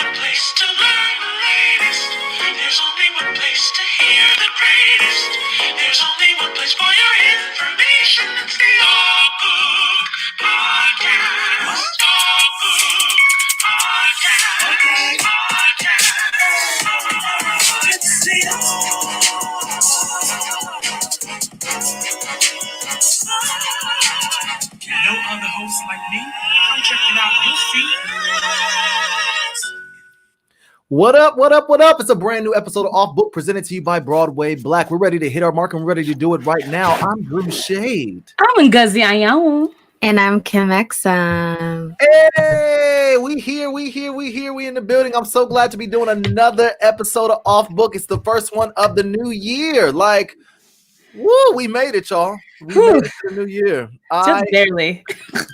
one place to learn the latest. There's only one place to hear the greatest. There's only one place for your information. It's the All Book Podcast. All Book Podcast. It's the No other hosts like me. I'm checking out your feed. What up, what up, what up? It's a brand new episode of Off Book presented to you by Broadway Black. We're ready to hit our mark and we're ready to do it right now. I'm Drew Shade. I'm Ngozi Anyanwu. And I'm Kim Exum. Hey, we here, we in the building. I'm so glad to be doing another episode of Off Book. It's the first one of the new year. Like, woo, we made it, y'all. We made it to the new year. Just barely.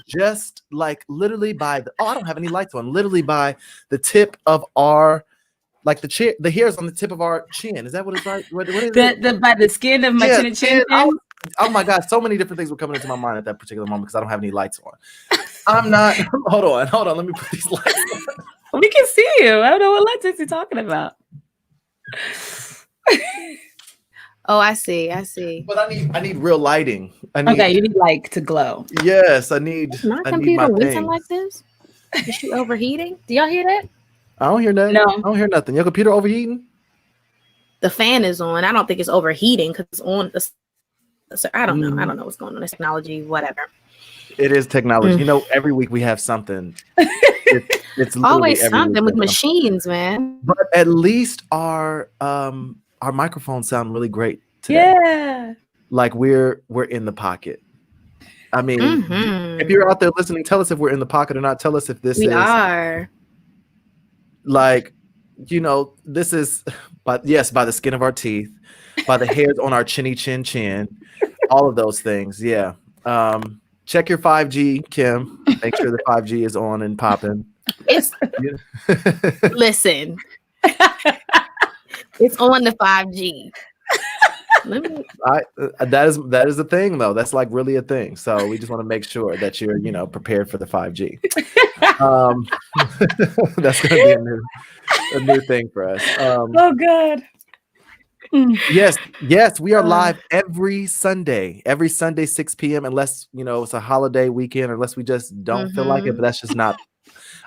Just like literally by the, I don't have any lights on. Literally by the tip of our, like the hairs on the tip of our chin. Is that what it's like? What is it? By the skin of my chin. Oh my God, so many different things were coming into my mind at that particular moment because I don't have any lights on. I'm not. Hold on. Let me put these lights on. We can see you. I don't know what lights you're talking about. Oh, I see. But I need real lighting. Okay, you need like to glow. Yes, I need. My I need computer my whizzing things. like this? Is she overheating? Do y'all hear that? I don't hear nothing. No. I don't hear nothing. Your computer overheating? The fan is on. I don't think it's overheating because it's on. So I don't know. I don't know what's going on. It's technology, whatever. It is technology. You know, every week we have something. It's literally Always every something week with we have something. machines, man. But at least our microphones sound really great today. Yeah. Like we're in the pocket. I mean, Mhm. if you're out there listening, tell us if we're in the pocket or not. Tell us if this We is are. like, you know, this is by the skin of our teeth, by the hairs on our chinny chin, all of those things. Yeah. Check your 5G, Kim. Make sure the 5G is on and popping. It's listen. It's on the 5G. Let me. That is a thing though. That's like really a thing. So we just want to make sure that you're, you know, prepared for the 5G. That's gonna be a new thing for us. Oh God. Yes, we are live every Sunday 6 p.m. unless, you know, it's a holiday weekend, or unless we just don't feel like it. But that's just not.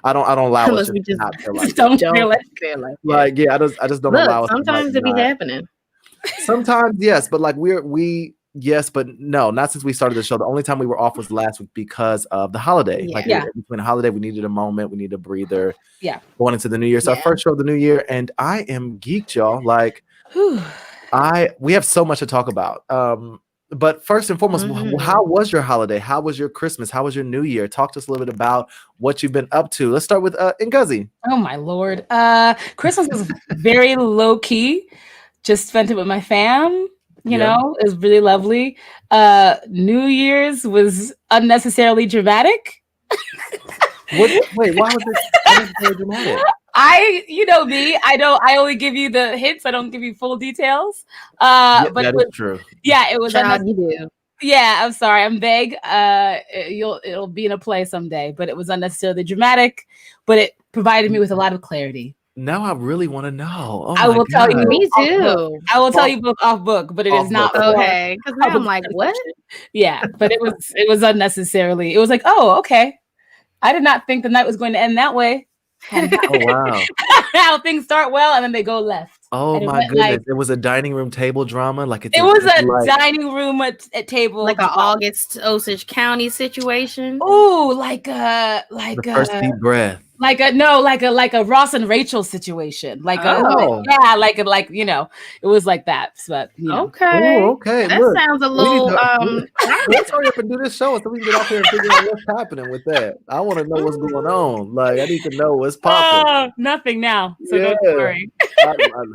I don't allow Unless us we to just not feel like it. Don't Don't feel like feel like Like, yeah, I just don't Look, allow us. sometimes to, it be like, not. happening. Sometimes yes, but like yes, but no, not since we started the show. The only time we were off was last week because of the holiday. Yeah. Like Yeah. between a holiday, we needed a moment, we needed a breather. Yeah. Going into the new year. So our Yeah. first show of the new year, and I am geeked, y'all. Like we have so much to talk about. But first and foremost, how was your holiday? How was your Christmas? How was your New Year? Talk to us a little bit about what you've been up to. Let's start with Ngozi. Oh my Lord. Christmas was very low key. Just spent it with my fam. You know, it was really lovely. New Year's was unnecessarily dramatic. Wait, why was it so dramatic? You know me. I only give you the hints. I don't give you full details. But But that it was, is true. yeah, it was. Child, you do. Yeah, I'm sorry. I'm vague. It'll be in a play someday. But it was unnecessarily dramatic. But it provided me with a lot of clarity. Now I really want to know. Oh I my will tell you. God. Me off too. book. I will tell you book off book, but it Off is not book. Okay. Because now I'm like, what? Yeah, but it was unnecessarily. It was like, oh, okay. I did not think the night was going to end that way. Oh wow. How things start well and then they go left. Oh And it my went goodness. like- It was a dining room table drama. Like It was it's a like, dining room at table, Like an August Osage County situation. Ooh, like the first deep breath. like a Ross and Rachel situation. Like Oh. you know, it was like that. But you know. Okay. Oh, okay. That Look, sounds a we need little to- let's hurry up and do this show so we can get out here and figure out what's happening with that. I want to know what's going on. Like I need to know what's popping. Nothing now. So don't Yeah. worry.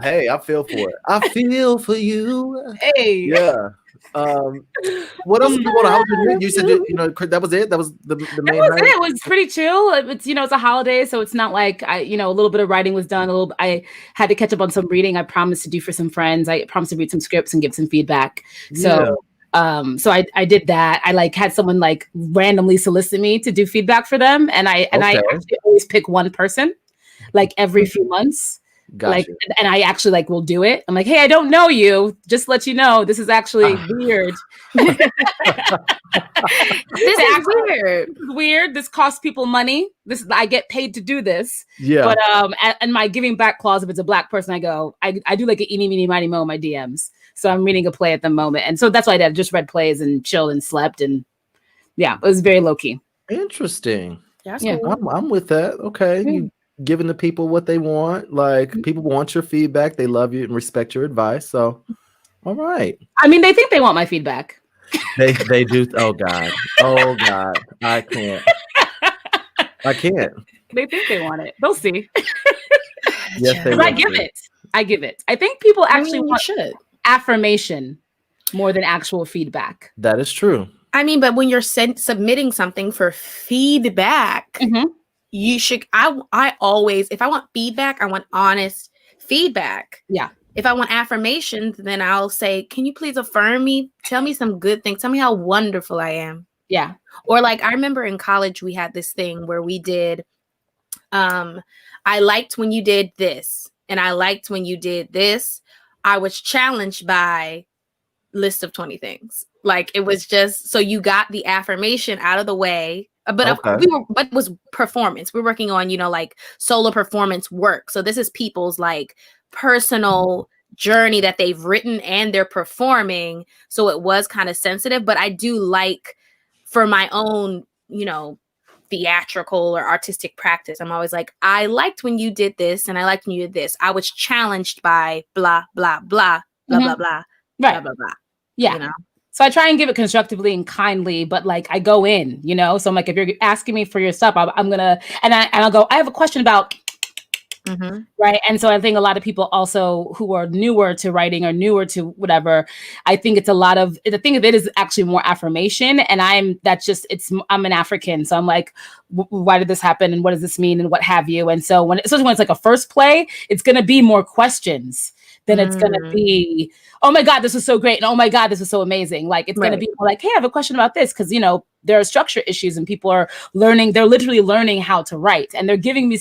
Hey, I feel for it. I feel for you. Hey. Yeah. What else is going on? How was your You said you know that was it. That was the main That was night. it. It was pretty chill. It's it's a holiday, so it's not like a little bit of writing was done. I had to catch up on some reading. I promised to do for some friends. I promised to read some scripts and give some feedback. So so I did that. I had someone randomly solicit me to do feedback for them, and I actually always pick one person. like every few months. Like, Gotcha. and I actually like will do it. I'm like, hey, I don't know you. Just to let you know, this is actually weird. This is weird. This is weird. This costs people money. This I get paid to do this. Yeah. But and my giving back clause, if it's a Black person, I go, I do like an eeny, meeny, miny, mo in my DMs. So I'm reading a play at the moment. And so that's what I did. I just read plays and chilled and slept. And yeah, it was very low key. Interesting. That's Yeah. cool. I'm with that. Okay. Yeah. You giving the people what they want. Like people want your feedback. They love you and respect your advice. So all right. I mean, they think they want my feedback. They do. Oh God. Oh God. I can't. They think they want it. They'll see. Yes, they Because will. I give it. I think people actually you want should. affirmation more than actual feedback. That is true. I mean, but when you're submitting something for feedback, Mhm. you should. I always, if I want feedback, I want honest feedback. Yeah. If I want affirmations, then I'll say, "Can you please affirm me? Tell me some good things. Tell me how wonderful I am." Yeah. Or like I remember in college we had this thing where we did. I liked when you did this, and I liked when you did this. I was challenged by list of 20 things. Like it was just so you got the affirmation out of the way. But Okay. but it was performance. We're working on, like solo performance work. So this is people's like personal journey that they've written and they're performing. So it was kind of sensitive, but I do like for my own, theatrical or artistic practice. I'm always like, I liked when you did this and I liked when you did this. I was challenged by blah, blah, blah, blah, blah, blah, Right. blah, blah, blah. Yeah. So I try and give it constructively and kindly, but like I go in, So I'm like, if you're asking me for your stuff, I'm gonna, and I'll go, I have a question about, right? And so I think a lot of people also who are newer to writing or newer to whatever, I think it's a lot of, the thing of it is actually more affirmation. And I'm an African. So I'm like, why did this happen? And what does this mean? And what have you? And so especially when it's like a first play, it's going to be more questions than it's going to be, oh my God, this is so great. And oh my God, this is so amazing. Like, it's going to be more like, hey, I have a question about this. Cause there are structure issues and people are learning, they're literally learning how to write and they're giving me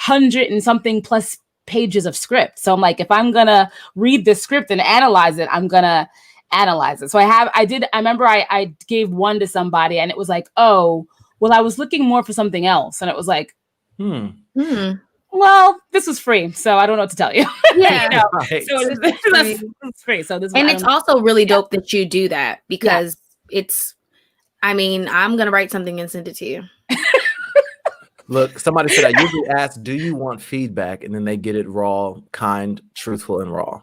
100 and something plus pages of script. So I'm like, if I'm going to read this script and analyze it, I'm going to analyze it. So I remember I gave one to somebody and it was like, oh, well, I was looking more for something else. And it was like, well, this was free, so I don't know what to tell you. Yeah. Right. So it's free. So this, and it's also really dope that you do that because I'm going to write something and send it to you. Look, somebody said I usually ask, do you want feedback? And then they get it raw, kind, truthful, and raw.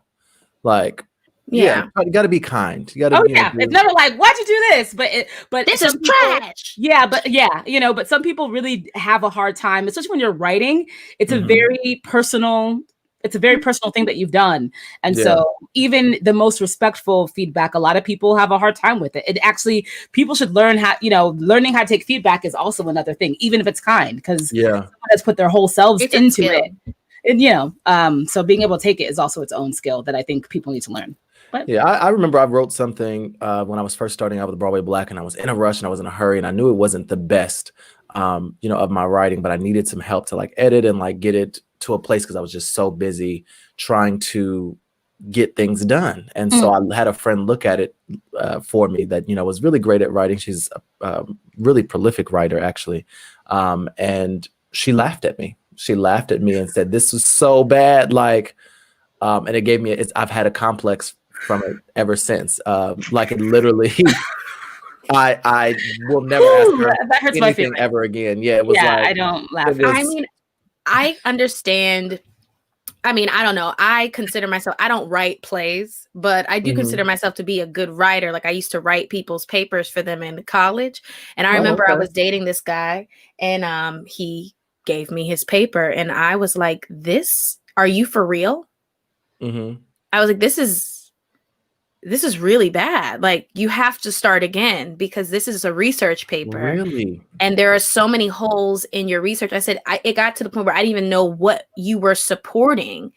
Like, you got to be kind. You got to. Oh yeah, it's never like, why'd you do this? But this is trash. Yeah, but some people really have a hard time, especially when you're writing. It's a very personal. It's a very personal thing that you've done. And so even the most respectful feedback, a lot of people have a hard time with it. It actually, people should learn how, learning how to take feedback is also another thing, even if it's kind, because someone has put their whole selves into it. And, so being able to take it is also its own skill that I think people need to learn. But I remember I wrote something when I was first starting out with Broadway Black and I was in a rush and I was in a hurry and I knew it wasn't the best, of my writing, but I needed some help to like edit and like get it to a place because I was just so busy trying to get things done. And so I had a friend look at it for me that, was really great at writing. She's a really prolific writer, actually. And she laughed at me. She laughed at me and said, this was so bad. Like, and it gave me, I've had a complex from it ever since. Like it literally, I will never ask her that hurts my anything feelings ever again. Yeah, it was like, I don't laugh. I mean, I understand. I mean, I don't know. I consider myself, I don't write plays, but I do consider myself to be a good writer. Like I used to write people's papers for them in college. And I remember I was dating this guy and he gave me his paper and I was like, are you for real? I was like, this is really bad. Like you have to start again because this is a research paper. Really? And there are so many holes in your research. I said, it got to the point where I didn't even know what you were supporting,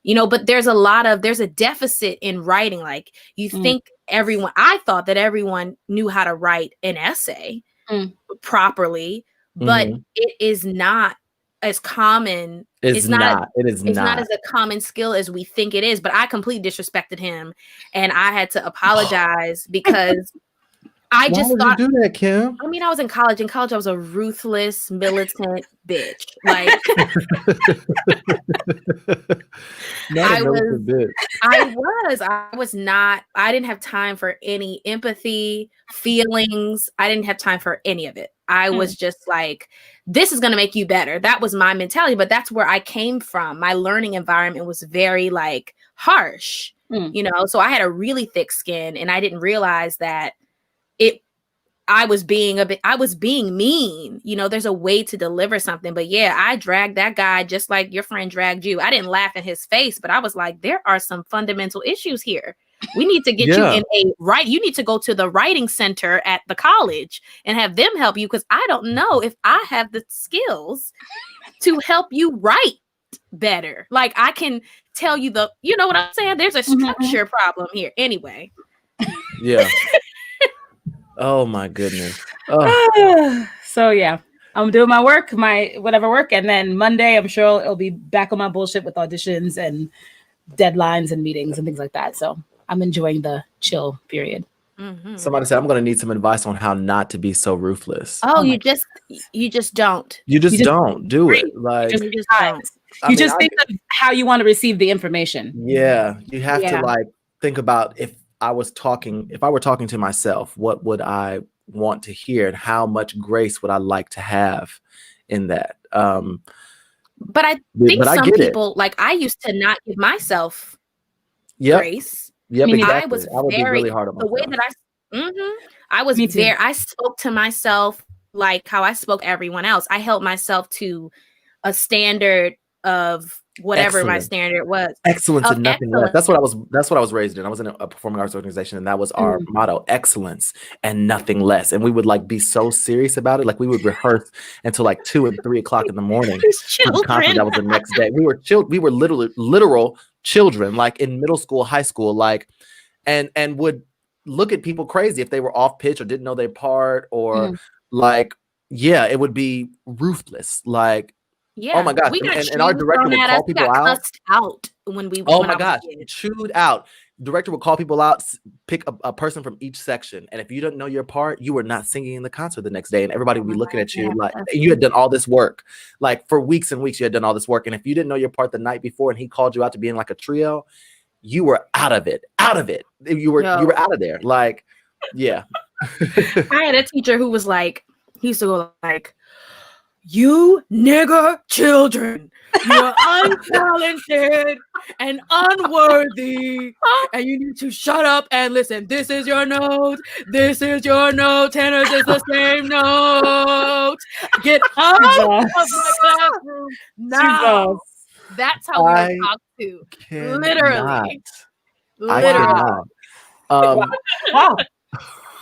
but there's a deficit in writing. Like you think I thought that everyone knew how to write an essay properly, but it is not as common. It's not. It is It's not not. as a common skill as we think it is. But I completely disrespected him, and I had to apologize because I Why just would thought. you do that, Kim? I mean, I was in college. In college, I was a ruthless, militant bitch. Like Not I a militant bitch. I was not. I didn't have time for any empathy, feelings. I didn't have time for any of it. I was just like, this is going to make you better. That was my mentality, but that's where I came from. My learning environment was very like harsh, you know, so I had a really thick skin and I didn't realize that I was being mean. You know, there's a way to deliver something. But yeah, I dragged that guy just like your friend dragged you. I didn't laugh in his face, but I was like, there are some fundamental issues here. We need to get you in you need to go to the writing center at the college and have them help you, because I don't know if I have the skills to help you write better. Like I can tell you you know what I'm saying? There's a structure problem here. Anyway. Yeah. Oh my goodness. Oh. So yeah, I'm doing my work, my whatever work, and then Monday I'm sure it'll be back on my bullshit with auditions and deadlines and meetings and things like that. So I'm enjoying the chill period. Somebody said I'm going to need some advice on how not to be so ruthless. Oh, you just don't. You just don't do it. Like You just don't. You just think of how you want to receive the information. Yeah, you have to like think about if I were talking to myself, what would I want to hear and how much grace would I like to have in that? But I think some people, like I used to not give myself grace. Yep, exactly. I was would be really hard on the myself. way that I was I spoke to myself like how I spoke to everyone else. I held myself to a standard of whatever my standard was. Excellence and nothing less. That's what I was raised in. I was in a performing arts organization, and that was our motto: excellence and nothing less. And we would like be so serious about it. Like we would rehearse until like 2 and 3 o'clock in the morning. The concert that was the next day. We were literal children, like in middle school, high school, like and would look at people crazy if they were off pitch or didn't know their part, or like, it would be ruthless. Like, oh my gosh. And our director would call people out when we oh my gosh, chewed out. Director would call people out, pick a person from each section, and if you didn't know your part, you were not singing in the concert the next day, and everybody would be looking at you like you had done all this work. Like for weeks and weeks you had done all this work, and if you didn't know your part the night before and he called you out to be in like a trio, you were out of it. You were out of there. Like, yeah. I had a teacher who was like, he used to go like, you nigger children, you're untalented and unworthy, and you need to shut up and listen. This is your note. This is your note. Tanner's is the same note. Get out of my classroom now. That's how we were talked to. Literally. Wow.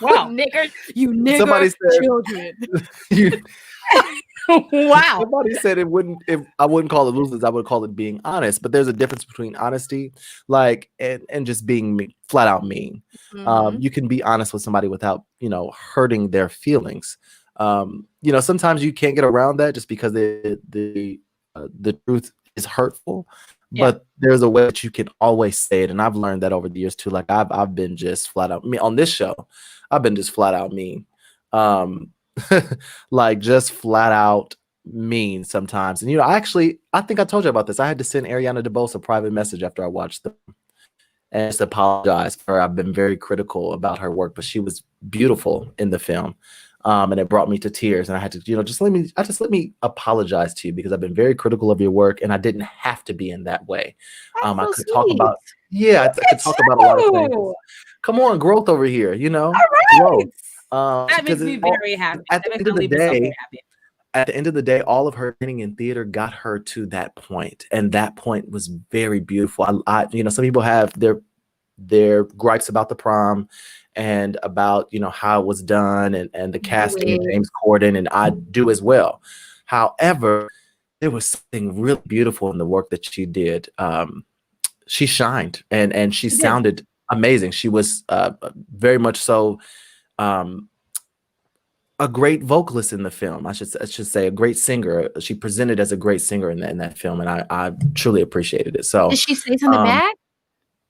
Nigger, you nigger children. Wow. Somebody said I wouldn't call it ruthless, I would call it being honest. But there's a difference between honesty, like and just being flat out mean. You can be honest with somebody without, hurting their feelings. Sometimes you can't get around that just because the truth is hurtful. Yeah. But there's a way that you can always say it, and I've learned that over the years too. Like I've been just flat out mean on this show. I've been just flat out mean. Like just flat out mean sometimes. And I think I told you about this. I had to send Ariana DeBose a private message after I watched them and just apologize for her. I've been very critical about her work, but she was beautiful in the film. And it brought me to tears, and I had to, just let me apologize to you because I've been very critical of your work, and I didn't have to be in that way. I could talk about, I could talk about a lot of things. Come on, growth over here, All right. Growth. That makes me very happy. At the end of the day, all of her training in theater got her to that point, and that point was very beautiful. Some people have their gripes about the prom and about how it was done and the casting of James Corden, and I do as well. However, there was something really beautiful in the work that she did. She shined and she sounded amazing. She was very much so a great vocalist in the film. I should say a great singer. She presented as a great singer in that film, and I truly appreciated it. So, Did she say something back?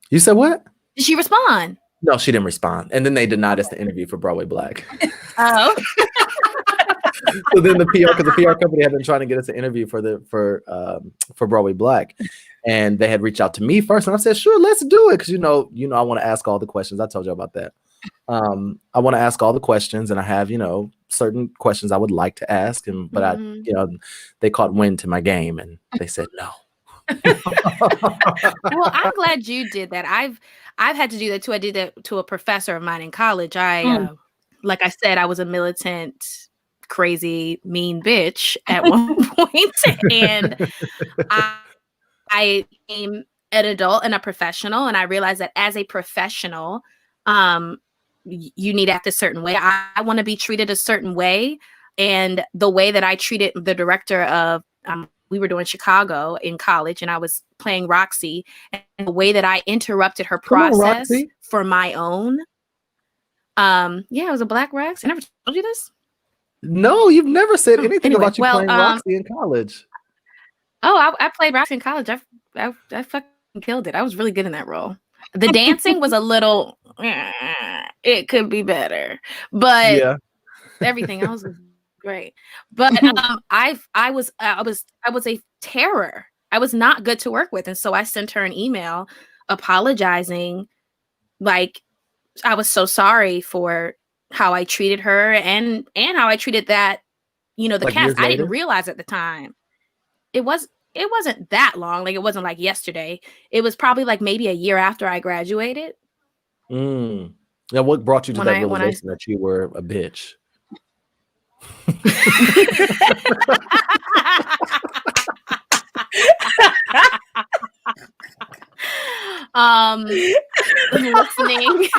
you said what? Did she respond? No, she didn't respond, and then they denied us the interview for Broadway Black. Oh. So then the PR company had been trying to get us an interview for Broadway Black, and they had reached out to me first, and I said, sure, let's do it, because I want to ask all the questions. I told you about that. I want to ask all the questions, and I have certain questions I would like to ask, but they caught wind to my game, and they said no. Well, I'm glad you did that. I've had to do that too. I did that to a professor of mine in college. Like I said, I was a militant, crazy, mean bitch at one point, and I became an adult and a professional, and I realized that as a professional, you need to act a certain way. I want to be treated a certain way, and the way that I treated the director of we were doing Chicago in college, and I was playing Roxy, and the way that I interrupted her process for my own. It was a Black Roxy. I never told you this. No, you've never said anything about you playing Roxy in college. Oh, I played Roxy in college. I fucking killed it. I was really good in that role. The dancing was a little. It could be better, but everything else was great. But I was a terror. I was not good to work with, and so I sent her an email apologizing, like I was so sorry for how I treated her and how I treated that, the cast. I didn't realize at the time. It wasn't that long. Like, it wasn't like yesterday. It was probably like maybe a year after I graduated. Now, what brought you to that realization that you were a bitch? Listening.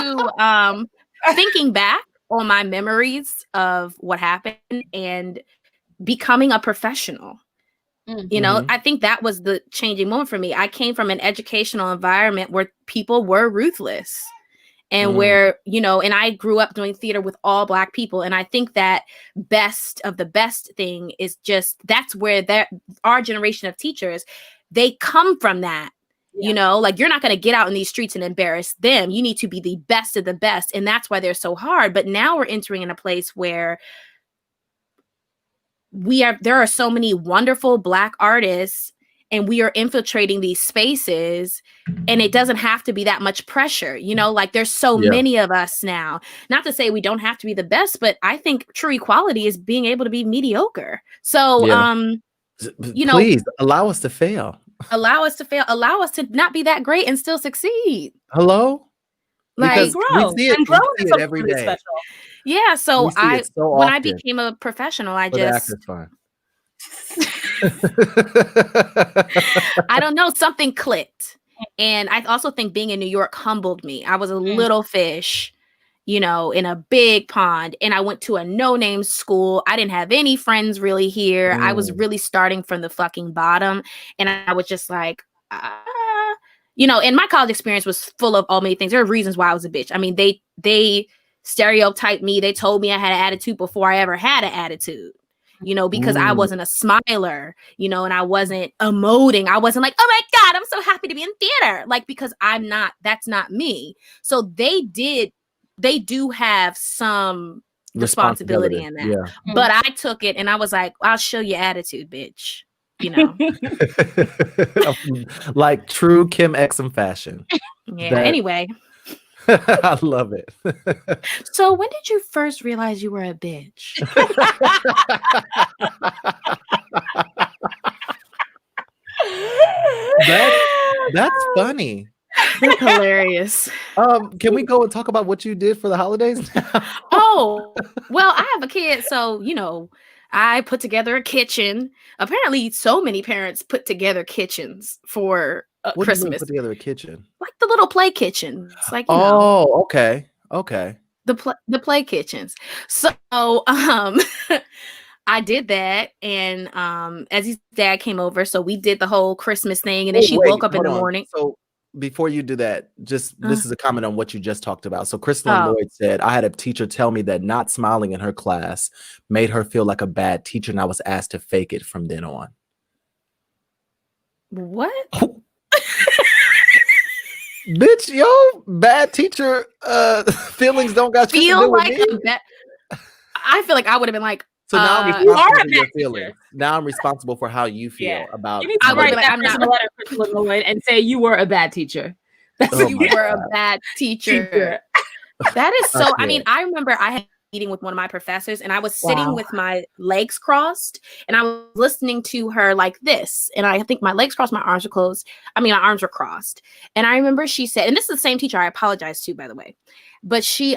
To thinking back on my memories of what happened and becoming a professional. I think that was the changing moment for me. I came from an educational environment where people were ruthless and where, and I grew up doing theater with all Black people. And I think that best of the best thing is just, that's where our generation of teachers, they come from that. Like, you're not going to get out in these streets and embarrass them. You need to be the best of the best. And that's why they're so hard. But now we're entering in a place where there are so many wonderful Black artists, and we are infiltrating these spaces, and it doesn't have to be that much pressure. Like, there's so many of us now. Not to say we don't have to be the best, but I think true equality is being able to be mediocre. So, please allow us to fail. Allow us to fail. Allow us to not be that great and still succeed. Hello? Like, grow. We see it every day. Special. Yeah. So when I became a professional, I don't know, something clicked. And I also think being in New York humbled me. I was a little fish, in a big pond, and I went to a no-name school. I didn't have any friends really here. I was really starting from the fucking bottom, and I was just like, and my college experience was full of all many things. There are reasons why I was a bitch. I mean, they stereotyped me. They told me I had an attitude before I ever had an attitude. Because I wasn't a smiler, and I wasn't emoting. I wasn't like, oh my God, I'm so happy to be in theater. Like, because that's not me. So they do have some responsibility in that. Yeah. But I took it and I was like, I'll show you attitude, bitch. Like true Kim Exum fashion. Yeah. Anyway. I love it. So when did you first realize you were a bitch? That's funny. That's hilarious. Can we go and talk about what you did for the holidays now? Oh, well, I have a kid, so I put together a kitchen. Apparently, so many parents put together kitchens for what Christmas. Do you mean put together a kitchen? Like the little play kitchen. It's like okay. The play kitchens. So I did that, and as his dad came over, so we did the whole Christmas thing, and then she woke up in the morning. So before you do that, just this is a comment on what you just talked about. So Crystal Oh. Lloyd said, I had a teacher tell me that not smiling in her class made her feel like a bad teacher, and I was asked to fake it from then on. What? Bitch, yo, bad teacher feelings don't got shit to do Feel with like me. a bad. I feel like I would have been like, So now I'm You are responsible a for your bad feelings. teacher. Now I'm responsible for how you feel Yeah. about. You need I to would write be like, that I'm person not- a letter, Crystal Lloyd, and say you were a bad teacher. That's Oh you my you were a bad teacher. That is so. I mean, I remember I had a meeting with one of my professors, and I was sitting Wow. with my legs crossed, and I was listening to her like this. And I think my legs crossed, my arms were closed. I mean, my arms were crossed. And I remember she said, and this is the same teacher I apologize to, by the way, but she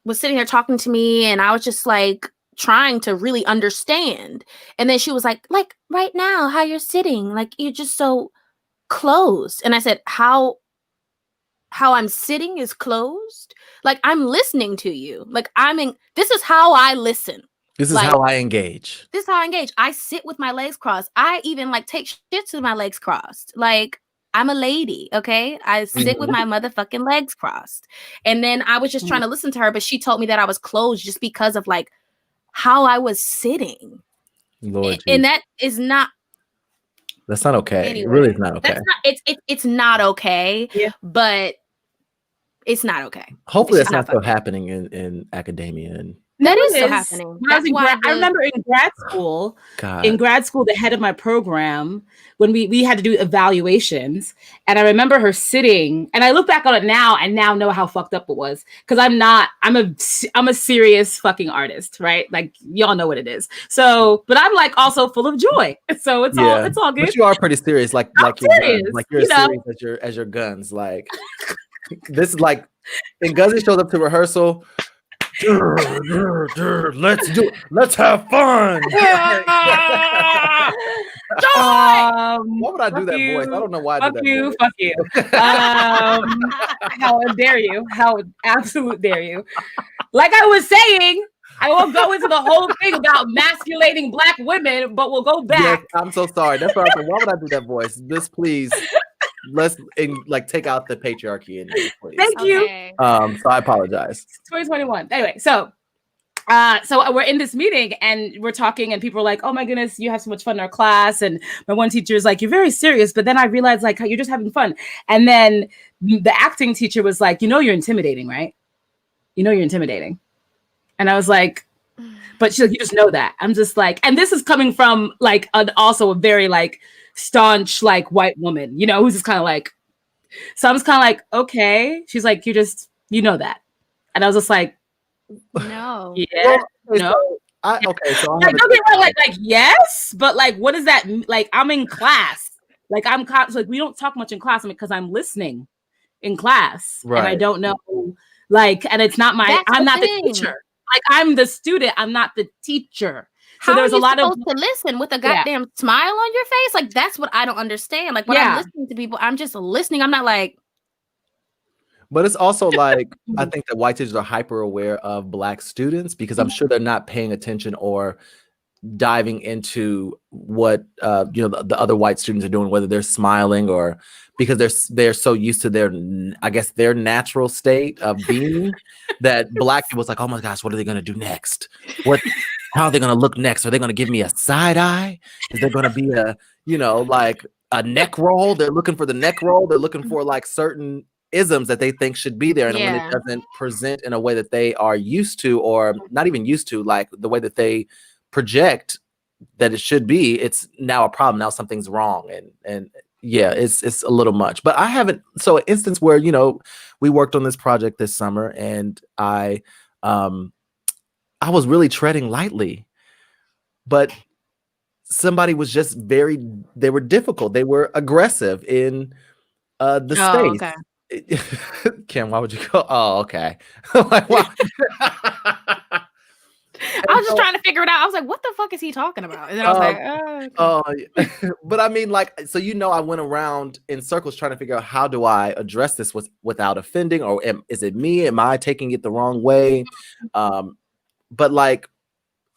was sitting there talking to me, and I was just like trying to really understand. And then she was like right now, how you're sitting, like you're just so closed. And I said, how I'm sitting is closed? Like I'm listening to you. Like this is how I listen. This is like- how I engage. This is how I engage. I sit with my legs crossed. I even like take shits with my legs crossed. Like I'm a lady, okay? I sit with my motherfucking legs crossed. And then I was just trying to listen to her, but she told me that I was closed just because of like how I was sitting. Lord, And that is not that's not okay. Anyway, It really is not okay. that's not it's not okay. Yeah. But it's not okay. Hopefully, It's that's not not still happening in academia. And That No, is it still is. happening. When I was That's in why I remember in grad school, God, the head of my program, when we had to do evaluations, and I remember her sitting, and I look back on it now and now know how fucked up it was, because I'm a serious fucking artist, right? Like y'all know what it is. So, but I'm like also full of joy. So it's all good. but you are pretty serious, like your serious, guns. Like you're you know. serious as your guns. Like this is like, and Guzzy shows up to rehearsal. Let's do it. Let's have fun. Why would I do Fuck that you. voice? I don't know why I Fuck do that you, voice. fuck you. How dare you? How absolute dare you? Like I was saying, I won't go into the whole thing about masculating Black women, but we'll go back. Yes, I'm so sorry. That's why I said, why would I do that voice? Just please, let's take out the patriarchy in it, please. Thank you. Okay. So I apologize. 2021. Anyway, so we're in this meeting and we're talking, and people are like, "Oh my goodness, you have so much fun in our class." And my one teacher is like, "You're very serious," but then I realized like you're just having fun. And then the acting teacher was like, "You're intimidating, right? You're intimidating." And I was like, "But she's like, you just know that." I'm just like, and this is coming from like also a very like staunch like white woman, who's just kind of like. So I'm just kind of like, okay. She's like, you know that, and I was just like. No. Yeah, no. So I have Like, don't get me wrong, like yes, but like, what does that mean? Like, I'm in class. Like, like we don't talk much in class because I'm listening in class, and I Right. don't know. Like, and it's not I'm not the teacher. Like, I'm the student. I'm not the teacher. So How there's are you a lot of supposed to listen with a goddamn smile on your face? Like that's what I don't understand. Like when I'm listening to people, I'm just listening. I'm not like. But it's also like, I think that white teachers are hyper aware of Black students because I'm sure they're not paying attention or diving into what the other white students are doing, whether they're smiling or because they're so used to their natural state of being that Black people's like, oh my gosh, what are they gonna do next? How are they gonna look next? Are they gonna give me a side eye? Is there gonna be like a neck roll? They're looking for the neck roll. They're looking for like certain isms that they think should be there, and when it doesn't present in a way that they are used to, or not even used to, like the way that they project that it should be, it's now a problem. Now something's wrong, and yeah, it's a little much. But I haven't. So an instance where we worked on this project this summer, and I was really treading lightly, but somebody was just they were difficult. They were aggressive in the space. Okay. Kim, why would you go? Oh, okay. Like, why? I was just trying to figure it out. I was like, what the fuck is he talking about? And then I was like, oh, okay. But I mean, like, so I went around in circles trying to figure out how do I address this without offending, or is it me? Am I taking it the wrong way? But like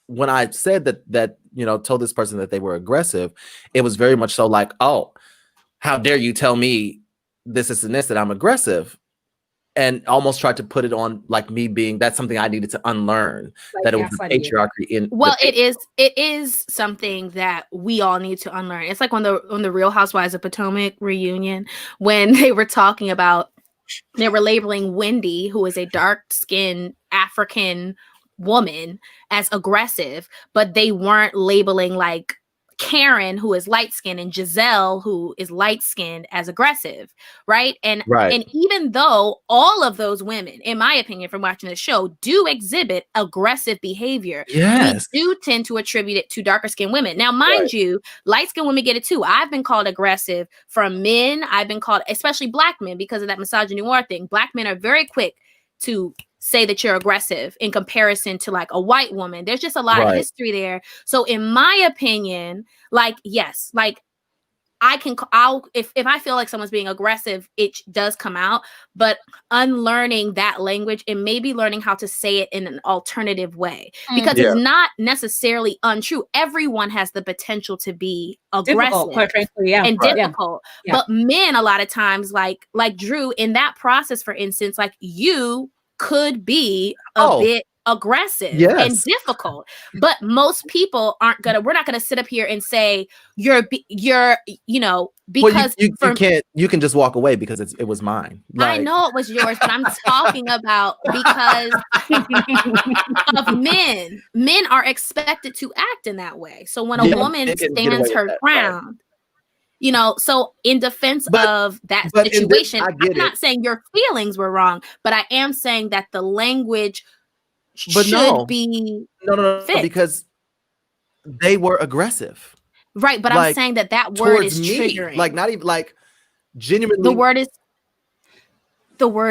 when I said that told this person that they were aggressive, it was very much so like, oh, how dare you tell me this is and this, that I'm aggressive, and almost tried to put it on like me being, that's something I needed to unlearn, Like that it was the gaslighting you. patriarchy in. Well, it is something that we all need to unlearn. It's like on the Real Housewives of Potomac reunion, when they were talking about, they were labeling Wendy, who is a dark-skinned African woman, as aggressive, but they weren't labeling like Karen, who is light-skinned, and Giselle, who is light-skinned, as aggressive, right? And even though all of those women, in my opinion, from watching the show, do exhibit aggressive behavior, Yes. we do tend to attribute it to darker-skinned women. Now, mind you, light-skinned women get it too. I've been called aggressive from men. I've been called, especially Black men, because of that misogyny war thing. Black men are very quick to say that you're aggressive in comparison to like a white woman. There's just a lot of history there. So in my opinion, like, yes, like if I feel like someone's being aggressive, it does come out, but unlearning that language and maybe learning how to say it in an alternative way, because it's not necessarily untrue. Everyone has the potential to be aggressive, quite frankly, and difficult. But men, a lot of times, like Drew, in that process, for instance, like you could be a bit aggressive and difficult, but most people we're not gonna sit up here and say you're you know, because you can just walk away because it was mine. I know it was yours, but I'm talking about because of men are expected to act in that way. So when a woman stands her ground, you know, so in defense of that situation, I'm not saying your feelings were wrong, but I am saying that the language should be fixed. Because they were aggressive, right? But I'm saying that word is triggering. Like, not even like genuinely. The word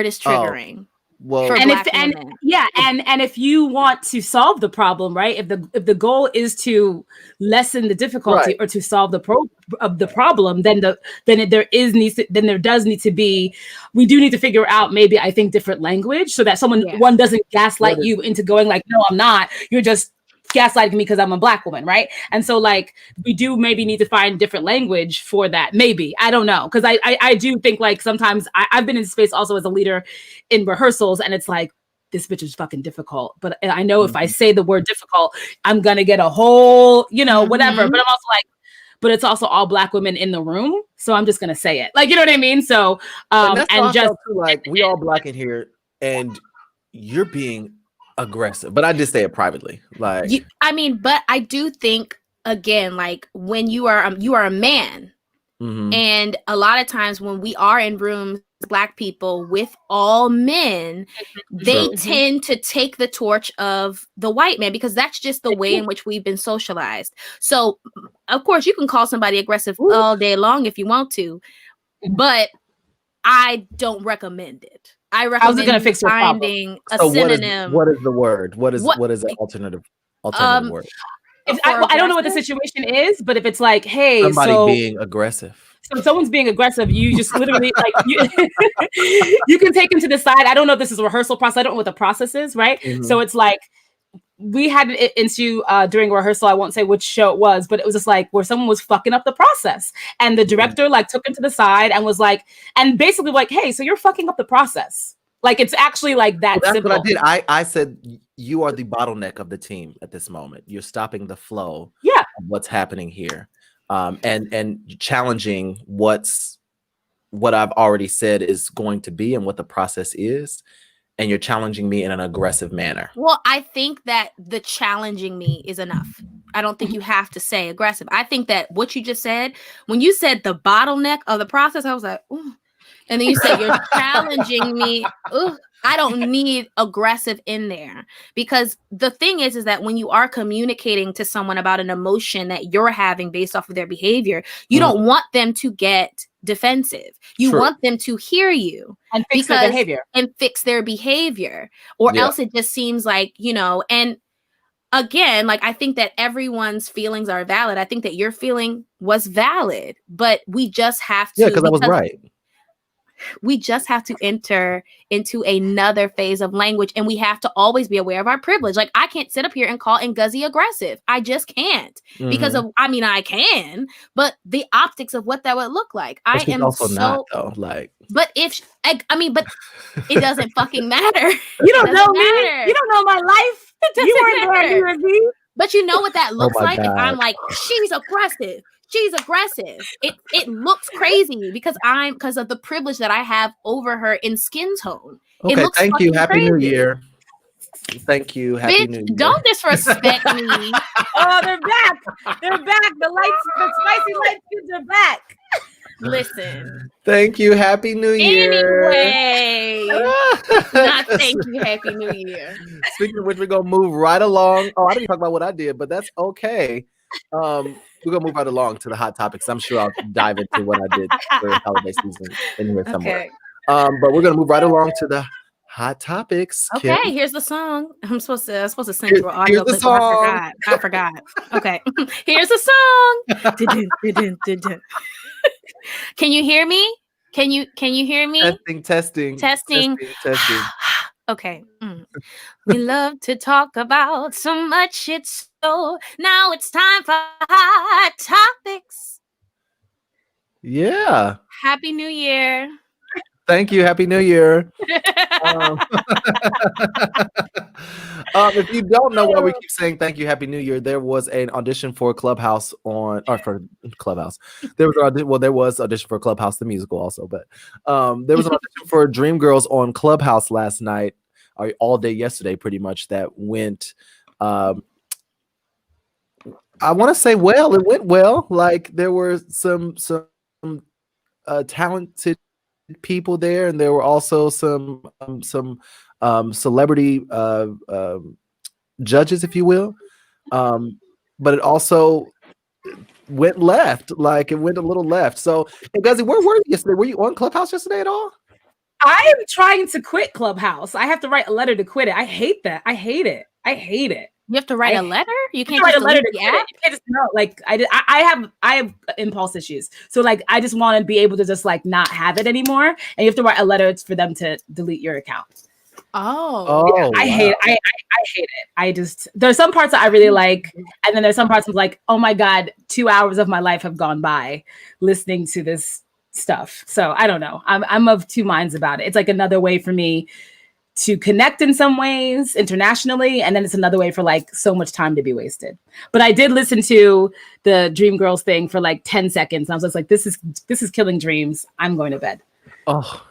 is triggering. Well, and if you want to solve the problem, right? If the goal is to lessen the difficulty or to solve the problem, then there does need to be, we do need to figure out, maybe, I think, different language, so that one doesn't gaslight you into going like, no, I'm not. You're just gaslighting me because I'm a Black woman, right? And so like we do maybe need to find different language for that. Maybe, I don't know, because I do think like sometimes I've been in space also as a leader in rehearsals, and it's like, this bitch is fucking difficult, but I know if I say the word difficult, I'm gonna get a whole, you know, whatever. But I'm also like, but it's also all Black women in the room, so I'm just gonna say it, like, you know what I mean? So and just like, we all Black in here, and you're being aggressive, but I just say it privately, like but I do think, again, like when you are a man, and a lot of times when we are in rooms, Black people, with all men, they tend to take the torch of the white man, because that's just the way in which we've been socialized. So of course you can call somebody aggressive all day long if you want to, but I don't recommend it. I recommend finding a synonym. What is the word? What is an alternative word? I don't know what the situation is, but if it's like, hey, somebody being aggressive. So if someone's being aggressive, you just literally like you can take them to the side. I don't know if this is a rehearsal process. I don't know what the process is, right? So it's like, we had it into during rehearsal. I won't say which show it was, but it was just like where someone was fucking up the process, and the director like took him to the side and was like, and basically like, hey, so you're fucking up the process. Like, it's actually like that. Well, that's simple. what I did. I said, you are the bottleneck of the team at this moment. You're stopping the flow of what's happening here, and challenging what I've already said is going to be and what the process is. And you're challenging me in an aggressive manner. Well, I think that the challenging me is enough. I don't think you have to say aggressive. I think that what you just said, when you said the bottleneck of the process, I was like, ooh. And then you said you're challenging me. Ooh, I don't need aggressive in there, because the thing is that when you are communicating to someone about an emotion that you're having based off of their behavior, you don't want them to get defensive. You want them to hear you and fix their behavior, or else it just seems like, you know. And again, like, I think that everyone's feelings are valid. I think that your feeling was valid, but we just have to, because I was right. We just have to enter into another phase of language, and we have to always be aware of our privilege. Like, I can't sit up here and call Ngozi aggressive. I just can't because of, I mean, I can, but the optics of what that would look like. But I she's am also so, not though. Like, but if, I mean, but it doesn't fucking matter. You don't It know doesn't me. matter. You don't know my life. It You doesn't weren't there, matter. New Year's Eve. But you know what that looks my like if God. I'm like, she's aggressive. She's aggressive. It looks crazy because of the privilege that I have over her in skin tone. It okay, looks thank you. fucking Happy New crazy. Year. Thank you. Happy Bitch, New Year. don't disrespect me. Oh, they're back. They're back. The spicy light skins are back. Listen. Thank you. Happy New Year. Anyway, not thank you. Happy New Year. Speaking of which, we're gonna move right along. Oh, I didn't talk about what I did, but that's okay. We're gonna move right along to the hot topics. I'm sure I'll dive into what I did for the holiday season in here somewhere. Okay. But we're gonna move right along to the hot topics. Okay, Kim. here's the song. I'm supposed to send Here- you an audio here's the clip, but song. I forgot. Okay. Here's the song. Dun, dun, dun, dun. Can you hear me? Can you hear me? Testing. Testing. Okay. We love to talk about so much shit, so now it's time for hot topics. Yeah. Happy New Year. Thank you. Happy New Year. If you don't know why we keep saying thank you, Happy New Year, there was an audition for Clubhouse for Clubhouse. There was audition for Clubhouse the musical also, but there was an audition for Dreamgirls on Clubhouse last night, or all day yesterday, pretty much. That went. I want to say well. It went well. Like there were some talented people there, and there were also some celebrity judges, if you will, but it also went left. Like it went a little left. So, hey, Guzzy, where were you yesterday? Were you on Clubhouse yesterday at all? I am trying to quit Clubhouse. I have to write a letter to quit it. I hate that. I hate it. You have to write a letter? You can't write just a letter delete to the quit app? it. You can't just, no, like I have impulse issues. So like I just want to be able to just like not have it anymore. And you have to write a letter for them to delete your account. Oh. I hate it. I hate it. I just there's some parts that I really like, and then there's some parts I'm like, oh my God, 2 hours of my life have gone by listening to this stuff. So I don't know. I'm of two minds about it. It's like another way for me to connect in some ways internationally, and then it's another way for like so much time to be wasted. But I did listen to the Dreamgirls thing for like 10 seconds. And I was just like, this is killing dreams. I'm going to bed. Oh,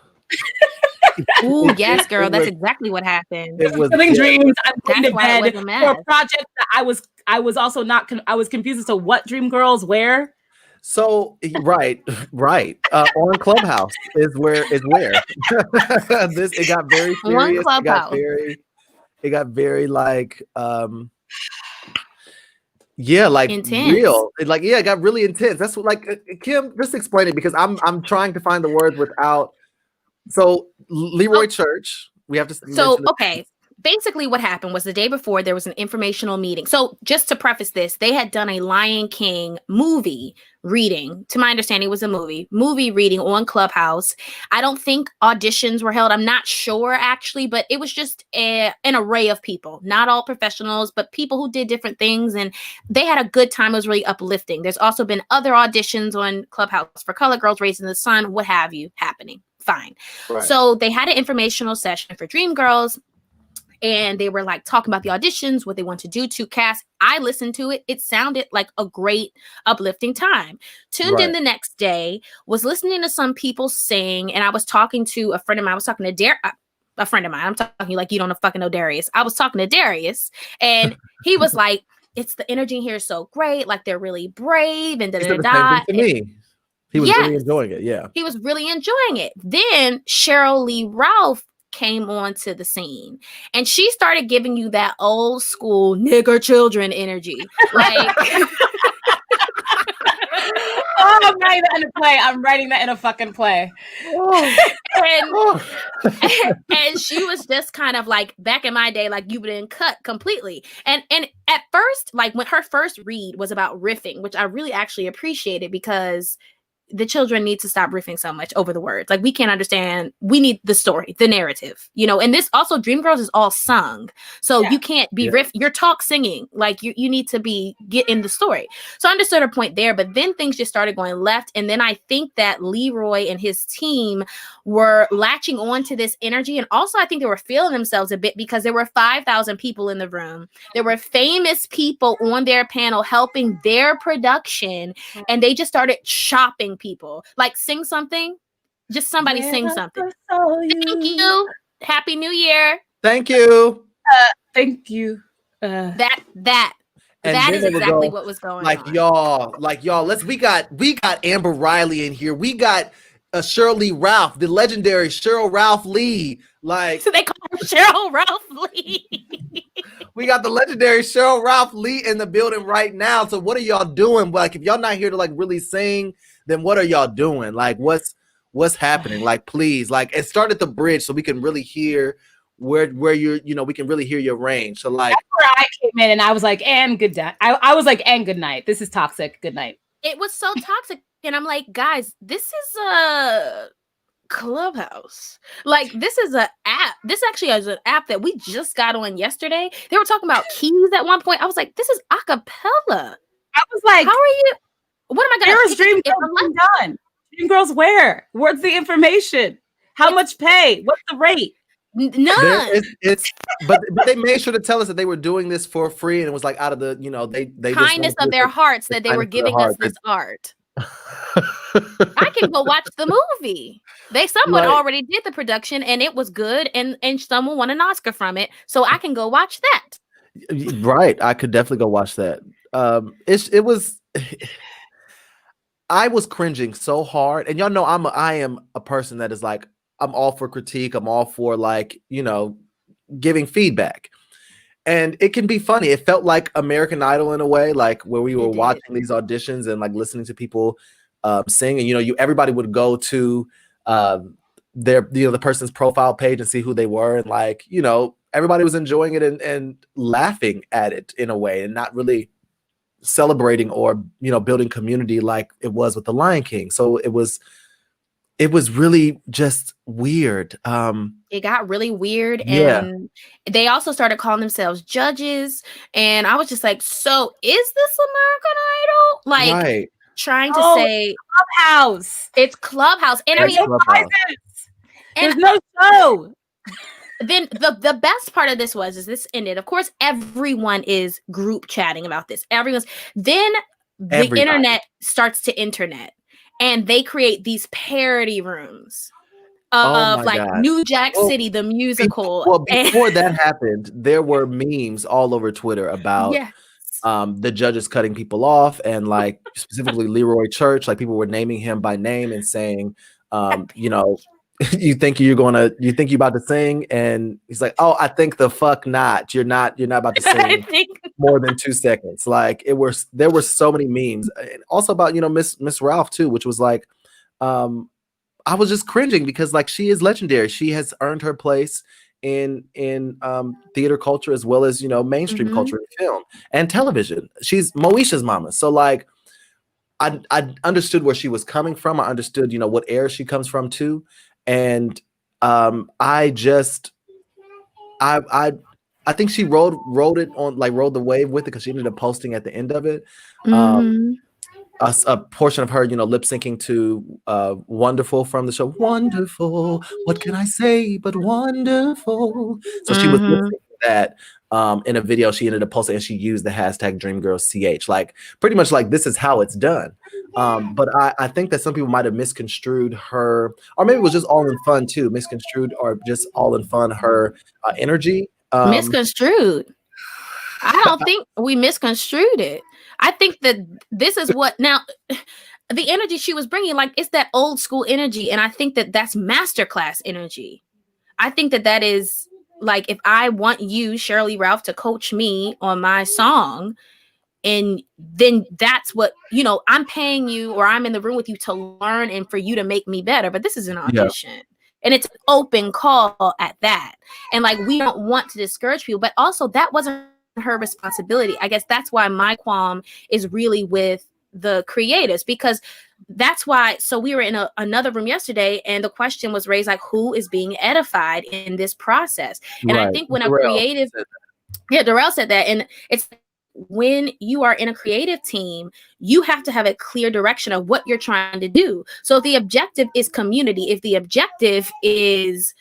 Ooh, yes, girl. it That's was- exactly what happened. it was Killing dreams. I'm going That's to why it bed was a for mess. a project that I was also not I was confused as to what Dreamgirls where. So right. On Clubhouse is where this it got very On serious. Clubhouse. It got very like yeah, like Intense. real. It got really intense. That's what like Kim, just explain it because I'm trying to find the words without. So Leroy Church, we have to So, mention this. okay. Basically, what happened was the day before there was an informational meeting. So, just to preface this, they had done a Lion King movie reading. To my understanding, it was a movie reading on Clubhouse. I don't think auditions were held. I'm not sure actually, but it was just an array of people, not all professionals, but people who did different things. And they had a good time. It was really uplifting. There's also been other auditions on Clubhouse for Color Girls, Raising the Sun, what have you, happening. Fine. Right. So they had an informational session for Dreamgirls. And they were like talking about the auditions, what they want to do to cast. I listened to it. It sounded like a great, uplifting time. Tuned in Right. the next day, was listening to some people sing, and I was talking to a friend of mine. I was talking to a friend of mine. I'm talking like you don't fucking know Darius. I was talking to Darius, and he was like, "It's the energy here is so great. Like they're really brave." And da He da said the da. same thing to me. He was really Yes. enjoying it. Yeah. He was really enjoying it. Then Cheryl Lee Ralph came onto the scene, and she started giving you that old school nigger children energy. Like, Oh, I'm writing that in a play. I'm writing that in a fucking play. and and she was just kind of like, back in my day, like, you've been cut completely. And at first, like when her first read was about riffing, which I really actually appreciated, because the children need to stop riffing so much over the words. Like, we can't understand. We need the story, the narrative, you know. And this also, Dreamgirls is all sung, so you can't be riff. You're talk singing. Like, you need to get in the story. So I understood her point there, but then things just started going left. And then I think that Leroy and his team were latching on to this energy, and also I think they were feeling themselves a bit because there were 5,000 people in the room. There were famous people on their panel helping their production, and they just started shopping people. Like, sing something. Just somebody sing something. Thank you. Happy New Year. Thank you. Thank you. That And is then they would exactly go, what was going like, on. y'all, we got Amber Riley in here. We got Shirley Ralph, the legendary Cheryl Ralph Lee. Like, So they call her Cheryl Ralph Lee. we got the legendary Cheryl Ralph Lee in the building right now. So what are y'all doing? Like, if y'all not here to like really sing, then what are y'all doing? Like, what's happening? Like, please, like, it started the bridge so we can really hear where you're, you know, we can really hear your range. So like, that's where I came in and I was like, and good night. I was like, and good night. This is toxic. Good night. It was so toxic. And I'm like, guys, this is a Clubhouse. Like, this is an app. This actually is an app that we just got on yesterday. They were talking about keys at one point. I was like, this is a cappella. I was like, how are you? What am I going where's Dreamgirls done? Dreamgirls where? Where's the information? How much pay? What's the rate? None. But they made sure to tell us that they were doing this for free, and it was like out of the, you know, they kindness of their hearts that they were giving us this art. I can go watch the movie. Someone already did the production and it was good, and someone won an Oscar from it, so I can go watch that. Right, I could definitely go watch that. It was. I was cringing so hard, and y'all know I am a person that is like, I'm all for critique. I'm all for, like, you know, giving feedback. And it can be funny. It felt like American Idol in a way, like where we were watching these auditions and like listening to people sing. And, you know, everybody would go to their, you know, the person's profile page and see who they were. And like, you know, everybody was enjoying it and laughing at it in a way and not really celebrating or, you know, building community like it was with The Lion King. So it was really just weird. It got really weird, and they also started calling themselves judges, and I was just like, so is this American Idol? Like, trying to say Clubhouse. It's Clubhouse. And I mean, there's no show. Then the best part of this is this ended. Of course, everyone is group chatting about this. Then the internet starts to internet. And they create these parody rooms of like God. New Jack City, the musical. Before that happened, there were memes all over Twitter about the judges cutting people off, and like specifically Leroy Church, like people were naming him by name and saying, you know, you think you're about to sing, and he's like, oh, I think the fuck not. You're not about to sing more than 2 seconds. Like there were so many memes, and also about, you know, Miss Ralph too, which was like, I was just cringing because like she is legendary. She has earned her place in theater culture as well as, you know, mainstream culture and film and television. She's Moesha's mama. So like I understood where she was coming from. I understood, you know, what era she comes from too. And I think she rode it on, like rode the wave with it, because she ended up posting at the end of it a portion of her, you know, lip syncing to Wonderful from the show. Wonderful, what can I say but wonderful? So she was lip syncing that in a video she ended up posting, and she used the hashtag DreamGirlsCH, like pretty much like this is how it's done. But I think that some people might have misconstrued her, or maybe it was just all in fun too, misconstrued or just all in fun her energy. Misconstrued. I don't think we misconstrued it. I think that this is what now the energy she was bringing, like it's that old school energy, and I think that that's masterclass energy. I think that is like, if I want you, Shirley Ralph, to coach me on my song, and then that's what, you know, I'm paying you, or I'm in the room with you to learn and for you to make me better. But this is an audition, and it's an open call at that. And like, we don't want to discourage people, but also that wasn't her responsibility. I guess that's why my qualm is really with the creatives, because that's why. So we were in another room yesterday, and the question was raised, like, who is being edified in this process? And I think when a creative, Darrell said that, and it's when you are in a creative team, you have to have a clear direction of what you're trying to do. So if the objective is community, if the objective is,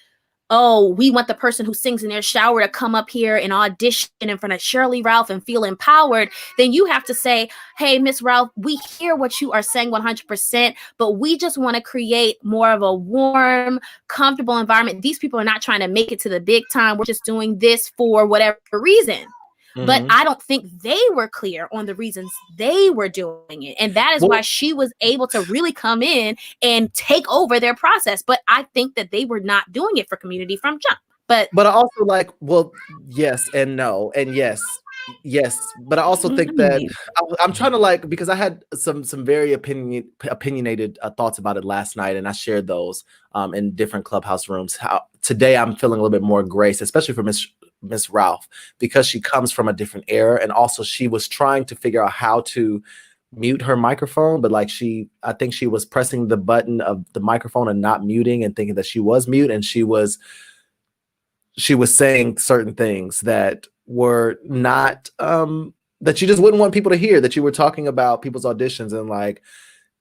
oh, we want the person who sings in their shower to come up here and audition in front of Shirley Ralph and feel empowered, then you have to say, hey, Miss Ralph, we hear what you are saying 100%, but we just want to create more of a warm, comfortable environment. These people are not trying to make it to the big time. We're just doing this for whatever reason. But I don't think they were clear on the reasons they were doing it. And that is why she was able to really come in and take over their process. But I think that they were not doing it for community from jump. But I also like, well, yes and no. And yes. But I also think that I'm trying to like, because I had some very opinionated thoughts about it last night, and I shared those in different Clubhouse rooms. How today I'm feeling a little bit more grace, especially for Miss Ralph, because she comes from a different era, and also she was trying to figure out how to mute her microphone, but like I think she was pressing the button of the microphone and not muting, and thinking that she was mute, and she was saying certain things that were not that you just wouldn't want people to hear, that you were talking about people's auditions. And like,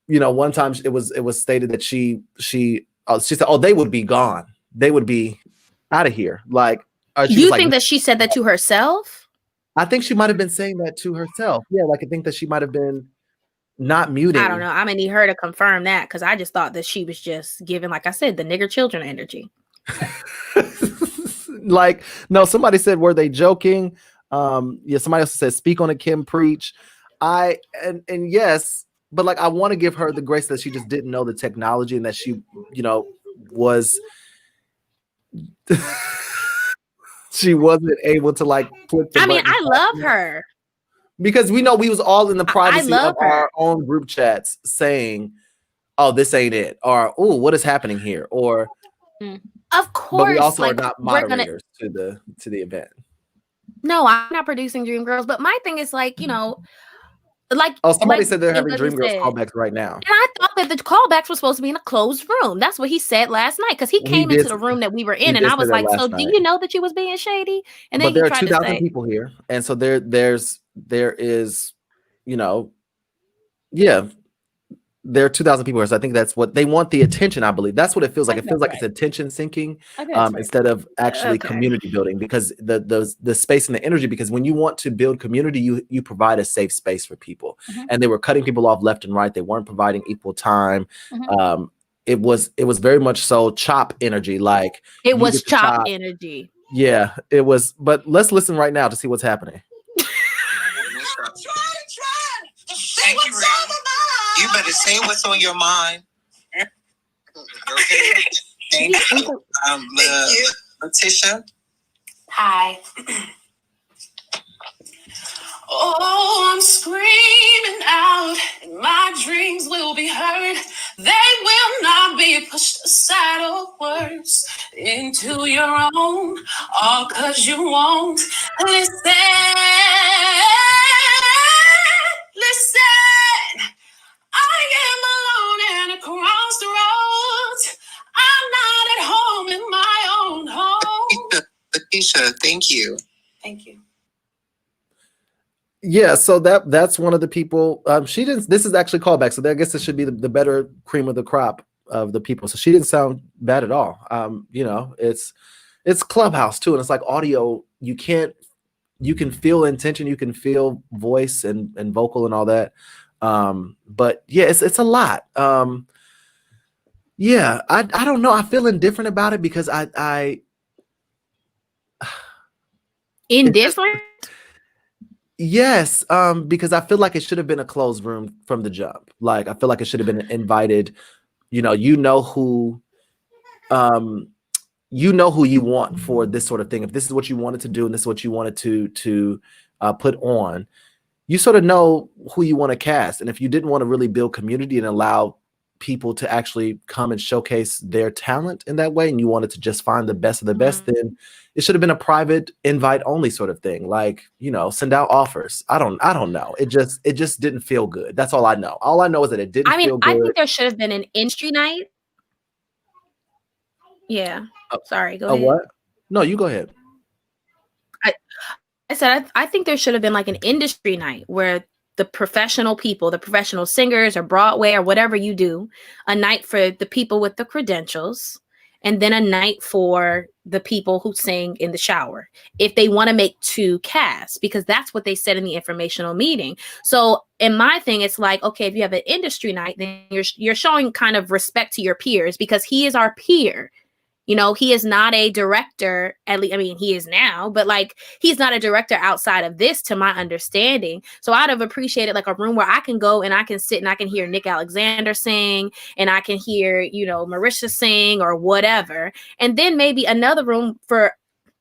you know, one time it was stated that she said, oh, they would be gone, they would be out of here. Like, you think that she said that to herself? I think she might have been saying that to herself. Yeah, like I think that she might have been not muting. I don't know. I'm gonna need her to confirm that, because I just thought that she was just giving, like I said, the nigger children energy. Like, no, somebody said, were they joking? Yeah, somebody else said, speak on it, Kim, preach. And yes, but like I want to give her the grace that she just didn't know the technology, and that she, you know, was she wasn't able to like put the I love her, because we know we was all in the privacy of our own group chats saying, oh, this ain't it, or oh, what is happening here, or of course, but we also are not moderators to the event. No, I'm not producing Dreamgirls, but my thing is like, you know, like, somebody said they're having Dreamgirls callbacks right now, and I thought that the callbacks were supposed to be in a closed room. That's what he said last night, because he came into the room that we were in, and I was like, so do you know that you was being shady? And then there are 2,000 people here, and so there is, you know, yeah, there are 2,000 people here. So I think that's what they want, the attention. I believe that's what it feels like. It feels like it's attention sinking instead of actually community building, because the space and the energy, because when you want to build community, you provide a safe space for people. And they were cutting people off left and right. They weren't providing equal time. It was very much so chop energy. Like it was chop energy. Yeah, it was. But let's listen right now to see what's happening. Thank you, Ray. You better say what's on your mind. Okay. Thank you. Letitia. Hi. Oh, I'm screaming out, and my dreams will be heard. They will not be pushed aside or worse into your own, all 'cause you won't listen. Listen, I am alone and across the roads. I'm not at home in my own home. Letitia, thank you. Thank you. Yeah, so that's one of the people. She didn't. This is actually callback, so I guess this should be the better cream of the crop of the people. So she didn't sound bad at all. You know, it's Clubhouse too, and it's like audio. You can feel intention, you can feel voice and vocal and all that. But yeah, it's a lot. Yeah, I don't know. I feel indifferent about it because I indifferent. Yes, because I feel like it should have been a closed room from the jump. Like I feel like it should have been invited. You know who you want for this sort of thing. If this is what you wanted to do and this is what you wanted to put on, you sort of know who you want to cast. And if you didn't want to really build community and allow people to actually come and showcase their talent in that way, and you wanted to just find the best of the best, then it should have been a private invite only sort of thing. Like, send out offers. I don't know. It just didn't feel good. That's all I know. All I know is that it didn't feel good. I think there should have been an industry night. Yeah. Sorry. Go ahead. What? No, you go ahead. I said, I think there should have been like an industry night where the professional people, the professional singers or Broadway or whatever you do, a night for the people with the credentials, and then a night for the people who sing in the shower, if they want to make 2 casts, because that's what they said in the informational meeting. So in my thing, it's like, okay, if you have an industry night, then you're showing kind of respect to your peers, because he is our peer. He is not a director, at least, I mean, he is now, but like, he's not a director outside of this, to my understanding. So I'd have appreciated like a room where I can go and I can sit and I can hear Nick Alexander sing, and I can hear, Marisha sing or whatever. And then maybe another room for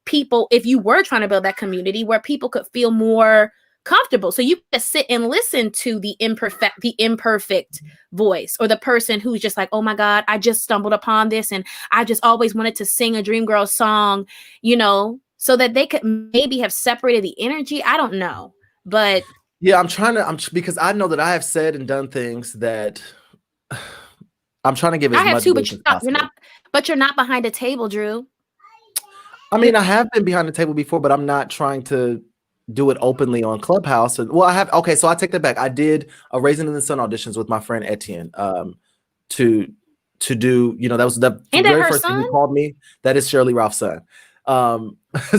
people, if you were trying to build that community where people could feel more comfortable. So you could sit and listen to the imperfect voice, or the person who's just like, oh my God, I just stumbled upon this and I just always wanted to sing a Dreamgirls song, so that they could maybe have separated the energy. I don't know. But yeah, because I know that I have said and done things that I'm trying to give as much grace as possible. But you're not behind a table, Drew. I mean, I have been behind the table before, but I'm not trying to do it openly on Clubhouse. Well, I have. Okay, so I take that back. I did a Raisin in the Sun auditions with my friend Etienne to do. That was the very first thing he called me. That is Shirley Ralph's son.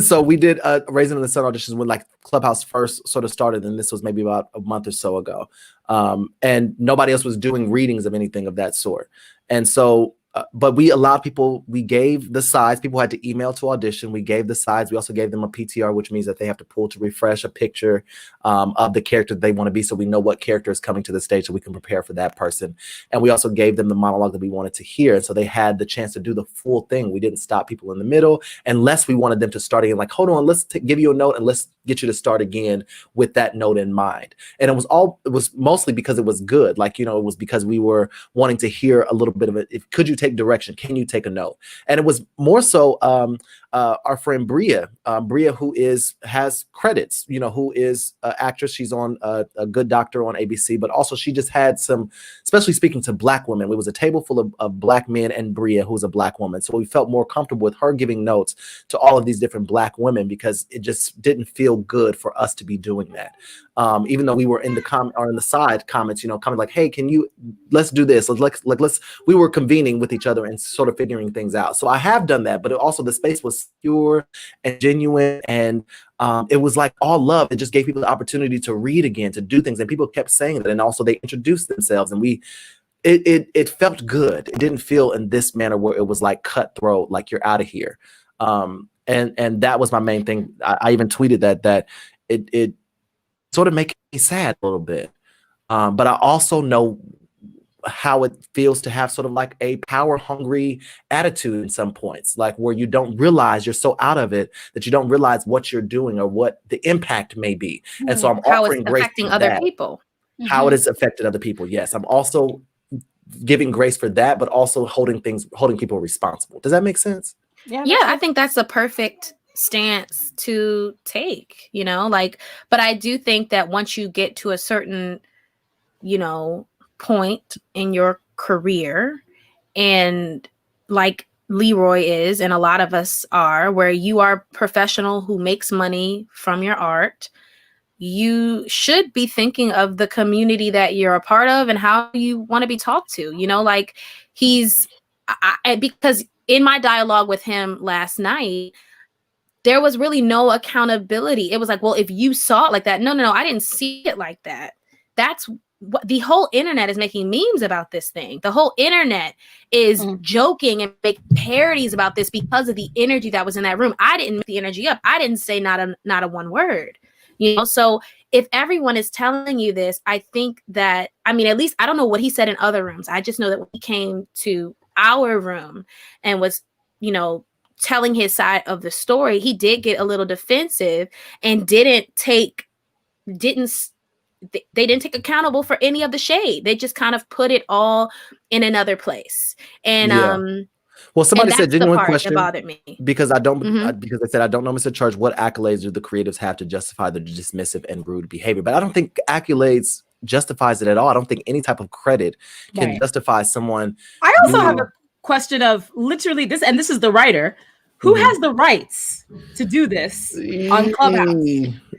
So we did a Raisin in the Sun auditions when like Clubhouse first sort of started, and this was maybe about a month or so ago. And nobody else was doing readings of anything of that sort. And so but we allowed people, we gave the sides, people had to email to audition. We gave the sides. We also gave them a PTR, which means that they have to pull to refresh a picture of the character they want to be, so we know what character is coming to the stage, so we can prepare for that person. And we also gave them the monologue that we wanted to hear. And so they had the chance to do the full thing. We didn't stop people in the middle, unless we wanted them to start again, like, hold on, let's give you a note and let's get you to start again with that note in mind. And it was mostly because it was good. Like, it was because we were wanting to hear a little bit of it. Could you take direction? Can you take a note? And it was more so our friend Bria, who has credits, who is an actress. She's on a Good Doctor on ABC, but also she just had some, especially speaking to Black women. It was a table full of Black men and Bria, who's a Black woman. So we felt more comfortable with her giving notes to all of these different Black women, because it just didn't feel good for us to be doing that. Even though we were in the side comments, coming like, hey, let's do this. We were convening with each other and sort of figuring things out. So I have done that, but also the space was pure and genuine, and it was like all love. It just gave people the opportunity to read again, to do things, and people kept saying that. And also they introduced themselves, and it felt good. It didn't feel in this manner where it was like cutthroat, like you're out of here. And that was my main thing. I even tweeted that it sort of made me sad a little bit. But I also know how it feels to have sort of like a power hungry attitude in some points, like where you don't realize, you're so out of it that you don't realize what you're doing or what the impact may be. And so I'm offering grace affecting other people. How it has affected other people. Yes, I'm also giving grace for that, but also holding people responsible. Does that make sense? Yeah, I think that's a perfect stance to take, but I do think that once you get to a certain, point in your career, and like Leroy is, and a lot of us are, where you are a professional who makes money from your art, you should be thinking of the community that you're a part of and how you want to be talked to, like because in my dialogue with him last night, there was really no accountability. It was like, well, if you saw it like that, no, I didn't see it like that. That's what the whole internet is making memes about this thing. The whole internet is joking and make parodies about this because of the energy that was in that room. I didn't make the energy up. I didn't say not a one word, So if everyone is telling you this, I think that, at least I don't know what he said in other rooms. I just know that when he came to our room and was, telling his side of the story, he did get a little defensive and didn't they didn't take accountable for any of the shade. They just kind of put it all in another place. And well, somebody and said that's the genuine part question that bothered me. because Mhm. because they said I don't know, Mr. Church, what accolades do the creatives have to justify the dismissive and rude behavior? But I don't think accolades justifies it at all. I don't think any type of credit can Right. justify someone. I also being- have a question of literally this, and this is the writer. Who Mhm. has the rights to do this on Clubhouse?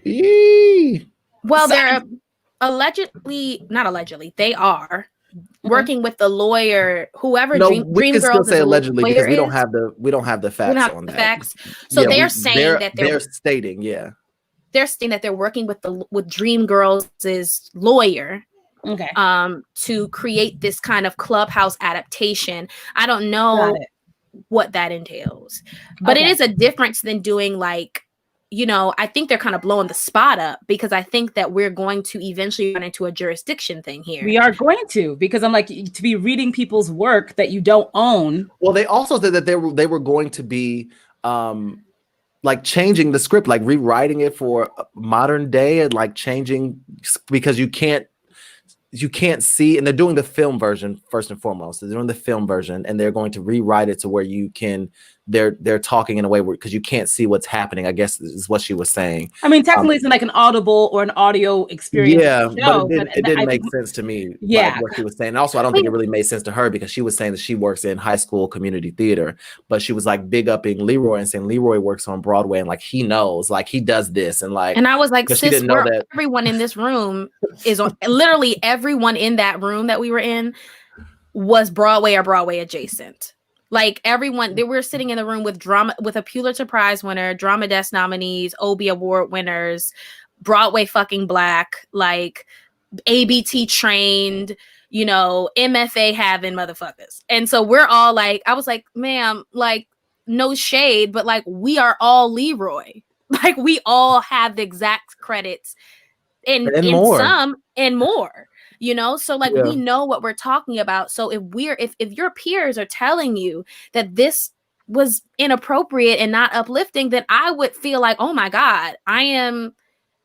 Eee. Well, So- they're not allegedly, they are working with the lawyer, whoever No, Dream we can still Girls' say allegedly because we don't is. have the facts We don't have on the that. facts. So they're saying that they're stating, they're saying that they're working with Dream Girls' lawyer Okay. to create this kind of Clubhouse adaptation. I don't know Got it. what that entails, but it Okay. is a difference than doing like, you know, I think they're kind of blowing the spot up because I think that we're going to eventually run into a jurisdiction thing here. We are going to, because I'm like, to be reading people's work that you don't own. Well, they also said that they were going to be like changing the script, like rewriting it for modern day and like changing because you can't see, and they're doing the film version first and foremost. They're doing the film version and they're going to rewrite it to where you can they're talking in a way where because you can't see what's happening, I guess is what she was saying. I mean, technically it's like an audible or an audio experience. Yeah, show, but it didn't I make think- sense to me. Yeah. Like what she was saying. Also, I don't think it really made sense to her because she was saying that she works in high school community theater, but she was like big upping Leroy and saying Leroy works on Broadway and like he knows, like he does this and like. And I was like, 'cause she sis, didn't know that. everyone in this room is on, literally everyone in that room that we were in was Broadway or Broadway adjacent. Like everyone, they were sitting in the room with a Pulitzer Prize winner, Drama Desk nominees, Obie Award winners, Broadway fucking Black, like ABT trained, you know, MFA having motherfuckers. And so we're all like, I was like, ma'am, like no shade, but like we are all Leroy. Like we all have the exact credits and more. some and more. You know, so like Yeah. we know what we're talking about. So if your peers are telling you that this was inappropriate and not uplifting, then I would feel like, oh my God, I am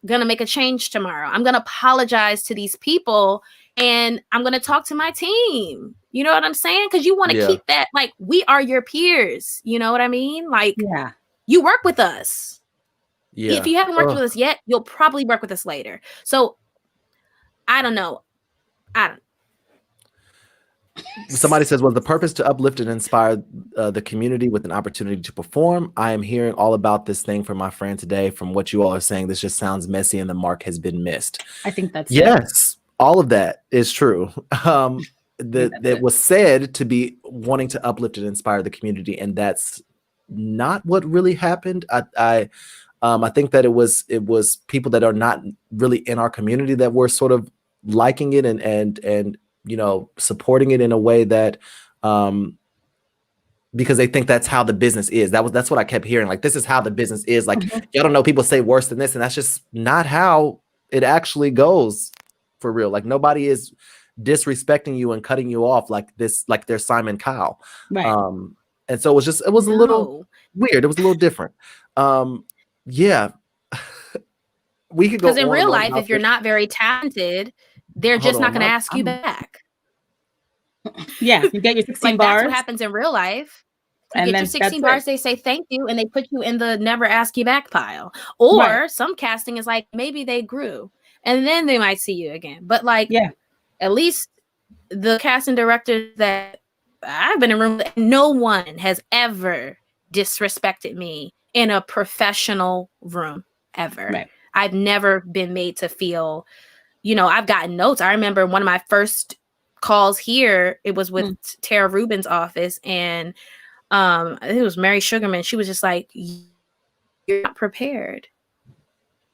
gonna make a change tomorrow. I'm gonna apologize to these people and I'm gonna talk to my team. You know what I'm saying? Because you want to Yeah. keep that, like, we are your peers. You know what I mean? Like, Yeah. you work with us. Yeah. If you haven't worked Ugh. with us yet, you'll probably work with us later. So I don't know. Somebody says, was the purpose to uplift and inspire the community with an opportunity to perform? I am hearing all about this thing from my friend today. From what you all are saying, this just sounds messy and the mark has been missed. I think that's Yes, all of that is true. That it. was said to be wanting to uplift and inspire the community, and that's not what really happened. I think that it was people that are not really in our community that were sort of liking it and you know, supporting it in a way that because they think that's how the business is. That's what I kept hearing. Like, this is how the business is. Like, y'all don't know, people say worse than this, and that's just not how it actually goes for real. Like, nobody is disrespecting you and cutting you off like this, like they're Simon Cowell. Right. And so it was a little weird. It was a little different. Yeah. We could go Because in on real and on life, about if you're this. not very talented, they're Hold just on, not going to I'm- ask you I'm- back. Yeah. You get your 16 Like bars. that's what happens in real life. You And get then your 16 that's bars, it. they say thank you, and they put you in the never ask you back pile. Or Right. some casting is like, maybe they grew, and then they might see you again. But like, Yeah. at least the casting directors that I've been in a room with, no one has ever disrespected me in a professional room ever. Right. I've never been made to feel, you know, I've gotten notes. I remember one of my first calls here, it was with Tara Rubin's office, and I think it was Mary Sugarman. She was just like, you're not prepared.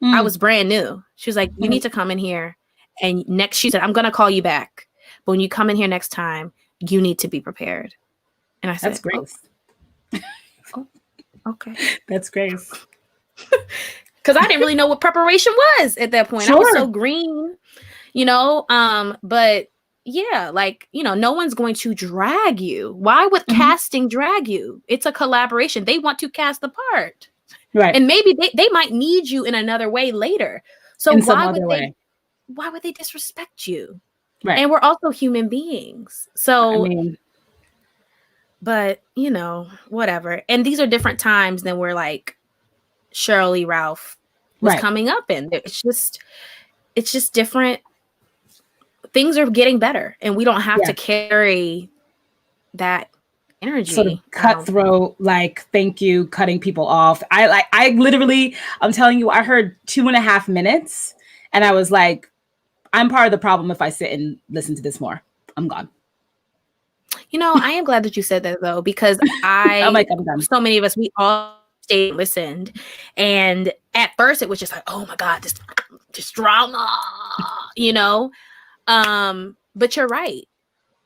I was brand new. She was like, you need to come in here. And she said, I'm going to call you back. But when you come in here next time, you need to be prepared. And I said, That's Grace. okay. That's Grace. Because I didn't really know what preparation was at that point. I was Sure. so green, you know. But yeah, like, you know, no one's going to drag you. Why would casting drag you? It's a collaboration. They want to cast the part. Right. And maybe they might need you in another way later. So In some why other would way. why would they disrespect you? Right. And we're also human beings. So, I mean, but you know, whatever. And these are different times than where like Shirley Ralph was Right. coming up in. It's just different. Things are getting better, and we don't have Yeah. to carry that energy. sort of cutthroat, like, thank you, cutting people off. I literally, I'm telling you, I heard 2.5 minutes and I was like, I'm part of the problem if I sit and listen to this more. I'm gone. You know, I am glad that you said that though, because I'm like, I'm done. so many of us, we all stayed and listened. And at first it was just like, oh my God, this drama, you know? But you're right.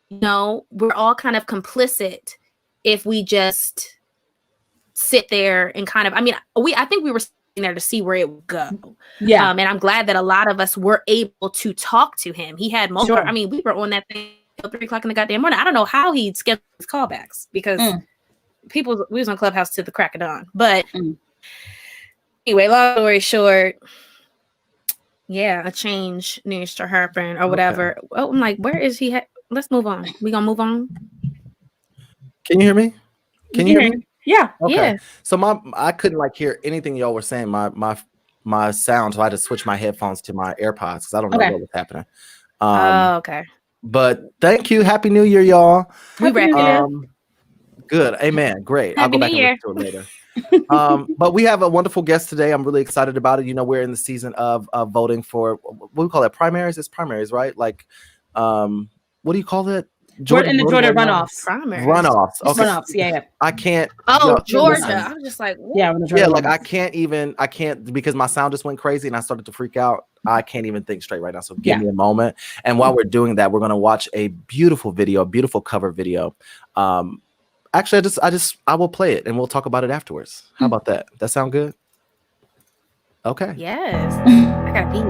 You know, we're all kind of complicit if we just sit there and kind of, I mean, I think we were sitting there to see where it would go. Yeah. And I'm glad that a lot of us were able to talk to him. He had multiple, Sure. I mean, we were on that thing till 3:00 in the goddamn morning. I don't know how he scheduled his callbacks because we was on Clubhouse to the crack of dawn. But anyway, long story short, yeah, a change needs to happen or whatever. Oh, I'm like, where is he? Let's move on. We gonna move on? Can you hear me? Can you hear me? Yeah. Okay. Yeah. So I couldn't like hear anything y'all were saying. My sound, so I had to switch my headphones to my AirPods because I don't know Okay. what was happening. Okay. But thank you. Happy New Year, y'all. We ready. Good. Amen. Great. I'll Happy go back New and listen to it later. But we have a wonderful guest today. I'm really excited about it. You know, we're in the season of voting for what do we call it? Primaries? It's primaries, right? Like, what do you call it? Georgia runoffs. Primaries. Runoffs. Okay. Runoffs. Yeah. I can't. Oh, yo, Georgia. listen. I was just like, what? Yeah. Yeah, like I can't because my sound just went crazy and I started to freak out. I can't even think straight right now. So give me a moment. And while we're doing that, we're gonna watch a beautiful video, a beautiful cover video. Actually, I will play it and we'll talk about it afterwards. How about that? That sound good? Okay. Yes. I gotta pee.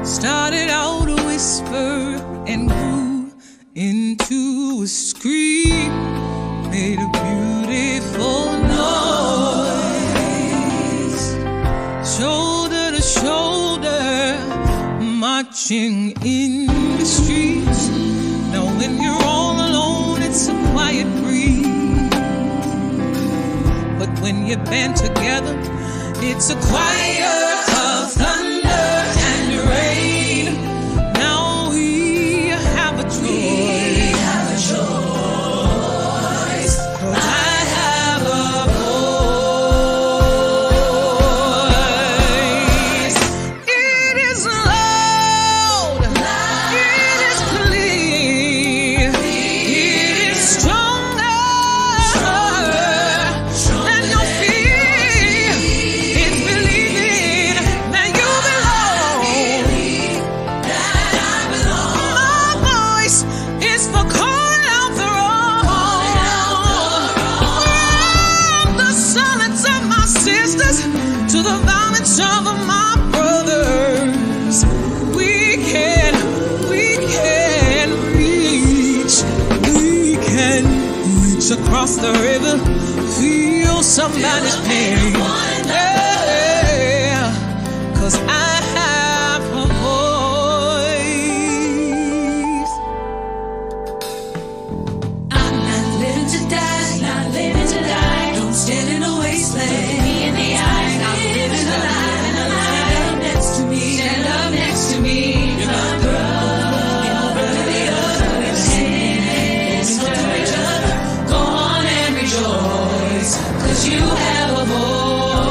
Started out a whisper and grew into a scream. Made a beautiful noise. Shoulder to shoulder, marching in the streets. Now when you're all alone, it's a quiet breeze. But when you band together, it's a choir of thunder and rain. Now we have a choice. But I have a voice. It is loud. It is clear. It is stronger than your fear. It's believing that you belong. My voice is for calling out the wrong. From the silence of my sisters to the violence of my brothers, we can reach across the river, feel somebody's pain. Yeah, 'cause I have a voice. I'm not living to die, not living to die. Don't stand in a wasteland. Look me in the eyes, I'm living alive, and alive. Stand up next to me, stand up next to me. You're my brother, the other, we're hands to each other. Go on and rejoice, 'cause you have a voice.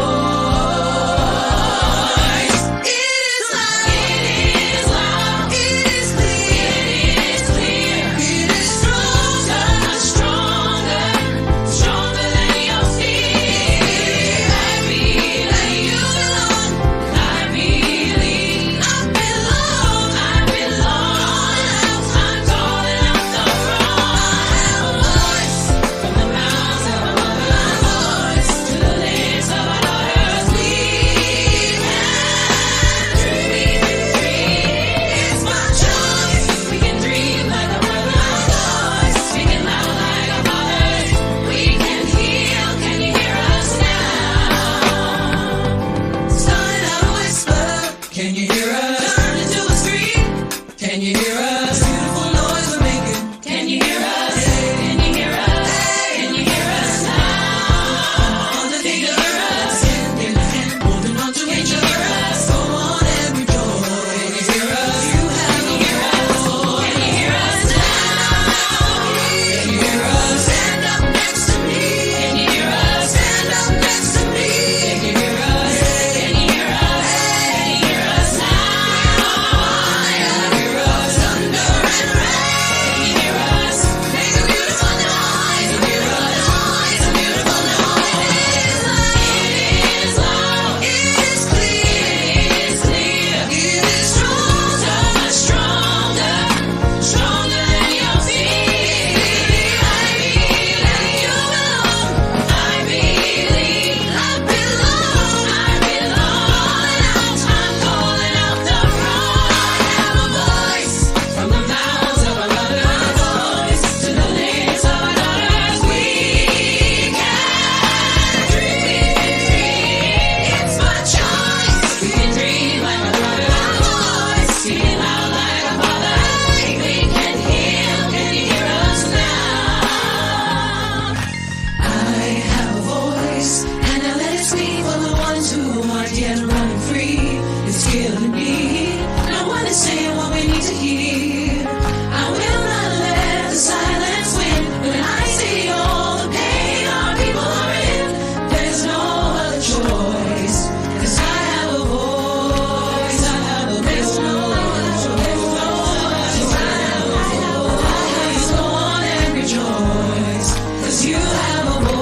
we need. No one is saying what we need to hear. I will not let the silence win. When I see all the pain our people are in, there's no other choice. 'Cause I have a voice. I have a voice. There's no other choice. No other choice. I have a voice. Go on and rejoice. 'Cause you have a voice.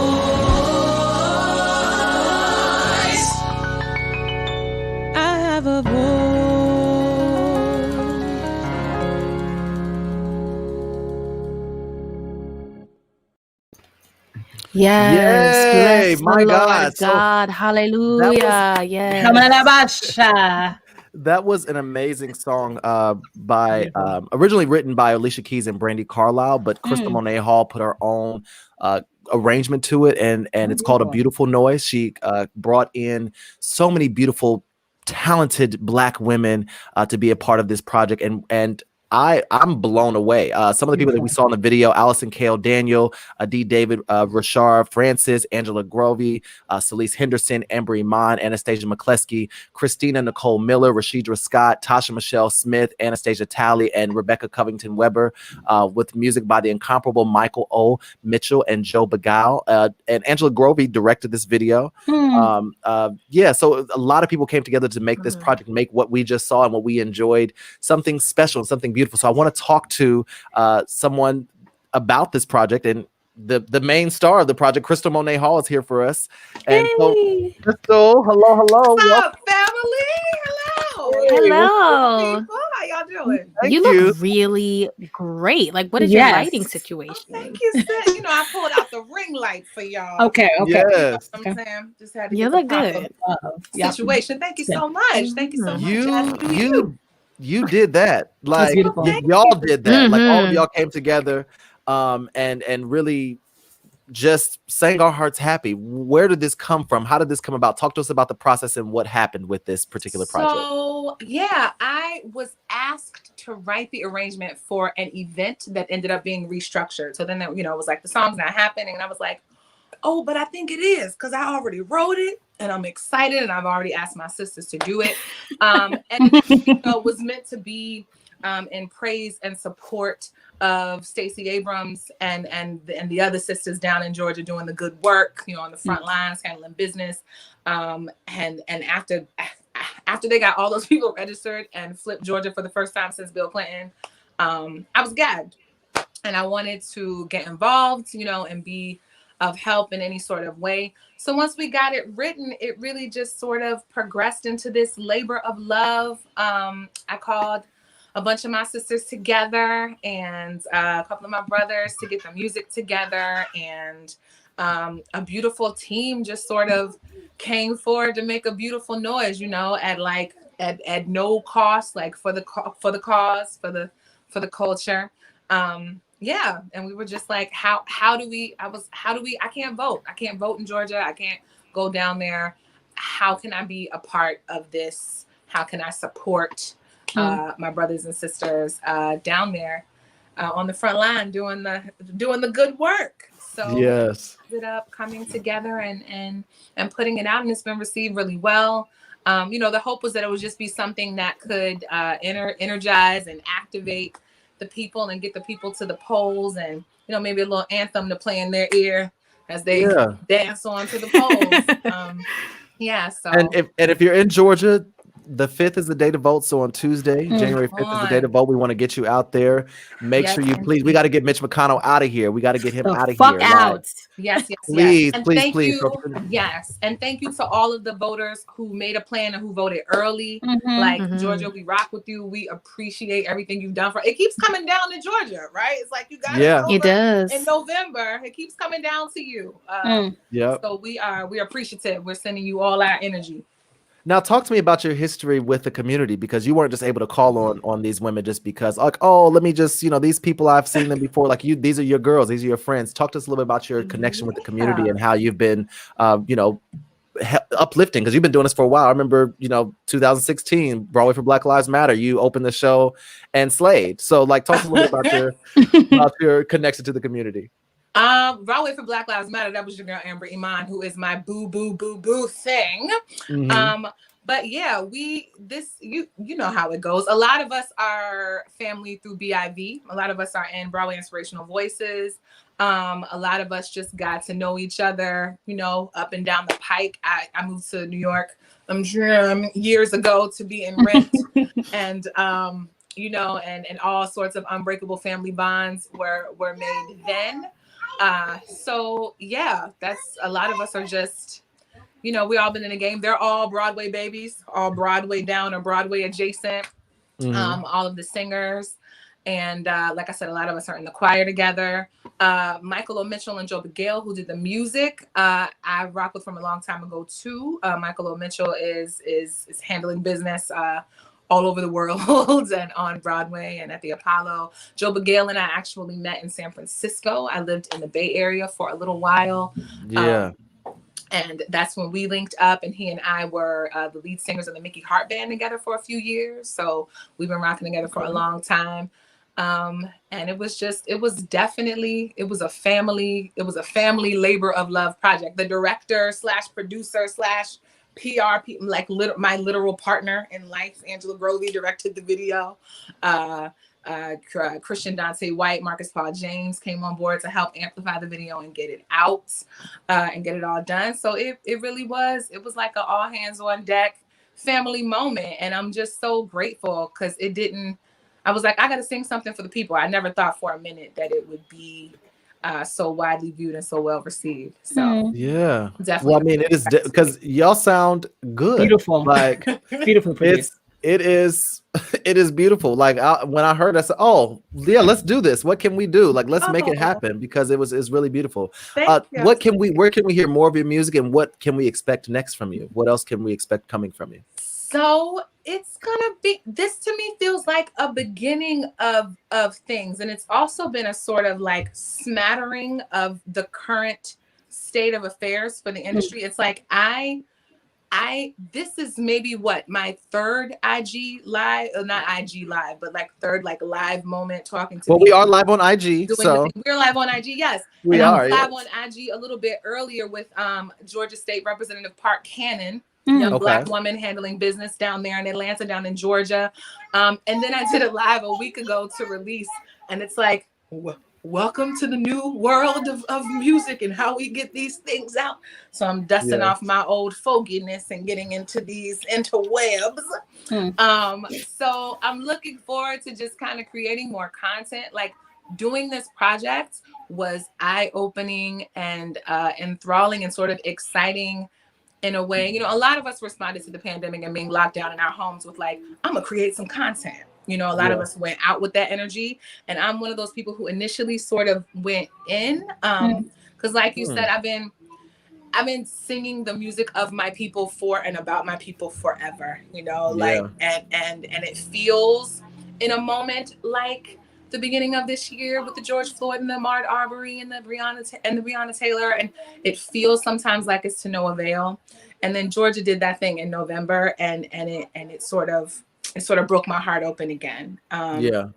I have a voice. Yes, Yay, bless the my Lord God. So God, hallelujah. Yes. Kamalabasha. that was an amazing song by originally written by Alicia Keys and Brandy Carlisle, but Crystal Monet Hall put her own arrangement to it, and it's called A Beautiful Noise. She brought in so many beautiful, talented Black women to be a part of this project, and I'm blown away. Some of the people that we saw in the video: Allison Kale Daniel, D. David Rashard Francis, Angela Grovey, Celeste Henderson, Amber Iman, Anastasia McCleskey, Christina Nicole Miller, Rashidra Scott, Tasha Michelle Smith, Anastasia Talley, and Rebecca Covington Weber, with music by the incomparable Michael O. Mitchell and Joe Begal. And Angela Grovey directed this video. Yeah, so a lot of people came together to make this project, make what we just saw and what we enjoyed something special and something beautiful. So I want to talk to someone about this project, and the main star of the project, Crystal Monet Hall, is here for us. And so, Crystal, hello. What's Welcome. up, family? Hello. Hello. People, how y'all doing? Thank You you. look really great. Like, what is your lighting situation? Thank you, sis. You know, I pulled out the ring light for y'all. Okay. You know Yes. what I'm saying? Just had to You get the look proper good. situation. Thank you so much. Thank you so much. You did that. Like beautiful. y'all did that. Like all of Mhm. y'all came together and really just sang our hearts happy. Where did this come from? How did this come about? Talk to us about the process and what happened with this particular project. So, yeah, I was asked to write the arrangement for an event that ended up being restructured. So then, it was like the song's not happening. And I was like, oh, but I think it is, because I already wrote it and I'm excited and I've already asked my sisters to do it. And it was meant to be in praise and support of Stacey Abrams and the other sisters down in Georgia doing the good work, on the front lines, handling business. And after they got all those people registered and flipped Georgia for the first time since Bill Clinton, I was gagged, and I wanted to get involved, and be of help in any sort of way. So once we got it written, it really just sort of progressed into this labor of love. I called a bunch of my sisters together and a couple of my brothers to get the music together, and a beautiful team just sort of came forward to make a beautiful noise, at no cost, like for the cause, for the culture. Yeah, and we were just like, how do we? I can't vote. I can't vote in Georgia. I can't go down there. How can I be a part of this? How can I support my brothers and sisters down there on the front line doing the good work? So Yes. we ended up coming together and putting it out, and it's been received really well. The hope was that it would just be something that could energize and activate the people and get the people to the polls, and maybe a little anthem to play in their ear as they dance on to the polls. So And if you're in Georgia, the 5th is the day to vote. So on Tuesday, January 5th is the day to vote. We want to get you out there. Make sure you please. We got to get Mitch McConnell out of here. We got to get him out of here. Out. Yes. Please, And please, thank please. you. Yes. And thank you to all of the voters who made a plan and who voted early. Like Georgia, we rock with you. We appreciate everything you've done for it. Keeps coming down to Georgia, right? It's like you got It does. in November. It keeps coming down to you. So we're appreciative. We're sending you all our energy. Now, talk to me about your history with the community, because you weren't just able to call on these women just because, like, oh, let me just, these people, I've seen them before. Like, these are your girls, these are your friends. Talk to us a little bit about your connection with the community and how you've been, uplifting, because you've been doing this for a while. I remember, 2016, Broadway for Black Lives Matter. You opened the show and slayed. So, like, talk a little bit about your connection to the community. Broadway for Black Lives Matter. That was your girl Amber Iman, who is my boo thing. but yeah, you know how it goes. A lot of us are family through BIV. A lot of us are in Broadway Inspirational Voices. A lot of us just got to know each other, you know, up and down the pike. I moved to New York years ago to be in Rent, and you know, and all sorts of unbreakable family bonds were made then. So yeah, that's a lot of us are just, you know, we all been in the game. They're all Broadway babies, all Broadway down or Broadway adjacent. All of the singers. And like I said, a lot of us are in the choir together. Michael O'Mitchell and Joe Gale, who did the music, I rocked with from a long time ago too. Michael O'Mitchell is handling business all over the world and on Broadway and at the Apollo. Joe Gale and I actually met in San Francisco. I lived in the Bay Area for a little while. Yeah. And that's when we linked up, and he and I were the lead singers of the Mickey Hart Band together for a few years. So we've been rocking together for a long time. And it was a family labor of love project. The director / producer / PR, like my literal partner in life, Angela Grovey, directed the video. Christian Dante White, Marcus Paul James came on board to help amplify the video and get it out and get it all done. So it was like an all hands on deck family moment. And I'm just so grateful because I was like, I got to sing something for the people. I never thought for a minute that it would be so widely viewed and so well received. So yeah, definitely. Well, I mean, it is because y'all sound good. Beautiful. Like Beautiful. it is beautiful. Like when I heard, I said, "Oh, yeah, let's do this. What can we do? Like, let's make it happen," because it's really beautiful. Where can we hear more of your music, and what can we expect next from you? What else can we expect coming from you? So it's gonna be, this to me feels like a beginning of things, and it's also been a sort of like smattering of the current state of affairs for the industry. It's like this is maybe what my third IG live, not IG live, but like third like live moment talking to. Well, we are live on IG, so we're live on IG. Yes, we are live on IG a little bit earlier with Georgia State Representative Park Cannon, young Black woman handling business down there in Atlanta, down in Georgia, and then I did a live a week ago to release, and it's like, welcome to the new world of music and how we get these things out. So I'm dusting off my old foginess and getting into these interwebs. So I'm looking forward to just kind of creating more content. Like doing this project was eye-opening and enthralling and sort of exciting in a way. You know, a lot of us responded to the pandemic and being locked down in our homes with like, I'm gonna create some content. You know, a lot of us went out with that energy. And I'm one of those people who initially sort of went in. Because like you said, I've been singing the music of my people for and about my people forever, you know, like, and it feels in a moment like the beginning of this year with the George Floyd and the Ahmaud Arbery and the Breonna Taylor. And it feels sometimes like it's to no avail. And then Georgia did that thing in November and it sort of broke my heart open again.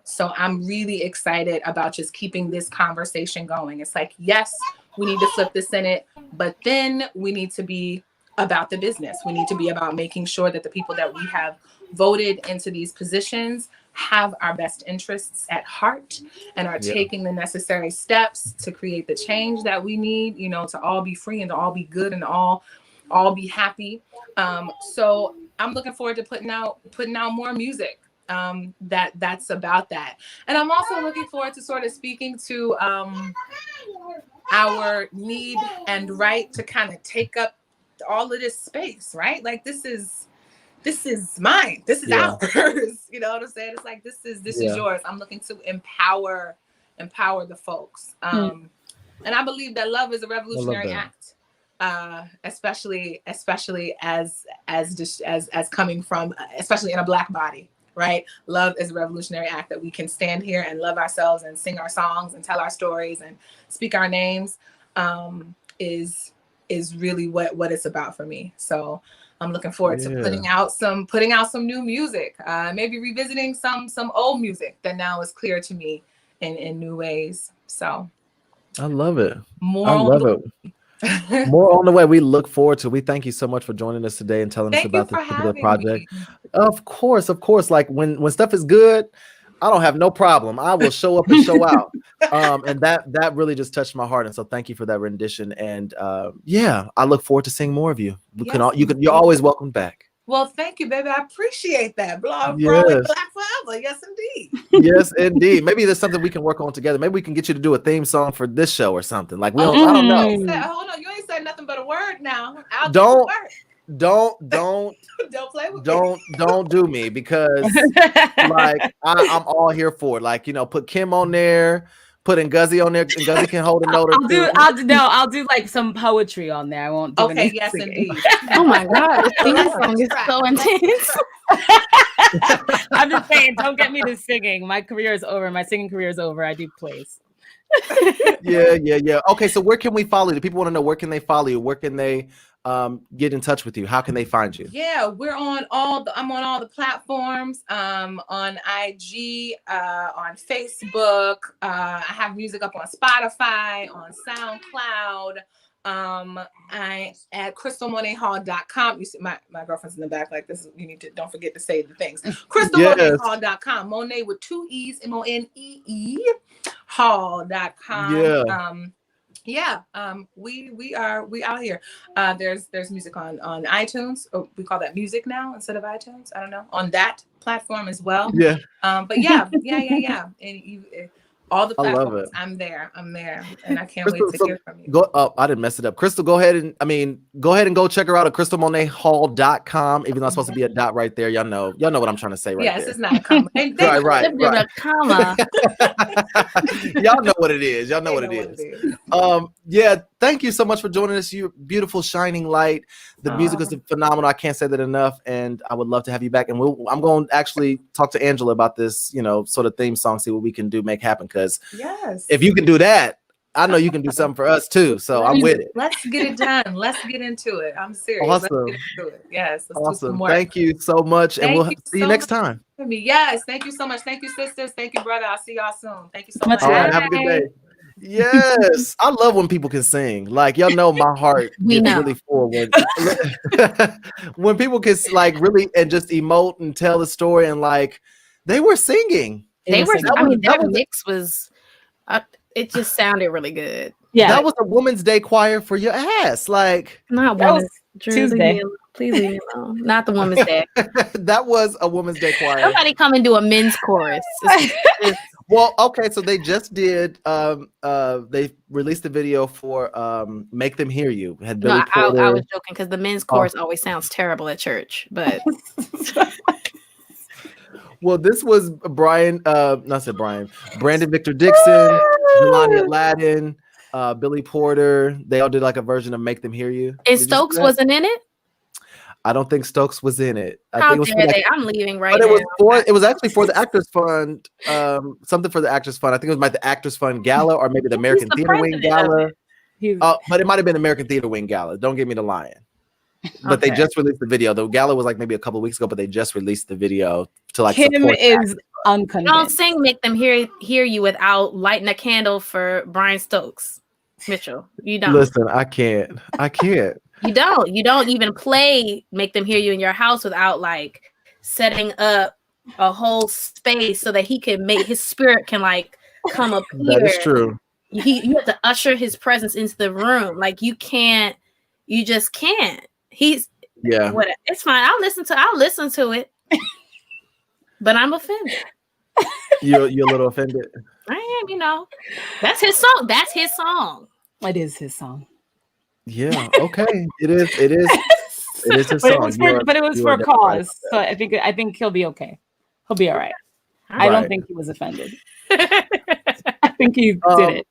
So I'm really excited about just keeping this conversation going. It's like, yes, we need to flip the Senate, but then we need to be about the business. We need to be about making sure that the people that we have voted into these positions have our best interests at heart and are taking the necessary steps to create the change that we need, you know, to all be free and to all be good and all be happy. So I'm looking forward to putting out more music that's about that. And I'm also looking forward to sort of speaking to our need and right to kind of take up all of this space, right? Like this is mine. This is ours. You know what I'm saying? It's like this is yours. I'm looking to empower the folks. And I believe that love is a revolutionary act. Especially as coming from, especially in a Black body, right? Love is a revolutionary act that we can stand here and love ourselves and sing our songs and tell our stories and speak our names, is really what it's about for me. So I'm looking forward to putting out some new music, maybe revisiting some old music that now is clear to me in new ways. So I love it. More More on the way. We look forward to. We thank you so much for joining us today and telling us Thank you about this for particular having project. me. Of course. Like when stuff is good, I don't have no problem. I will show up and show out. And that really just touched my heart. And so thank you for that rendition. And yeah, I look forward to seeing more of you. You're always welcome back. Well, thank you, baby. I appreciate that. Broadway Yes. Black forever. Yes, indeed. Yes, indeed. Maybe there's something we can work on together. Maybe we can get you to do a theme song for this show or something. Like I don't know. Hold on, you ain't said nothing but a word now. I'll Don't don't play with me. Don't do me because like I'm all here for it. Like, put Kim on there, put Nguzzy on there, and Nguzzy can hold a note or two. I'll do like some poetry on there. I won't do Okay, any yes, singing. indeed. Oh my God, this theme song is so intense. I'm just saying, don't get me to singing. My career is over. My singing career is over. I do plays. Yeah. Okay, so where can we follow you? People want to know, where can they follow you? Where can they get in touch with you? How can they find you? Yeah, I'm on all the platforms, on IG, on Facebook. I have music up on Spotify, on SoundCloud. I at crystalmonethall.com. You see my girlfriend's in the back like this. Don't forget to say the things. crystalmonethall.com. Monet with 2 E's, Monee hall.com. We out here. There's music on iTunes. Oh, we call that music now instead of iTunes. I don't know, on that platform as well. Yeah. But yeah. And all the I love platforms, it. I'm there, and I can't wait to hear from you. I didn't mess it up. Crystal, go ahead and go check her out at crystalmonethall.com. Even though it's supposed to be a dot right there. Y'all know what I'm trying to say right yes, there. it's not a comma. Right. A comma. Y'all know what it is. Y'all know what it is. Yeah, thank you so much for joining us. You're beautiful, shining light. The music is phenomenal. I can't say that enough, and I would love to have you back. And I'm going to actually talk to Angela about this, sort of theme song, see what we can make happen. Because if you can do that, I know you can do something for us too. So I'm with it. Let's get it done. Let's get into it. I'm serious. Awesome. Let's get into it. Yes. Let's do Awesome. some work. Thank you so much, and we'll see you next time. Yes. Thank you so much. Thank you, sisters. Thank you, brother. I'll see y'all soon. Thank you so much. All right. Have a good day. Yes, I love when people can sing. Like, y'all know my heart gets really full when people can really and just emote and tell the story, and like they were singing. Their mix was. It just sounded really good. Yeah, that was a Women's Day choir for your ass. Like, not Women's Tuesday. Please leave me alone. Not the Women's Day. That was a Women's Day choir. Somebody come and do a men's chorus. Well, okay, so they just did. They released the video for "Make Them Hear You." Had Billy Porter. I was joking because the men's chorus always sounds terrible at church, but. Well, this was Brandon Victor Dixon, Jelani Aladdin, Billy Porter. They all did like a version of "Make Them Hear You." And Stokes wasn't in it? I don't think Stokes was in it. How dare they? I'm leaving right now. It was actually for the Actors Fund, something for the Actors Fund. I think it was the Actors Fund Gala or maybe the American Theater Wing Gala. But it might have been American Theater Wing Gala. Don't give me the lying. But they just released the video. The gala was like maybe a couple of weeks ago, but they just released the video to like Kim is unconvinced. Don't sing "Make Them Hear You" without lighting a candle for Brian Stokes. Mitchell, you don't. Listen, I can't. You don't even play "Make Them Hear You" in your house without like setting up a whole space so that he can his spirit can like come up here. That is true. You have to usher his presence into the room. Like you just can't. It's fine. I'll listen to it. But I'm offended. You're a little offended. I am, That's his song. It is his song. Yeah, okay. It is his song. But it was for a cause. Right. So I think he'll be okay. He'll be all right. I don't think he was offended. I think he did it.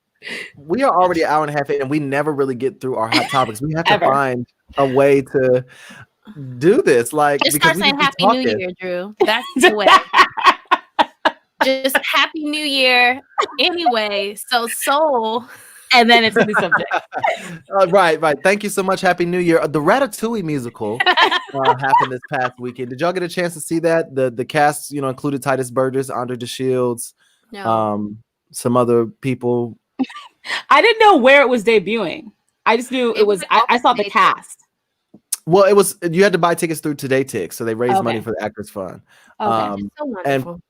We are already an hour and a half in, and we never really get through our hot topics. We have to find a way to do this. Like, just start saying Happy New Year, Drew. That's the way. Just Happy New Year anyway. So. And then it's a new subject. Right. Thank you so much. Happy New Year. The Ratatouille musical happened this past weekend. Did y'all get a chance to see that? The cast, included Titus Burgess, Andre DeShields, some other people. I didn't know where it was debuting. I just knew it It was. was I saw the all cast. Well, it was you had to buy tickets through Today Tix, so they raised money Okay. for the Actors Fund. Okay. It's so wonderful.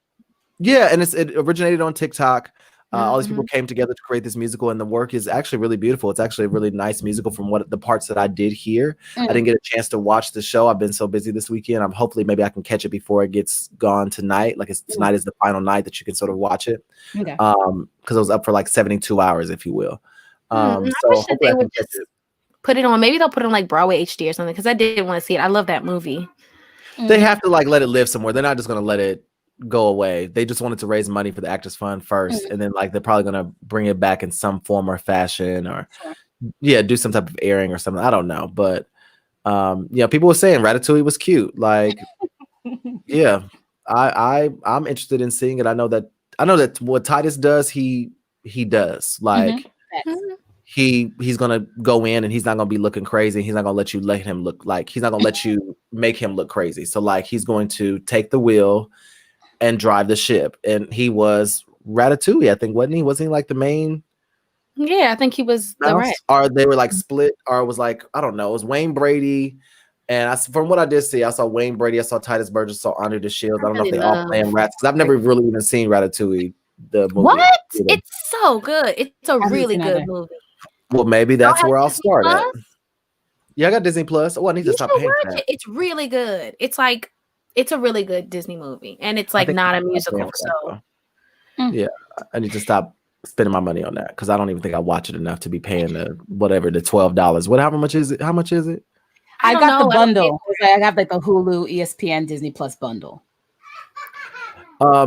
Yeah, and it originated on TikTok. All these people Mhm. came together to create this musical, and the work is actually really beautiful. It's actually a really nice musical from what the parts that I did hear. I didn't get a chance to watch the show. I've been so busy this weekend. I'm hopefully maybe I can catch it before it gets gone tonight. Like tonight is the final night that you can sort of watch it. Okay. Because it was up for like 72 hours, if you will. I So wish that hopefully they I can would catch just it. put it on. Maybe they'll put it on like Broadway HD or something because I did want to see it. I love that movie. They have to like let it live somewhere. They're not just gonna let it go away. They just wanted to raise money for the Actors Fund first, and then like they're probably gonna bring it back in some form or fashion, or do some type of airing or something. I don't know, but people were saying Ratatouille was cute. Like, yeah, I'm interested in seeing it. I know that what Titus does, he does like. He's gonna go in and he's not gonna be looking crazy. He's not gonna let him look like he's not gonna let you make him look crazy. So like he's going to take the wheel and drive the ship. And he was Ratatouille, I think, wasn't he? Wasn't he like the main? Yeah, I think he was the mouse? right. Or they were like split, or it was like, I don't know, it was Wayne Brady. And from what I did see, I saw Wayne Brady, I saw Titus Burgess, I saw Andre the Shields. I don't know if they all playing rats because I've never really even seen Ratatouille. The movie. What? It's so good. It's a really good movie. Well, maybe that's where I'll start at. Plus? Yeah, I got Disney Plus. Oh, I need to You stop should paying watch for that. it. It's really good. It's a really good Disney movie, and it's like not a musical. So yeah, I need to stop spending my money on that because I don't even think I watch it enough to be paying the $12. How much is it? How much is it? I got the bundle. I have like the Hulu, ESPN, Disney Plus bundle.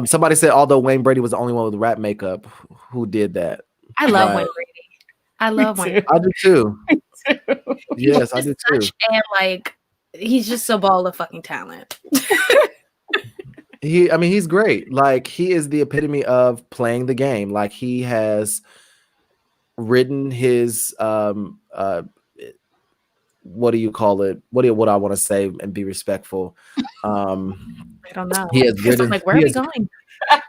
Somebody said although Wayne Brady was the only one with rat makeup, who did that? I love Wayne Brady. I love Wayne Brady. I do too. Yes, I do too. And like he's just a ball of fucking talent. He's great. Like he is the epitome of playing the game. Like he has written his what do you call it? What I want to say and be respectful. I don't know. He has written. Like, where are we going?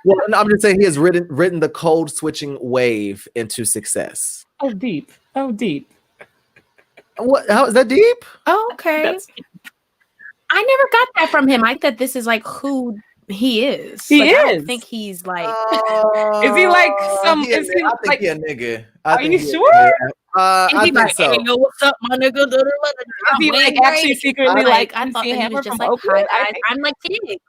Well, I'm just saying he has written the code switching wave into success. Oh, deep. Oh, deep. What? How is that deep? Oh, okay. I never got that from him. I thought this is like who he is. He like, is. I don't think he's like. Is he like some? I Is he think like he a nigga. Are you sure? I think like, so. Hey, yo, what's up, my nigga? Is he like actually secretly like I thought MC that he Hammer was just from like, Oakland? I'm like Tiggs.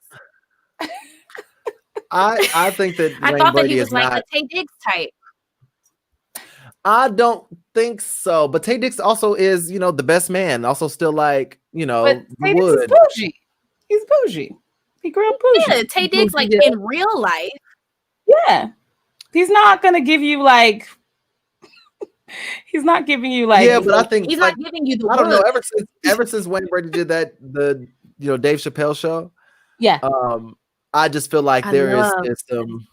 I think that I Wayne thought that Brady he was is like not. the Tay Diggs type. I don't think so. But Tay Diggs also is, the best man. Also, still like, But Tay Diggs is would. bougie. He's bougie. He grew up bougie. Yeah, Tay Diggs, like in real life. Yeah, he's not gonna give you like. He's not giving you like. Yeah, but I think he's like, not giving you the. I don't know. look. Ever since Wayne Brady did that, the Dave Chappelle show. Yeah. I just feel like there is some.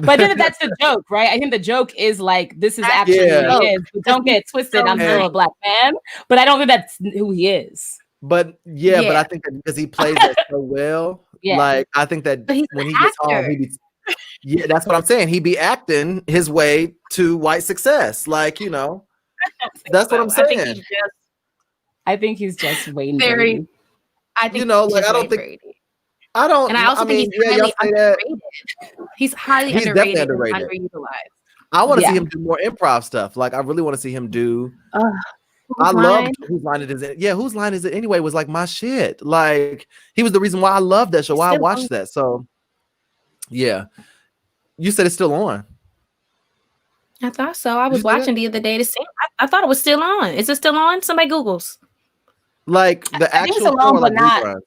But then that's the joke, right? I think the joke is like this is actually who he is. But don't get it twisted. I'm still a black man, but I don't think that's who he is. But but I think that because he plays that so well, like I think that when he gets home, that's what I'm saying. He be acting his way to white success, like that's what I'm saying. I think he's just Wayne very. Brady. I think like I don't think. Brady. I don't. And I also think he's highly underrated. He's highly underrated. Underutilized. I want to see him do more improv stuff. Like I really want to see him do. I loved Whose Line It Is It. Yeah, Whose Line Is It Anyway was like my shit. Like he was the reason why I loved that show, why I watched that. So yeah. You said it's still on. I thought so. I was watching the other day to see. I thought it was still on. Is it still on? Somebody Googles. Like the actual show, but like not. reruns.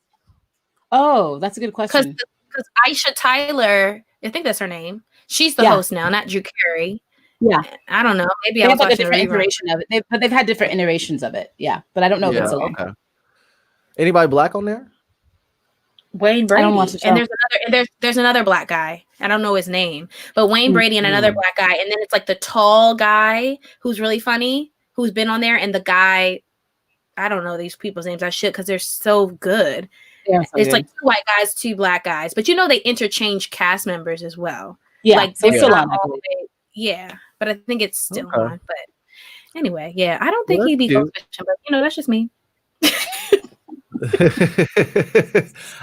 Oh, that's a good question. Because Aisha Tyler, I think that's her name. She's the host now, not Drew Carey. Yeah, I don't know. Maybe I was like a watching different a rerun. iteration of it. But they've had different iterations of it. Yeah, but I don't know if it's alone. Okay. Anybody black on there? Wayne Brady. I don't watch the show. And there's another black guy. I don't know his name, but Wayne Brady and another black guy. And then it's like the tall guy who's really funny, who's been on there, and the guy. I don't know these people's names. I should because they're so good. Yeah, it's like 2 white guys, 2 black guys, but they interchange cast members as well. Yeah, like so it's still on. yeah, but I think it's still on. But Anyway, yeah, I don't think Well, he'd be that's code switching, but that's just me.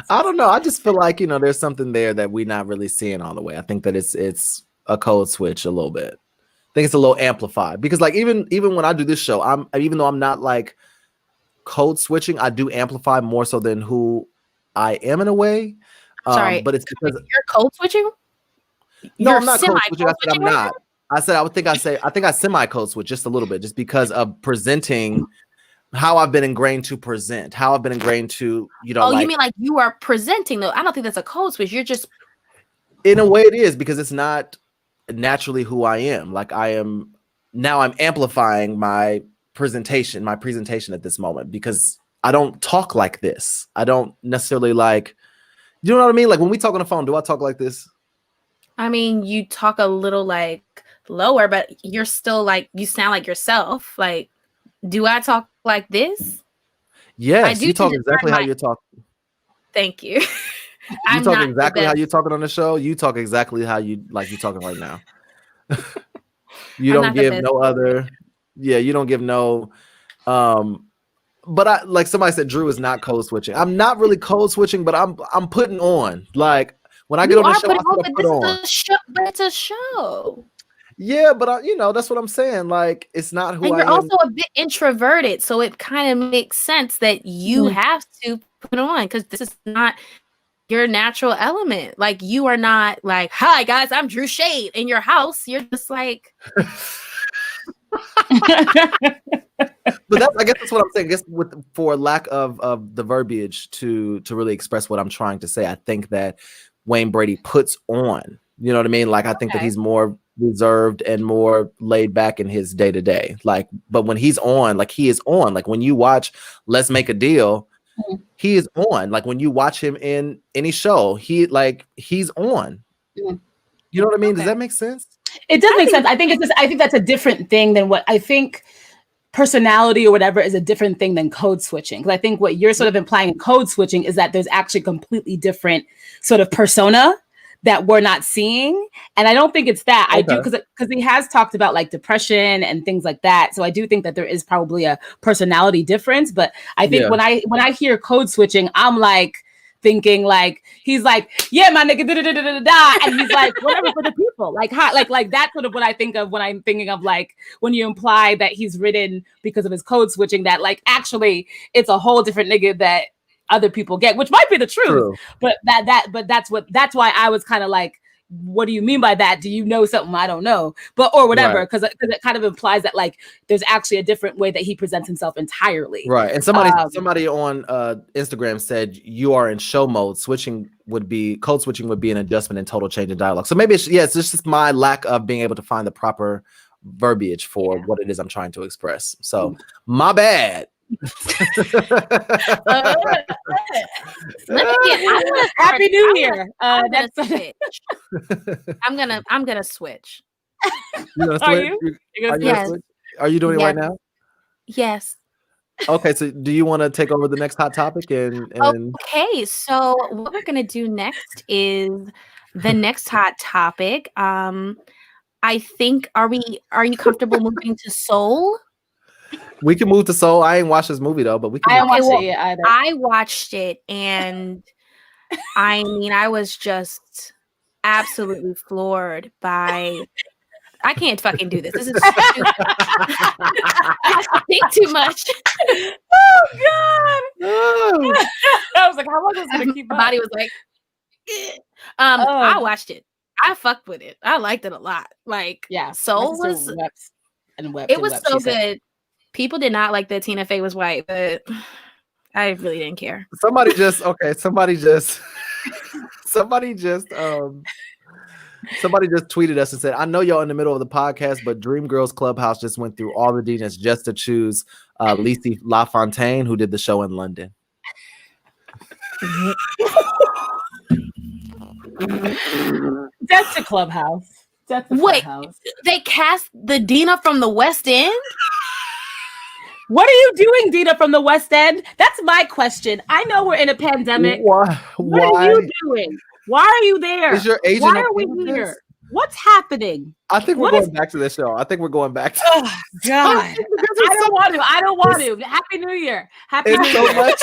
I don't know. I just feel like, there's something there that we're not really seeing all the way. I think that it's a code switch a little bit. I think it's a little amplified because like even when I do this show, even though I'm not like code switching, I do amplify more so than who I am in a way. Sorry, but it's because you're code switching. no, You're I'm not code switching. I said I'm semi-code switching not. I think I semi code switch just a little bit, just because of presenting how I've been ingrained to present, how I've been ingrained to, Oh, you mean like you are presenting though? I don't think that's a code switch. You're just in a way it is because it's not naturally who I am. Like I'm amplifying my presentation at this moment because I don't talk like this. I don't necessarily like, you know what I mean? Like when we talk on the phone, do I talk like this? I mean, you talk a little like lower, but you're still like, you sound like yourself. Like, do I talk like this? Yes, do you talk to exactly discern how you're talking. Thank you. You talk exactly how you're talking on the show. You talk exactly how you're talking right now. You don't give no other. Yeah, you don't give no. But I like somebody said Drew is not code switching. I'm not really code switching, but I'm putting on. Like when I get on the show, I put on. But it's a show. Yeah, but that's what I'm saying. Like it's not who I am. And you're also a bit introverted, so it kind of makes sense that you have to put on because this is not your natural element. Like you are not like, hi guys, I'm Drew Shade in your house. You're just like But I guess that's what I'm saying. I guess for lack of the verbiage to really express what I'm trying to say, I think that Wayne Brady puts on. You know what I mean? Like I think that he's more reserved and more laid back in his day to day. Like, but when he's on, like he is on. Like when you watch Let's Make a Deal, he is on. Like when you watch him in any show, he's on. You know what I mean? Does that make sense? It does make sense. I think that's a different thing than what I think. Personality or whatever is a different thing than code switching. Because I think what you're sort of implying in code switching is that there's actually completely different sort of persona that we're not seeing. And I don't think it's that. Okay. I do because he has talked about like depression and things like that. So I do think that there is probably a personality difference. But I think when I hear code switching, I'm like thinking like he's like, yeah, my nigga, and he's like, whatever for the people, like how, like that's sort of what I think of when I'm thinking of like when you imply that he's written because of his code switching, that like actually it's a whole different nigga that other people get, which might be the truth. But that's why I was kind of like, what do you mean by that? Do you know something I don't know? Or whatever, because it kind of implies that like there's actually a different way that he presents himself entirely. Right. And somebody on Instagram said you are in show mode. Code switching would be an adjustment and total change in dialogue. So maybe it's just my lack of being able to find the proper verbiage for what it is I'm trying to express. So my bad. Happy New Year. I'm gonna switch. Are you? Yes. Are you doing it right now? Yes. Okay, so do you want to take over the next hot topic and Okay, so what we're gonna do next is the next hot topic. I think are you comfortable moving to Soul? We can move to Soul. I ain't watched this movie though, but we can. I haven't watched it yet either. I watched it, and I mean, I was just absolutely floored by. I can't fucking do this. This is stupid. I think too much. Oh God! I was like, how long is this gonna keep? My body was like, I watched it. I fucked with it. I liked it a lot. Like, yeah, Soul was. It was so good. People did not like that Tina Fey was white, but I really didn't care. Somebody just tweeted us and said, I know y'all in the middle of the podcast, but Dreamgirls Clubhouse just went through all the deans just to choose Lisi LaFontaine, who did the show in London. That's a Clubhouse. Clubhouse. They cast the Dina from the West End? What are you doing, Dina from the West End? That's my question. I know we're in a pandemic. Why? What are you doing? Why are you there? Is your agent? Why are we here? What's happening? I think we're What going is- back to this show. I think we're going back to Oh God! I don't want to. I don't want to. Happy New Year. Happy New it's so Year. much.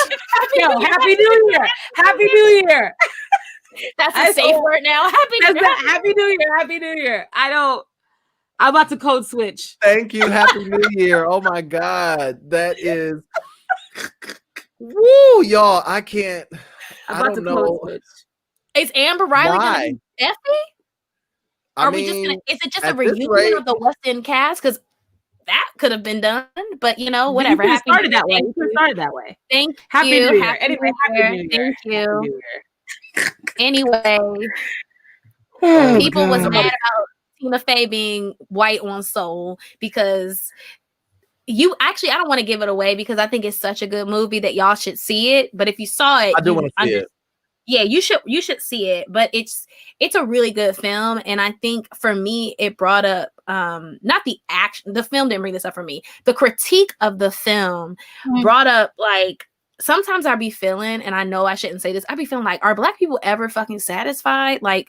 Yo, Happy New Year. Happy New Year. That's I a safe saw- word now. Happy New That's Year. it. Happy New Year. Happy New Year. I'm about to code switch. Thank you. Happy New Year. Oh my God. That is woo, y'all. I can't. I'm I about to don't code know switch. Is Amber Riley why. gonna be Effie? I Are we just mean, gonna? Is it just a at this reunion rate- of the West End cast? Because that could have been done, but you know, You whatever. could have Happy started New Year. that way. You Thank could have you. started that way. Thank Happy you. New Year. Happy Anyway, New Happy Year. New Year. Thank Happy you. New Year. Anyway, Oh, people was God. mad about Tina Fey being white on Soul because you actually, I don't want to give it away because I think it's such a good movie that y'all should see it. But if you saw it, I do you want to see it. yeah, you should see it. But it's a really good film, and I think for me it brought up not the action. The film didn't bring this up for me. The critique of the film brought up like sometimes I'd be feeling, and I know I shouldn't say this, I'd be feeling like, are Black people ever fucking satisfied? Like,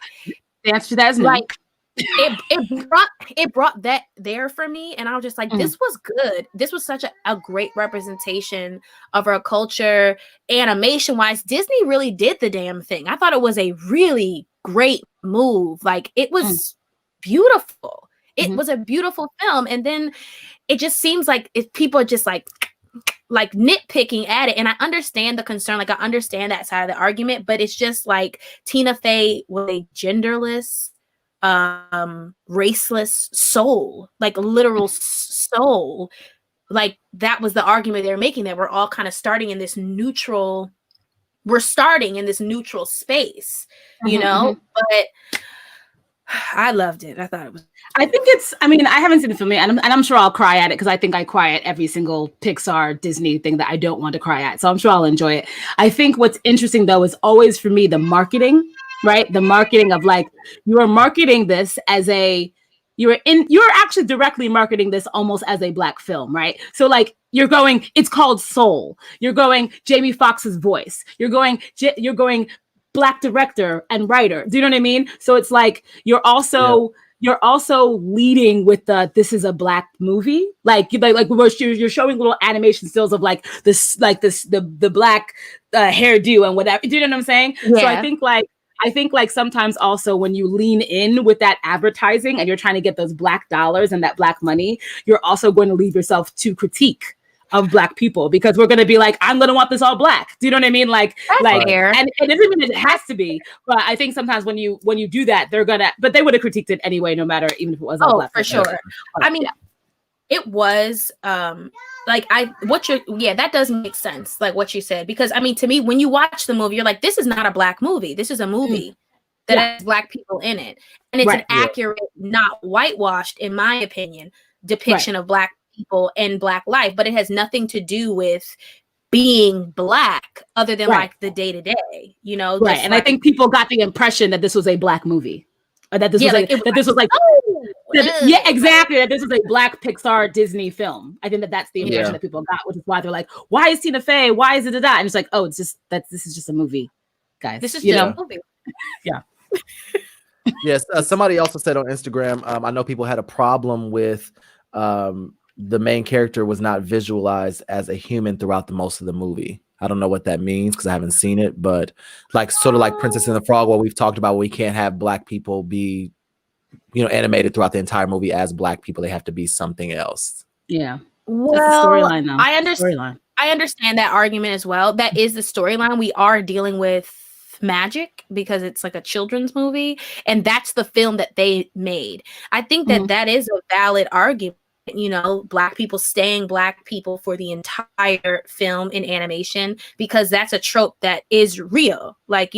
The answer to that is no. like it brought that there for me, and I was just like, this was good. This was such a great representation of our culture. Animation wise, Disney really did the damn thing. I thought it was a really great move. Like, it was beautiful. It was a beautiful film, and then it just seems like if people are just like nitpicking at it, and I understand the concern, like I understand that side of the argument, but it's just like Tina Fey was a genderless, raceless soul, like literal soul. Like that was the argument they're making, that we're all kind of starting in this neutral space, you know. But I loved it. I thought it was. I think I mean, I haven't seen the film yet, and I'm sure I'll cry at it because I think I cry at every single Pixar, Disney thing that I don't want to cry at. So I'm sure I'll enjoy it. I think what's interesting though is always for me the marketing, right? The marketing of like, you are marketing this as you're actually directly marketing this almost as a Black film, right? So like you're going, it's called Soul. You're going Jamie Foxx's voice. You're going Black director and writer. Do you know what I mean? So it's like you're also leading with this is a Black movie. Like you're showing little animation stills of like the Black hairdo and whatever. Do you know what I'm saying? Yeah. So I think like sometimes also when you lean in with that advertising and you're trying to get those Black dollars and that Black money, you're also going to leave yourself to critique of Black people, because we're going to be like, I'm going to want this all Black. Do you know what I mean? Like, fair. and it doesn't mean that it has to be, but I think sometimes when you do that, but they would have critiqued it anyway, no matter, even if it was all Black. For sure. I mean, it was that does make sense, like what you said, because I mean, to me, when you watch the movie, you're like, this is not a Black movie. This is a movie that has Black people in it, and it's an accurate, not whitewashed, in my opinion, depiction of Black people and Black life. But it has nothing to do with being Black, other than like the day to day, you know. Right, and I think people got the impression that this was a Black movie, or that this was exactly, that this was a Black Pixar Disney film. I think that's the impression that people got, which is why they're like, why is Tina Fey? Why is it that? And it's like, oh, it's just that this is just a movie, guys. This is just a movie. Yeah. Yes. Somebody also said on Instagram, I know people had a problem with the main character was not visualized as a human throughout the most of the movie. I don't know what that means because I haven't seen it, but like sort of like Princess and the Frog, where we've talked about, we can't have Black people be, animated throughout the entire movie as Black people. They have to be something else. Yeah. Well, that's the storyline though. I understand that argument as well. That is the storyline. We are dealing with magic because it's like a children's movie, and that's the film that they made. I think that is a valid argument. Black people staying Black people for the entire film in animation, because that's a trope that is real. Like,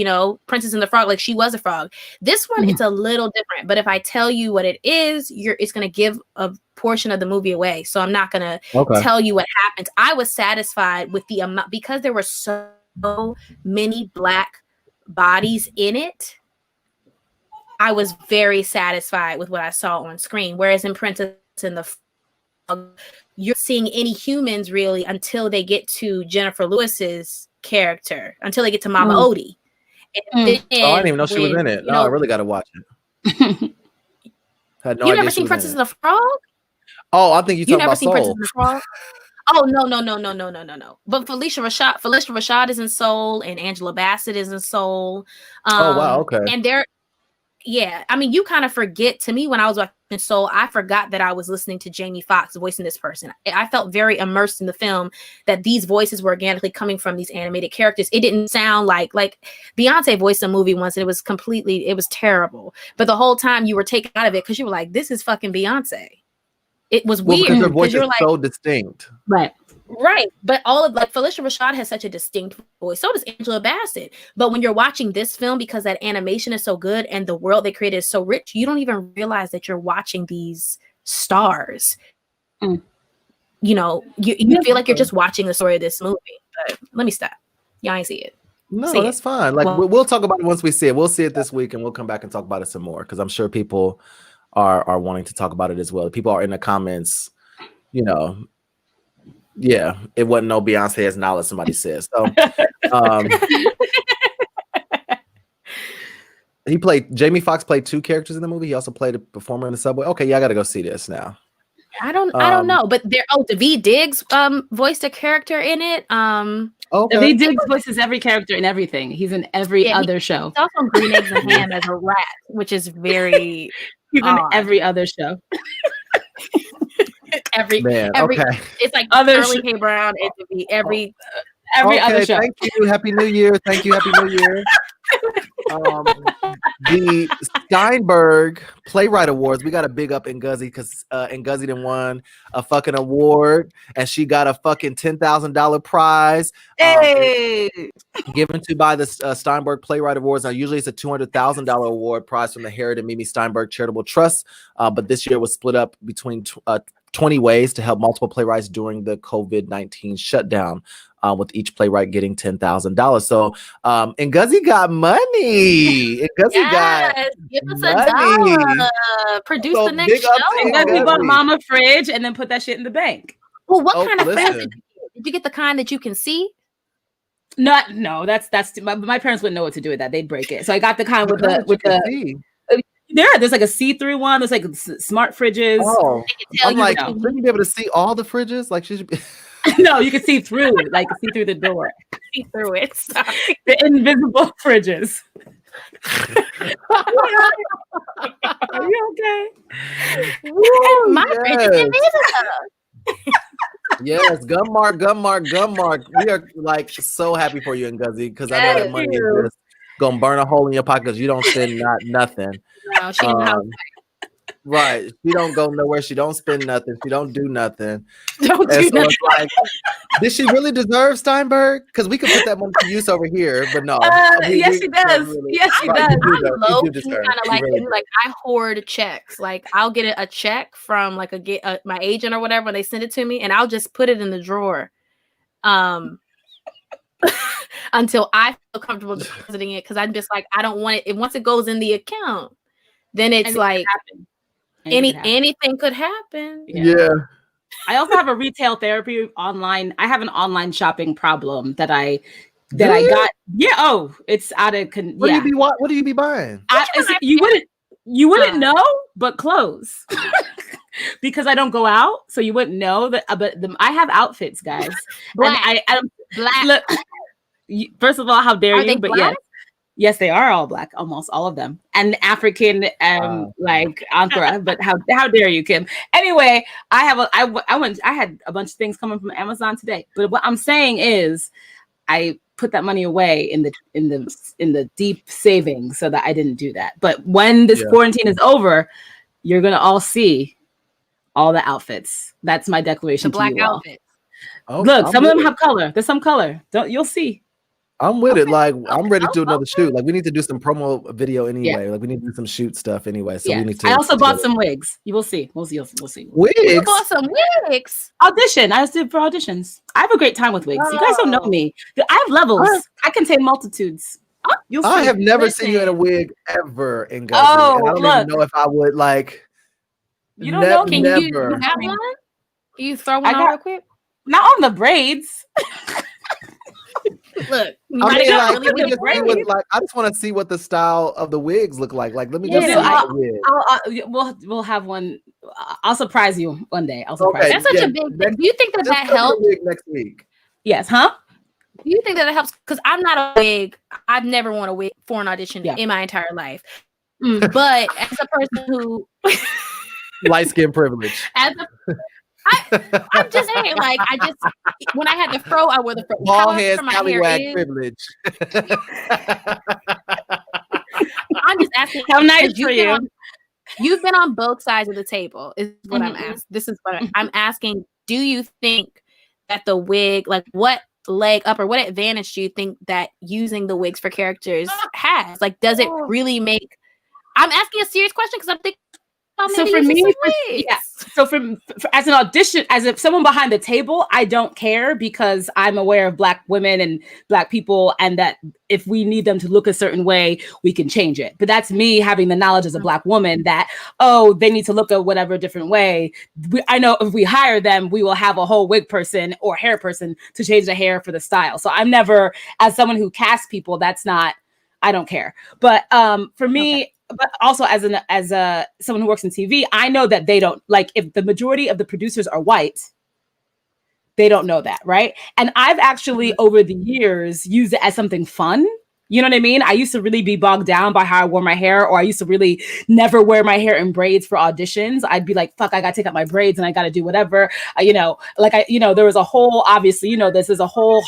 Princess and the Frog, like she was a frog. This one, it's a little different, but if I tell you what it is, it's going to give a portion of the movie away. So I'm not going to tell you what happens. I was satisfied with the amount, because there were so many Black bodies in it. I was very satisfied with what I saw on screen. Whereas in Princess and the Frog, you're seeing any humans really until they get to Jennifer Lewis's character, until they get to Mama Odie. And I didn't even know she was in it. I really got to watch it. Had no You idea never she seen was Princess in and it. the Frog? Oh, I think you You talking never about seen Princess Soul. and the Frog? Oh no. But Felicia Rashad is in Soul, and Angela Bassett is in Soul. Oh wow, okay. And they're yeah, I mean, you kind of forget. To me, when I was watching Soul, I forgot that I was listening to Jamie Foxx voicing this person. I felt very immersed in the film, that these voices were organically coming from these animated characters. It didn't sound like Beyonce voiced a movie once, and it was terrible. But the whole time you were taken out of it because you were like, this is fucking Beyonce. It was Well, weird because her voice you're is like, so distinct. Right. right. But all of Felicia Rashad has such a distinct voice. So does Angela Bassett. But when you're watching this film, because that animation is so good and the world they created is so rich, you don't even realize that you're watching these stars. Mm. You know, you feel like you're just watching the story of this movie. But let me stop. Y'all ain't see it. No, See that's it. fine. Like Well- we'll talk about it once we see it. We'll see it this week, and we'll come back and talk about it some more because I'm sure people are wanting to talk about it as well. People are in the comments, you know. Yeah, it wasn't no Beyonce as knowledge, somebody says. So Jamie Foxx played 2 characters in the movie. He also played a performer in the subway. Okay, yeah, I gotta go see this now. I don't know. But Daveed Diggs voiced a character in it. Okay. Daveed Diggs voices every character in everything. He's in every other show. He's also on Green Eggs and Ham as a rat, which is very He's in odd. every other show. every Okay. it's like Other Sterling K. Brown and Daveed, every other show. Thank you. Happy New Year. Thank you. Happy New Year. The Steinberg Playwright Awards. We got to big up Ngozi because Ngozi done won a fucking award, and she got a fucking $10,000 prize. Hey. Given to by the Steinberg Playwright Awards. Now, usually it's a $200,000 award prize from the Harriet and Mimi Steinberg Charitable Trust, but this year was split up between 20 ways to help multiple playwrights during the COVID-19 shutdown, with each playwright getting $10,000. So Ngozi got money. Ngozi got give us money. $1. Produce So the next big up to show. Ngozi bought Ngozi. Mama fridge and then put that shit in the bank. Well, what Oh, kind of fridge listen. did you get? The kind that you can see? No, that's my parents wouldn't know what to do with that. They'd break it. So I got the kind with the there's like a see-through one. There's like smart fridges. Oh, Tell I'm you like, know. shouldn't you be able to see all the fridges? Like, she should be. No, you can see through it, like see through the door. see through it. Sorry. The invisible fridges. Are you okay? Woo, My fridge is yes. invisible. Yes, Gummark. We are like so happy for you, Ngozi, because I know that Thank money you. is just gonna burn a hole in your pocket because you don't spend nothing. No, she didn't have- Right. She don't go nowhere. She don't spend nothing. She don't do nothing. don't And do so nothing. it's like, did she really deserve Steinberg? Because we could put that money to use over here, but no. Yes, she does. Yes, she Right, does. you do I'm though. low You do key deserve. kind of You like really do. like I hoard checks. Like I'll get a check from like my agent or whatever, and they send it to me, and I'll just put it in the drawer, until I feel comfortable depositing it, because I'm just like, I don't want it. And once it goes in the account, then it's Anything like could happen. Anything could happen. anything could happen. Yeah. I also have a retail therapy online. I have an online shopping problem that I got. Yeah. Oh, it's out of What do you be buying? You wouldn't know, but clothes. Because I don't go out, so you wouldn't know that. But I have outfits, guys. Black. And I Black. look. First of all, how dare Are you? they But black? yes, they are all black, almost all of them, and African, like Ankara. But how dare you, Kim? Anyway, I had a bunch of things coming from Amazon today. But what I'm saying is, I put that money away in the deep savings so that I didn't do that. But when this quarantine is over, you're gonna all see all the outfits. That's my declaration. The black to you all. outfit. Oh, Look, I'm some of with them it. have color. There's some color. You'll see. I'm with it. Like, I'm ready to do another shoot. Like, we need to do some promo video anyway. Like, we need to do some shoot stuff anyway. So we need to. I also bought some wigs. You will see. We'll see. You wigs. bought some wigs. Audition. I just did for auditions. I have a great time with wigs. You guys don't know me. I have levels. I can take multitudes. You'll see. I have never seen you in a wig ever, Ngozi. Oh, and I don't look. even know if I would like. You don't know? Can never. you have one? Can you throw one I on got- real quick? Not on the braids. Look, you I might mean, have like, got let me really just see good what, like, I just want to see what the style of the wigs look like. Like, let me just Yeah, see the wig. we'll have one. I'll surprise you one day. I'll surprise Okay, you. That's such yeah, a big thing. next- Do you think that just that cover the helps? wig next week. Yes, huh? Do you think that it helps? Because I'm not a wig. I've never worn a wig for an audition Yeah. in my entire life. Mm. But as a person who, Light skin privilege. I'm just saying, like, when I had the fro, I wore the fro. Bald However head my hair scallywag is, privilege. I'm just asking. How nice because for you. You've been on both sides of the table. Is what I'm Mhm. asking. This is what I'm asking. Do you think that the wig, like, what leg up or what advantage do you think that using the wigs for characters has? Like, does it really make? I'm asking a serious question because I'm thinking. So for me, so for as an audition, as if someone behind the table, I don't care because I'm aware of Black women and Black people, and that if we need them to look a certain way, we can change it. But that's me having the knowledge as a Black woman that, oh, they need to look a whatever different way. I know if we hire them, we will have a whole wig person or hair person to change the hair for the style. So I'm never, as someone who casts people, that's not, I don't care. But for me, but also as someone who works in TV, I know that they don't, like, if the majority of the producers are white, they don't know that, right? And I've actually over the years used it as something fun. You know what I mean? I used to really be bogged down by how I wore my hair, or I used to really never wear my hair in braids for auditions. I'd be like, fuck, I got to take out my braids and I got to do whatever. There was a whole, obviously, this is a whole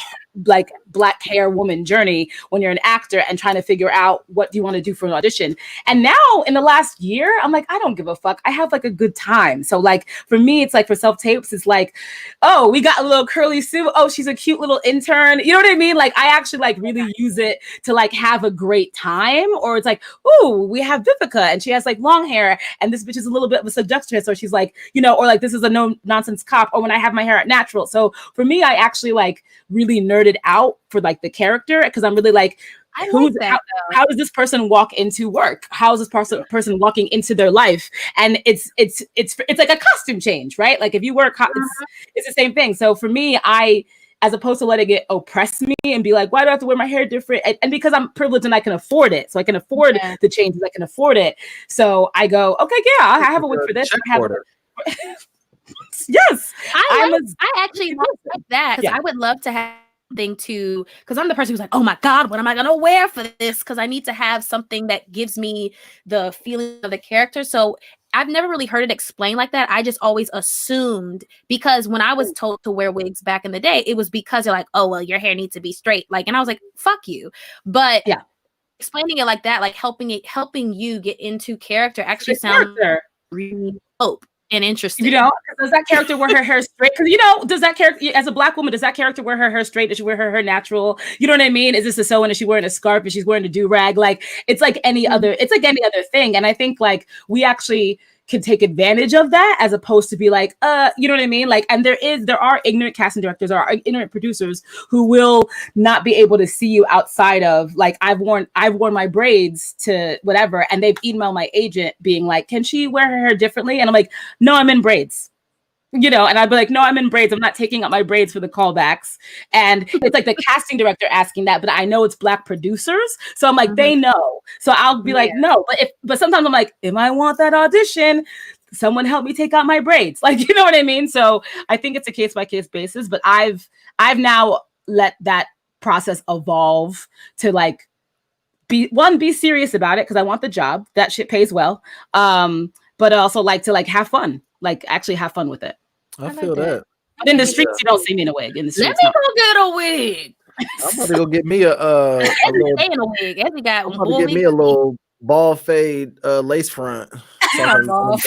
like Black hair woman journey when you're an actor and trying to figure out what do you want to do for an audition. And now in the last year, I'm like, I don't give a fuck. I have like a good time. So like for me, it's like for self-tapes, it's like, oh, we got a little curly Sue. Oh, she's a cute little intern. You know what I mean? Like I actually like really use it to like have a great time. Or it's like, oh, we have Vivica and she has like long hair and this bitch is a little bit of a seductress. So she's like, or like this is a no nonsense cop. Or when I have my hair at natural. So for me, I actually like really nerded out for like the character because I'm really like, how does this person walk into work? How is this person walking into their life? And it's like a costume change, right? Like if you wear it's the same thing. So for me, as opposed to letting it oppress me and be like, why do I have to wear my hair different? And because I'm privileged and I can afford it. So I can afford the changes, I can afford it. So I go, okay, yeah, I have a wig for this. Yes. I actually like that because I would love to have something to, because I'm the person who's like, oh my God, what am I going to wear for this? Because I need to have something that gives me the feeling of the character. So I've never really heard it explained like that. I just always assumed, because when I was told to wear wigs back in the day, it was because they're like, oh, well, your hair needs to be straight. Like, and I was like, fuck you. But explaining it like that, like helping you get into character actually sounds really dope and interesting. Does that character wear her hair straight? Because does that character, as a Black woman, does that character wear her hair straight? Does she wear her hair natural? You know what I mean? Is this a sew-in? Is she wearing a scarf? Is she wearing a do-rag? Like it's like any other thing. And I think like we actually can take advantage of that as opposed to be like, you know what I mean? Like, and there are ignorant casting directors or ignorant producers who will not be able to see you outside of like, I've worn my braids to whatever. And they've emailed my agent being like, can she wear her hair differently? And I'm like, no, I'm in braids. And I'd be like, no, I'm in braids. I'm not taking out my braids for the callbacks. And it's like the casting director asking that, but I know it's Black producers. So I'm like, they know. So I'll be like, no, but sometimes I'm like, if I want that audition, someone help me take out my braids. Like, you know what I mean? So I think it's a case by case basis, but I've now let that process evolve to like, be serious about it. Cause I want the job. That shit pays well. But I also like to like have fun. Like actually have fun with it. I feel that. But in the streets, you don't see me in a wig. In the streets, let me go get a wig. I'm about to go get me a little, in a wig. Every guy I'm about to get me a little ball fade lace front. So I'm gonna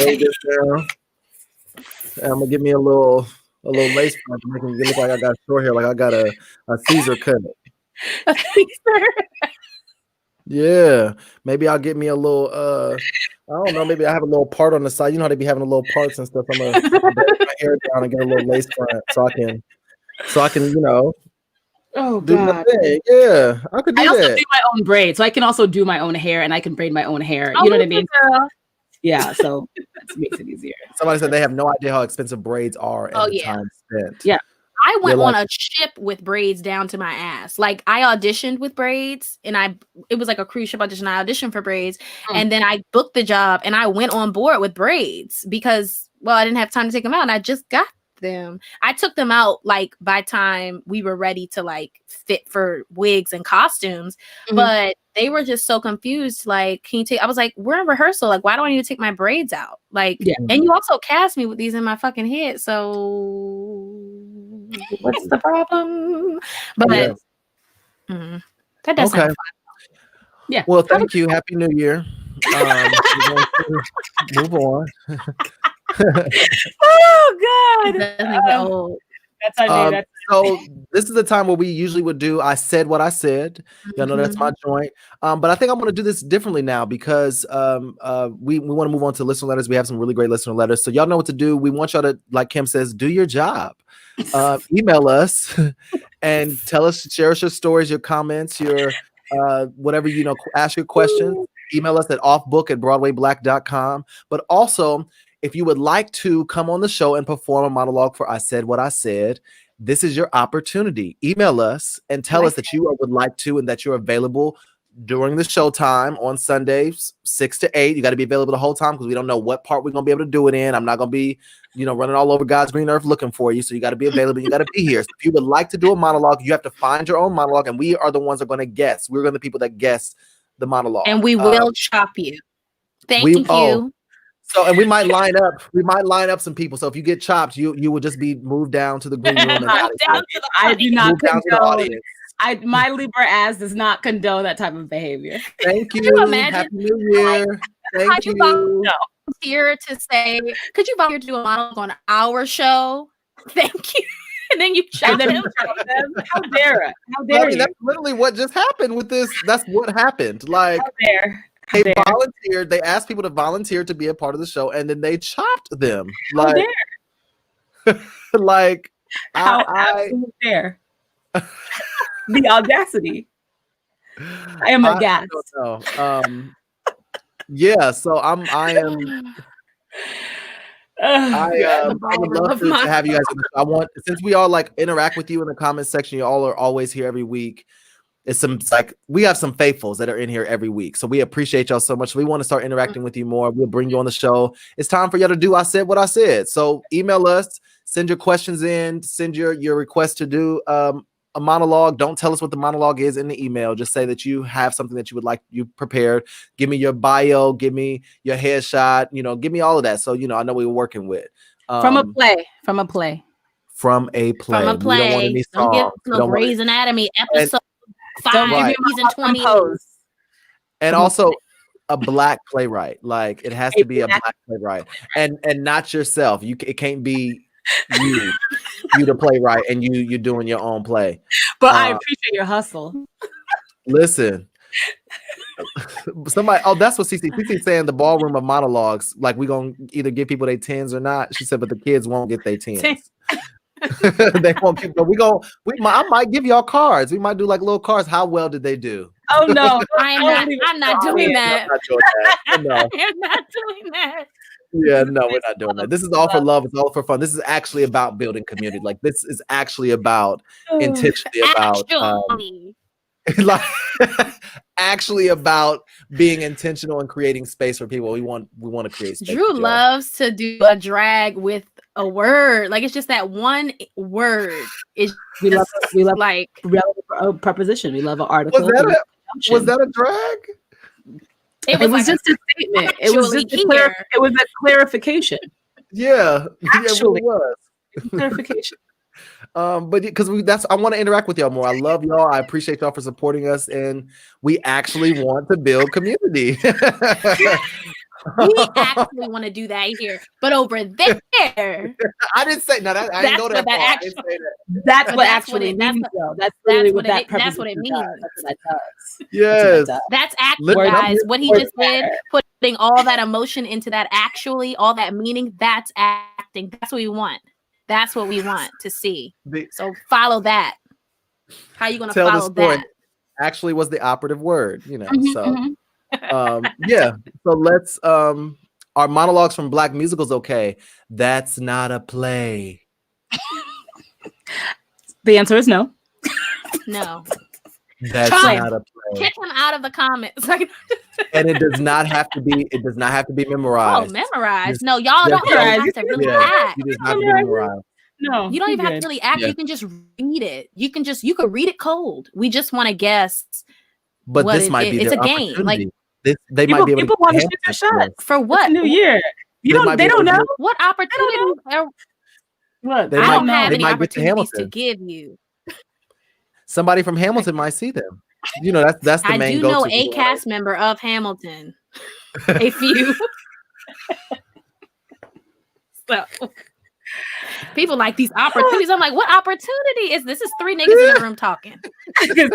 get me a little lace front to make it look like I got short hair, like I got a Caesar cut. Yeah, maybe I'll get me a little I don't know, maybe I have a little part on the side. You know how they be having a little parts and stuff. I'm gonna break my hair down and get a little lace front so I can oh do my God. thing. Yeah, I could do that. I also do my own braids, so I can also do my own hair and I can braid my own hair. You know what I mean? Yeah, so that makes it easier. Somebody said they have no idea how expensive braids are and the time spent. Yeah. I went You're on like- a ship with braids down to my ass. Like I auditioned with braids, and it was like a cruise ship audition. I auditioned for braids, and then I booked the job, and I went on board with braids because, well, I didn't have time to take them out, and I just got them. I took them out like by time we were ready to like fit for wigs and costumes, but they were just so confused. Like, can you take? I was like, we're in rehearsal. Like, why do I need to take my braids out? Like, Yeah. and you also cast me with these in my fucking head, so what's the problem? But Yeah. that doesn't Okay. sound Yeah. Well, thank you. Happy New Year. We're going to move on. Oh fun. God. It doesn't get old. That's our day. So this is the time where we usually would do I said what I said. Y'all know that's my joint. But I think I'm going to do this differently now because we want to move on to listener letters. We have some really great listener letters. So y'all know what to do. We want y'all to, like Kim says, do your job. Email us and tell us, share us your stories, your comments, your whatever, ask your questions. Email us at offbook@broadwayblack.com. But also, if you would like to come on the show and perform a monologue for I Said What I Said, this is your opportunity. Email us and tell us that you would like to and that you're available during the show time on Sundays, 6 to 8. You got to be available the whole time because we don't know what part we're going to be able to do it in. I'm not going to be, running all over God's green earth looking for you. So you got to be available. You got to be here. So if you would like to do a monologue, you have to find your own monologue, and we are the ones that are going to guess. We're going to be the people that guess the monologue. And we will chop you. Thank you. So, and we might line up some people. So if you get chopped, you will just be moved down to the green room. And I do not moved down to the condone. audience. My Libra ass does not condone that type of behavior. Thank you. you imagine? Happy New Year. Thank you. Volunteer to say, could you volunteer to do a monologue on our show? Thank you. And then you chop them. How dare it? How dare you? That's literally what just happened with this. That's what happened. Like, How dare. they volunteered. They asked people to volunteer to be a part of the show, and then they chopped them. How Like, dare. like, How absolutely dare. The audacity. I am aghast. I don't know. Yeah, so I would love to have you guys on the show. I want, since we all like interact with you in the comment section, you all are always here every week. We have some faithfuls that are in here every week. So we appreciate y'all so much. We want to start interacting with you more. We'll bring you on the show. It's time for y'all to do I Said What I Said. So email us, send your questions in, send your request to do a monologue. Don't tell us what the monologue is in the email. Just say that you have something that you would like you prepared. Give me your bio, give me your headshot, give me all of that. So, I know we were working with. From a play. We don't want any Don't songs. give no Grey's Anatomy episode 5, Right. season 20. And also a black playwright. Like, it has to be a black playwright. And not yourself. It can't be you the playwright and you doing your own play. But I appreciate your hustle. Listen. Somebody, that's what CC's saying, the ballroom of monologues. Like, we gonna either give people their 10s or not. She said, but the kids won't get their 10s. They won't keep, but I might give y'all cards. We might do like little cards. How well did they do? Oh no, I'm not doing that. I'm not doing that. Yeah, no, we're not doing that. This is all for love. It's all for fun. This is actually about building community. Like, this is actually about intentionally about like actually about being intentional and creating space for people. We want to create space. Drew loves to do a drag with a word. Like, it's just that one word. We love like relevant preposition. We love an article. Was that a drag? It was just a statement. It was just it was a clarification. Yeah, Actually, it was clarification. But because I want to interact with y'all more. I love y'all. I appreciate y'all for supporting us, and we actually want to build community. We actually want to do that here, but over there, I didn't say no. I didn't go that far. I didn't say that. That's what actually means. That's really what that. That's what it means. That's what that does. Yes, that's actually, guys. What he just did, putting all that emotion into that, actually, all that meaning. That's acting. That's what we want. That's what we want to see. So follow that. How are you going to follow that? Actually, was the operative word. Yeah. So let's our monologues from Black musicals. Okay, that's not a play. The answer is no. No. That's Time. not a play. Kick him out of the comments. Like, And it does not have to be. It does not have to be oh, memorized. memorize. Just- No, y'all just don't memorize. have to really Yeah, act. you just have to be memorized. No, You don't even have good. to really act. Yeah. You can just read it. You could read it cold. We just want to guess But what this it might be is. their It's a game. Like, opportunity. They might be able People to want to get shoot their Hamilton shot. for It's what? a new year. They might They be don't able to know. What opportunity? What? They I might- don't have they any might get to opportunities to Hamilton. give you. Somebody from Hamilton might see them. You know, that's the I main do know go-to. a cast member of Hamilton. A few. So people like these opportunities. I'm like, what opportunity is this? This is three niggas in the room talking. It is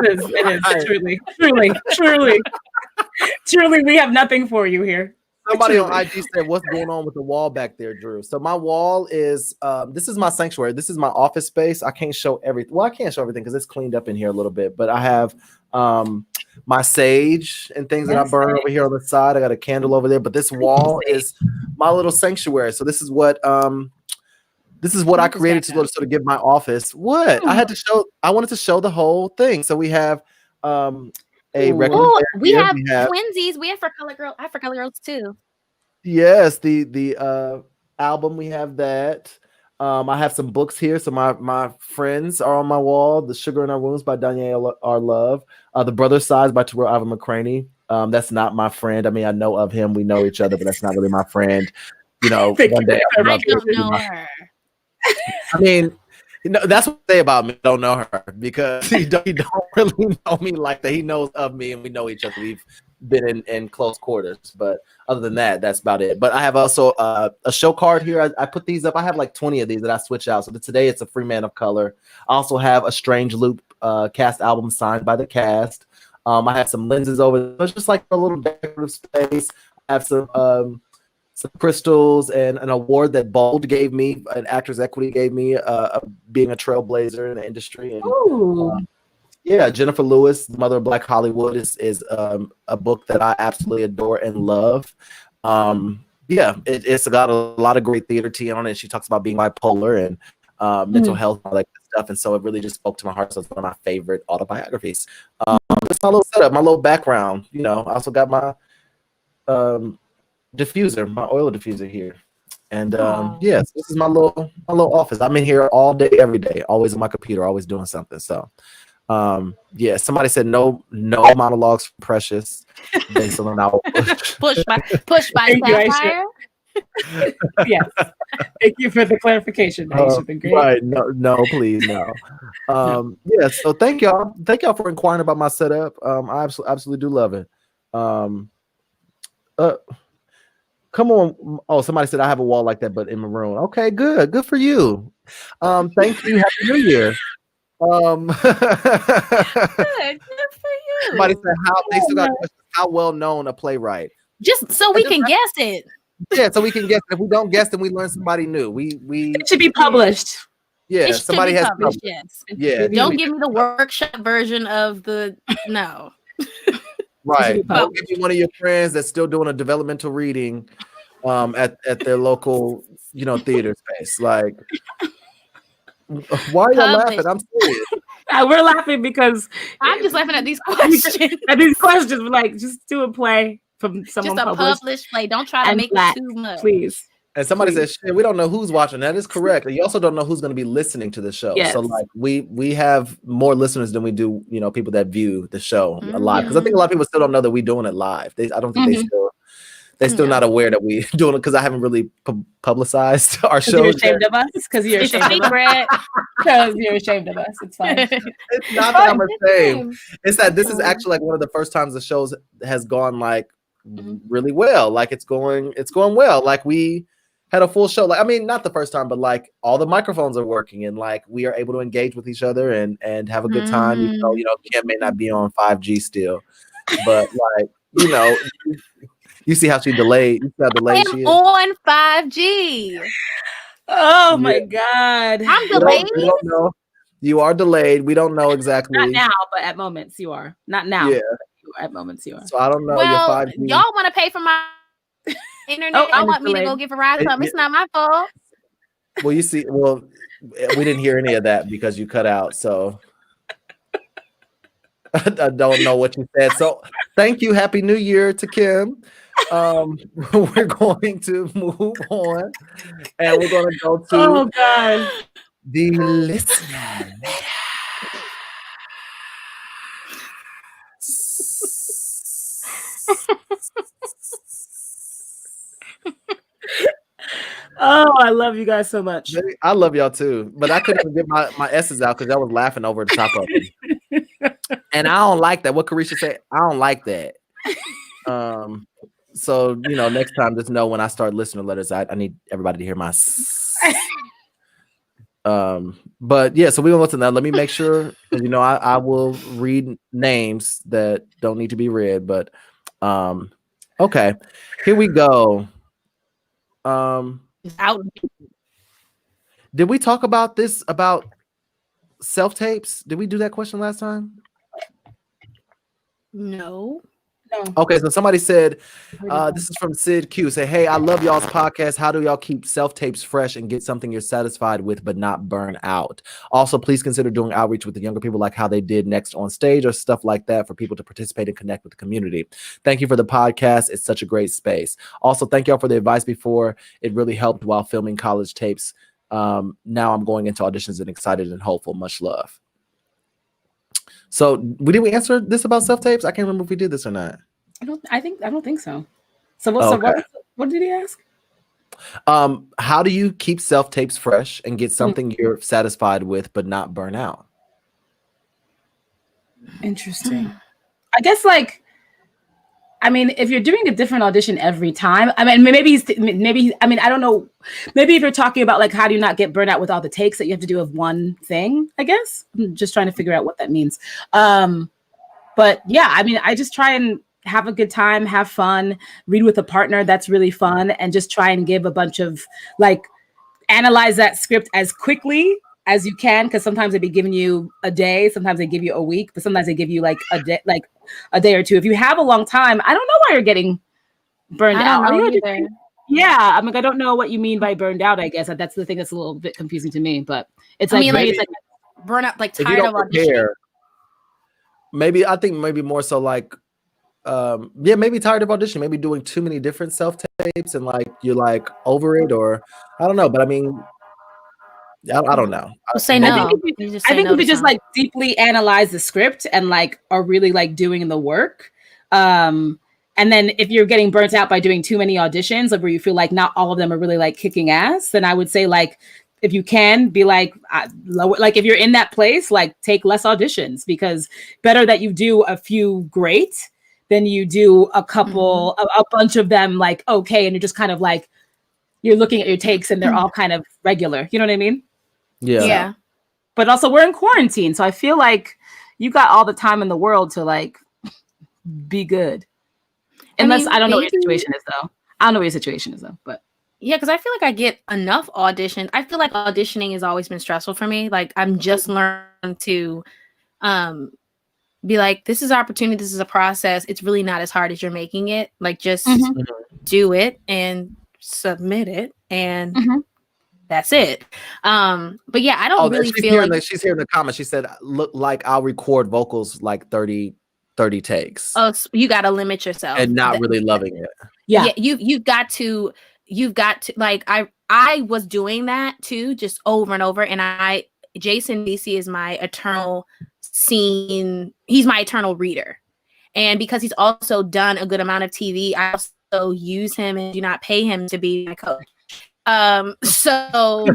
truly, we have nothing for you here. Somebody on Truly. IG said, "What's going on with the wall back there, Drew?" So my wall is this is my sanctuary. This is my office space. I can't show everything. Well, I can't show everything because it's cleaned up in here a little bit. But I have my sage and things that I Yes, burn over here on the side. I got a candle over there. But this wall is my little sanctuary. So this is what I What does created that to sort of give my office. What I had to show. I wanted to show the whole thing. So we have a Ooh. record. Oh, we player. have We have twinsies. We have for color girl. I have for color girls too. Yes, the album, we have that. I have some books here. So my friends are on my wall. The Sugar in Our Wounds by Danielle R. Love. The Brother Size by Terrell Alvin McCraney. That's not my friend. I mean, I know of him. We know each other, but that's not really my friend. You know, Thank one you day for I'd I love to don't be know my- her. I mean, you know, that's what they say about me. I don't know her because he don't really know me like that. He knows of me and we know each other. We've been in close quarters, but other than that, that's about it. But I have also a show card here. I put these up. I have like 20 of these that I switch out. So today it's a Free Man of Color. I also have a Strange Loop cast album signed by the cast. I have some lenses over there. It's just like a little decorative space. I have some crystals and an award that Bold gave me, an Actors Equity gave me, being a trailblazer in the industry. And Ooh. yeah, Jennifer Lewis, the Mother of Black Hollywood, is a book that I absolutely adore and love. Yeah, it's got a lot of great theater tea on it. She talks about being bipolar and mental health and all that good stuff. And so it really just spoke to my heart. So it's one of my favorite autobiographies. That's my little setup, my little background. You know, I also got my diffuser, my oil diffuser here. And yes, this is my little office. I'm in here all day, every day, always on my computer, always doing something. So yeah, somebody said no monologues from Precious based on an album. Push by Thank you, Aisha. Sapphire. Yes. Thank you for the clarification. Aisha. Been great. Right. No, please, no. Yeah, so thank y'all for inquiring about my setup. I absolutely do love it. Come on. Oh, somebody said I have a wall like that, but in maroon. Okay, good for you. Thank you. Happy New Year. Good for you. Somebody said they still got questions. How well known a playwright? Just so we can guess it. Yeah, so we can guess. If we don't guess, then we learn somebody new. We It should be published. yeah. It should Somebody be has published, published. yes. Yeah, Don't give me the workshop version of the no. right. be Don't give me one of your friends that's still doing a developmental reading at their local, theater space. Like, why are y'all laughing? I'm serious. We're laughing because I'm just laughing at these questions. at these questions. We're like, just do a play from someone Just a published, published play. Don't try to and make black, it too much. please. And somebody says, "Shit, we don't know who's watching." That is correct. And you also don't know who's going to be listening to the show. Yes. So, like, we have more listeners than we do, people that view the show live. Because I think a lot of people still don't know that we're doing it live. I don't think they're still not aware that we doing it because I haven't really publicized our show. You're ashamed of us because you're It's a ashamed of us. secret. Because you're ashamed of us. It's fine. It's not that I'm ashamed. It's that this is actually like one of the first times the show has gone like really well. Like it's going well. Like we had a full show. Like, I mean, not the first time, but like all the microphones are working and like we are able to engage with each other and have a good time. Even though, Kim may not be on 5G still, but like, you see how she delayed. You see how delayed she is. On 5G. Oh my God. I'm We delayed. don't know. You are delayed. We don't know exactly. Not now, but at moments you are. Not now. Yeah. At moments you are. So I don't know. Well, your 5G. y'all want to pay for my internet? Oh, y'all and want me to it's go delayed. give a ride? It's not my fault. Well, you see. Well, We didn't hear any of that because you cut out. So I don't know what you said. So thank you. Happy New Year to Kim. We're going to move on, and we're going to go to Oh God. the listener. Oh, I love you guys so much. I love y'all too, but I couldn't even get my S's out because I was laughing over the top of them. And I don't like that. What Carisha said, I don't like that. So next time, just know when I start listener letters, I need everybody to hear my. But yeah, so we gonna listen to that. Let me make sure, because I will read names that don't need to be read. But okay, here we go. Did we talk about this about self-tapes? Did we do that question last time? No. Okay, so somebody said, this is from Sid Q. Say, hey, I love y'all's podcast. How do y'all keep self-tapes fresh and get something you're satisfied with but not burn out? Also, please consider doing outreach with the younger people, like how they did Next on Stage or stuff like that, for people to participate and connect with the community. Thank you for the podcast. It's such a great space. Also, thank y'all for the advice before. It really helped while filming college tapes. Now I'm going into auditions and excited and hopeful. Much love. So did we answer this about self-tapes? I can't remember if we did this or not. I don't think so. So what did he ask? How do you keep self-tapes fresh and get something you're satisfied with but not burn out? Interesting. I guess if you're doing a different audition every time, I don't know. Maybe if you're talking about how do you not get burnt out with all the takes that you have to do of one thing, I guess. I'm just trying to figure out what that means. But yeah, I just try and have a good time, have fun, read with a partner. That's really fun. And just try and give a bunch of analyze that script as quickly as you can. Cause sometimes they'd be giving you a day, sometimes they give you a week, but sometimes they give you a day or two. If you have a long time, I don't know why you're getting burned out. Yeah. I don't know what you mean by burned out. I guess that's the thing that's a little bit confusing to me, but it's burnout, tired of auditioning. I think maybe more so maybe tired of auditioning, maybe doing too many different self-tapes and you're over it, or I don't know. But I don't know. Say no. I think if you just deeply analyze the script and are really doing the work. And then if you're getting burnt out by doing too many auditions, where you feel not all of them are really kicking ass, then I would say if you can be if you're in that place, take less auditions, because better that you do a few great than you do a couple, a bunch of them okay, and you're just kind of you're looking at your takes and they're all kind of regular. You know what I mean? Yeah. But also we're in quarantine, so I feel you got all the time in the world to be good. Unless I don't know what your situation is though. I don't know what your situation is though, but yeah, because I feel I get enough auditions. I feel auditioning has always been stressful for me. I'm just learning to be this is an opportunity, this is a process. It's really not as hard as you're making it. Just do it and submit it, and that's it. But yeah, I don't really feel she's here in the comments. She said, look, I'll record vocals 30 takes. Oh, so you got to limit yourself and not really loving it. Yeah, you've got to I was doing that too, just over and over. And Jason DC is my eternal scene. He's my eternal reader. And because he's also done a good amount of TV, I also use him and do not pay him to be my coach. So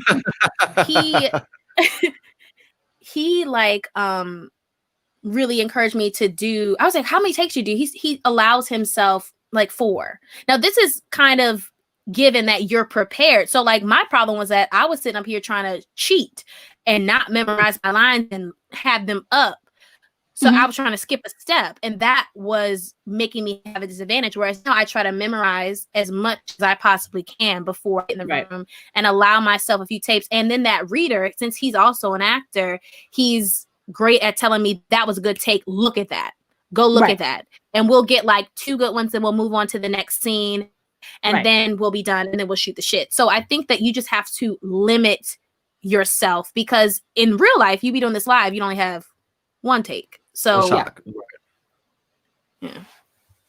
he really encouraged me to do. I was how many takes you do? He allows himself 4. Now this is kind of given that you're prepared. So my problem was that I was sitting up here trying to cheat and not memorize my lines and have them up. So I was trying to skip a step, and that was making me have a disadvantage. Whereas now I try to memorize as much as I possibly can before I get in the room and allow myself a few tapes. And then that reader, since he's also an actor, he's great at telling me that was a good take. Look at that. Go look at that. And we'll get 2 good ones, and we'll move on to the next scene. And then we'll be done, and then we'll shoot the shit. So I think that you just have to limit yourself, because in real life, you be doing this live, you only have one take. So Shock.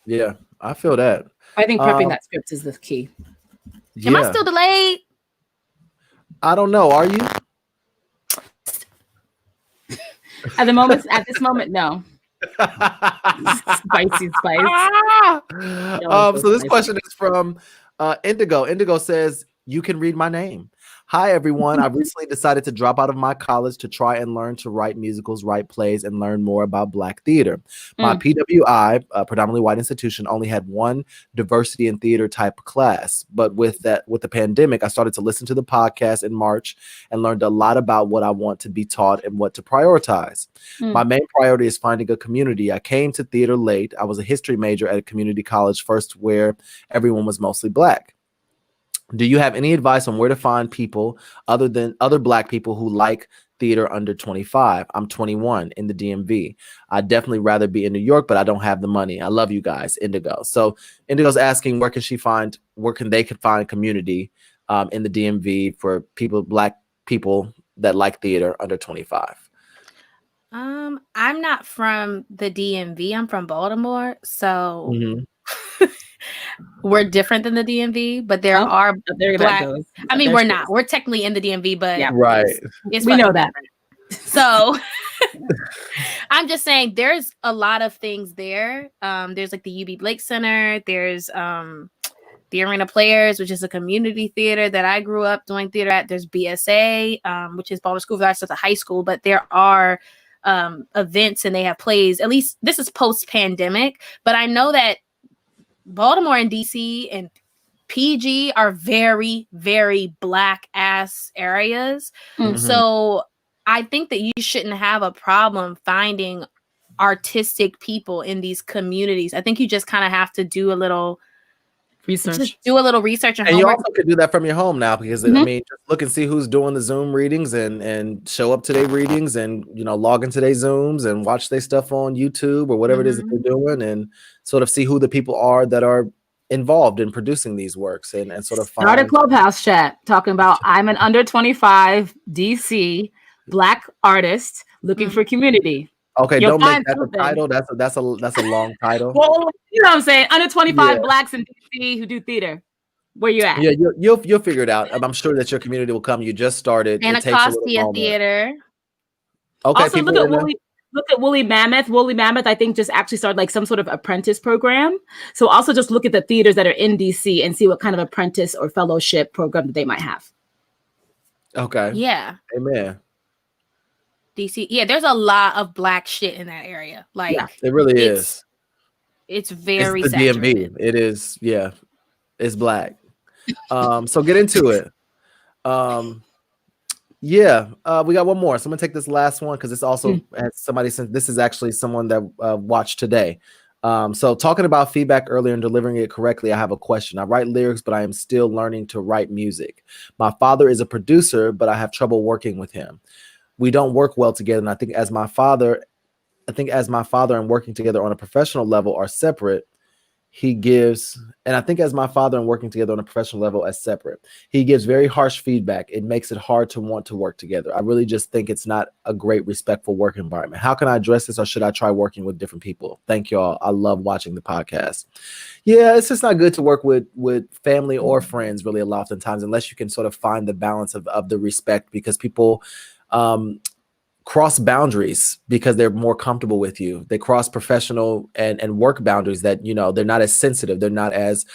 Yeah, I feel that. I think prepping that script is the key. Am I still delayed? I don't know. Are you? At this moment, no. Spicy spice. So this question is from Indigo. Indigo says, "You can read my name. Hi, everyone. I recently decided to drop out of my college to try and learn to write musicals, write plays, and learn more about Black theater. My PWI, a predominantly white institution, only had one diversity in theater type class. But with the pandemic, I started to listen to the podcast in March and learned a lot about what I want to be taught and what to prioritize. My main priority is finding a community. I came to theater late. I was a history major at a community college first where everyone was mostly Black. Do you have any advice on where to find people other Black people who like theater under 25? I'm 21 in the DMV. I'd definitely rather be in New York, but I don't have the money. I love you guys, Indigo." So Indigo's asking where can they find community in the DMV for Black people that like theater under 25. I'm not from the DMV. I'm from Baltimore, so we're different than the DMV, but there are Black. I mean, we're not. We're technically in the DMV, but right. It's we know that. So I'm just saying there's a lot of things there. There's like the UB Blake Center. There's the Arena Players, which is a community theater that I grew up doing theater at. There's BSA, which is Baltimore School of Arts. It's a high school, but there are events and they have plays. At least this is post-pandemic, but I know that Baltimore and DC and PG are very, very Black ass areas. So I think that you shouldn't have a problem finding artistic people in these communities. I think you just kind of have to do a little research. And you also could do that from your home now, because I mean, just look and see who's doing the Zoom readings and show up to their readings and, you know, log into their Zooms and watch their stuff on YouTube or whatever it is that they're doing, and sort of see who the people are that are involved in producing these works and sort of start a Clubhouse chat talking about I'm an under 25 DC Black artist looking for community. Okay, don't make that the title. That's a long title. Well, you know what I'm saying? Under 25 Blacks in DC who do theater. Where you at? Yeah, you'll figure it out. I'm sure that your community will come. You just started. Anacostia Theater. Okay. Also, look at Woolly Mammoth. Woolly Mammoth, I think, just actually started like some sort of apprentice program. So also just look at the theaters that are in DC and see what kind of apprentice or fellowship program that they might have. Okay. Yeah. Amen. DC. Yeah, there's a lot of Black shit in that area. Like it really is. It's very it's the saturated. DMV. It is, yeah. It's Black. So get into it. We got one more. So I'm gonna take this last one because it's also as somebody sent. This is actually someone that watched today. So talking about feedback earlier and delivering it correctly, I have a question. I write lyrics, but I am still learning to write music. My father is a producer, but I have trouble working with him. We don't work well together, and I think as my father and working together on a professional level are separate. He gives very harsh feedback. It makes it hard to want to work together. I really just think it's not a great, respectful work environment. How can I address this, or should I try working with different people? Thank you all. I love watching the podcast. Yeah, it's just not good to work with family or friends really a lot of times, unless you can sort of find the balance of the respect, because people cross boundaries because they're more comfortable with you. They cross professional and work boundaries that, you know, they're not as sensitive. They're not as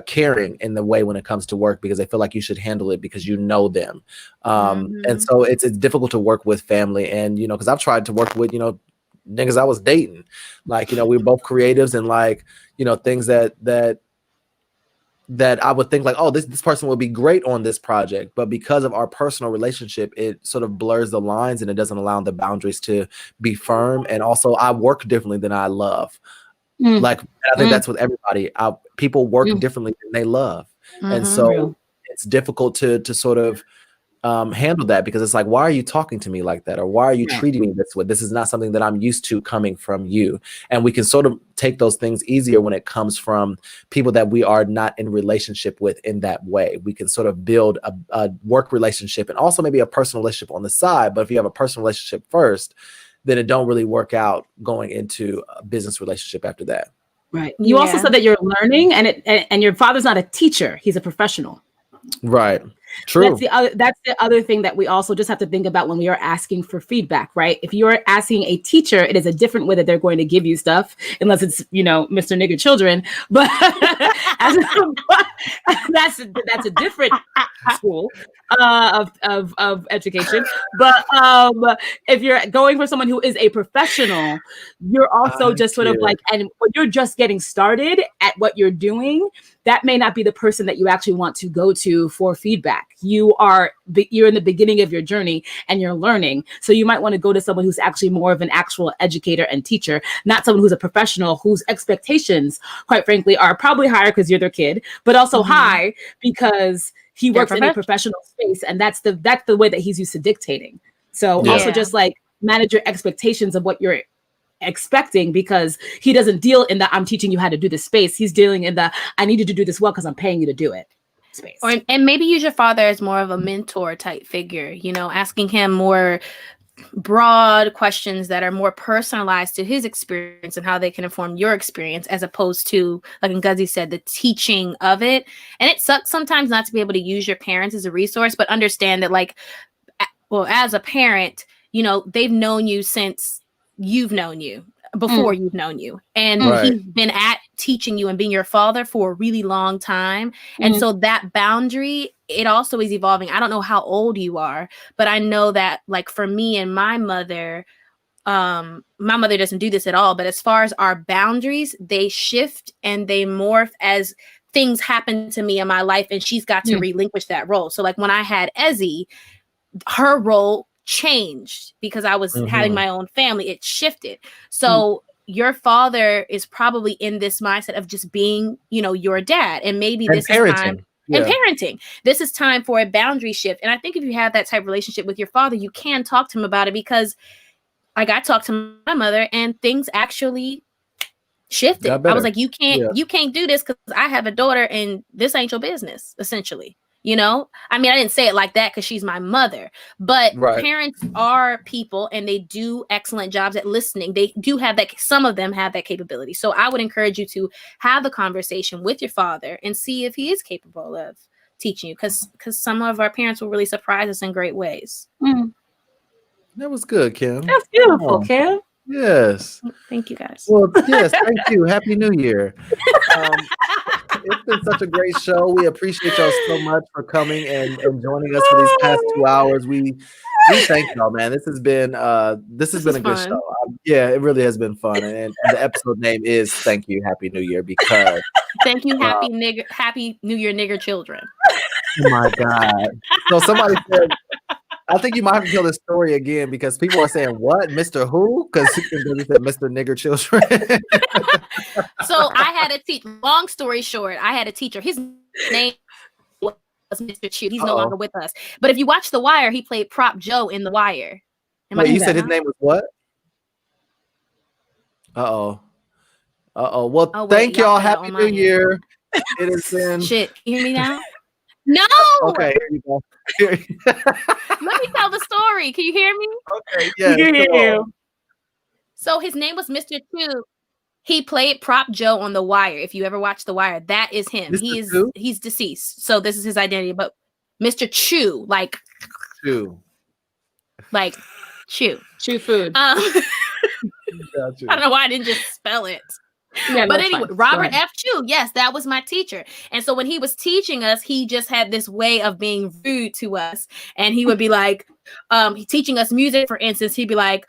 caring in the way when it comes to work, because they feel like you should handle it because you know them. And so it's difficult to work with family. And, you know, because I've tried to work with, you know, niggas I was dating, like, you know, we're both creatives, and like, you know, things that I would think like, oh, this person will be great on this project, but because of our personal relationship, it sort of blurs the lines and it doesn't allow the boundaries to be firm. And also I work differently than I love. Like, I think that's with everybody. People work differently than they love. And so it's difficult to sort of handle that, because it's like, why are you talking to me like that? Or why are you Right. treating me this way? This is not something that I'm used to coming from you. And we can sort of take those things easier when it comes from people that we are not in relationship with in that way. We can sort of build a work relationship and also maybe a personal relationship on the side. But if you have a personal relationship first, then it don't really work out going into a business relationship after that. Right. You also Yeah. said that you're learning, and your father's not a teacher; he's a professional. Right. True. That's the other thing that we also just have to think about when we are asking for feedback, right? If you're asking a teacher, it is a different way that they're going to give you stuff, unless it's, Mr. Nigger Children. But that's a different school of education. But if you're going for someone who is a professional, you're also just sort of like, and when you're just getting started at what you're doing, that may not be the person that you actually want to go to for feedback. You're in the beginning of your journey and you're learning. So you might want to go to someone who's actually more of an actual educator and teacher, not someone who's a professional whose expectations, quite frankly, are probably higher because you're their kid, but also high because he works in a professional space, and that's the way that he's used to dictating. So also just like manage your expectations of what you're expecting, because he doesn't deal in the I'm teaching you how to do this space. He's dealing in the I need you to do this well because I'm paying you to do it space. And maybe use your father as more of a mentor type figure, asking him more broad questions that are more personalized to his experience and how they can inform your experience, as opposed to, like Ngozi said, the teaching of it. And it sucks sometimes not to be able to use your parents as a resource, but understand that, like, well, as a parent, they've known you since you've known you, before you've known you, and he's been at teaching you and being your father for a really long time. And so that boundary, it also is evolving. I don't know how old you are, but I know that, like, for me and my mother doesn't do this at all, but as far as our boundaries, they shift and they morph as things happen to me in my life, and she's got to relinquish that role. So like when I had Ezzy, her role changed because I was having my own family. It shifted. So your father is probably in this mindset of just being, your dad. And maybe this is time. And parenting. This is time for a boundary shift. And I think if you have that type of relationship with your father, you can talk to him about it, because like I talked to my mother and things actually shifted. I was like, you can't do this because I have a daughter and this ain't your business, essentially. I mean, I didn't say it like that because she's my mother, but parents are people and they do excellent jobs at listening. They do have that. Some of them have that capability. So I would encourage you to have a conversation with your father and see if he is capable of teaching you, because some of our parents will really surprise us in great ways. That was good, Kim. That's beautiful, Kim. Yes. Thank you, guys. Well, yes, thank you. Happy New Year. It's been such a great show. We appreciate y'all so much for coming and joining us for these past 2 hours. We thank y'all, man. This has been a good show. Yeah, it really has been fun. And the episode name is Thank You, Happy New Year, because thank you, Happy New Year, nigger children. Oh my God. So somebody said, I think you might have to tell this story again, because people are saying, what? Mr. Who? Because he said Mr. Nigger Children. So I had a teacher. Long story short, I had a teacher. His name was Mr. Chu. He's no longer with us. But if you watch The Wire, he played Prop Joe in The Wire. Wait, you said his name was what? Uh-oh. Well, thank y'all. Happy New Year. It has been... Shit. You hear me now? No. Okay, here you go. Let me tell the story. Can you hear me? Okay, yeah. So his name was Mr. Chu. He played Prop Joe on The Wire. If you ever watched The Wire, that is him. He's deceased. So this is his identity. But Mr. Chu, like Chu. Like Chu. Chew food. I don't know why I didn't just spell it. Yeah, but anyway, Robert F. Chu, yes, that was my teacher. And so when he was teaching us, he just had this way of being rude to us. And he would be like, teaching us music, for instance, he'd be like,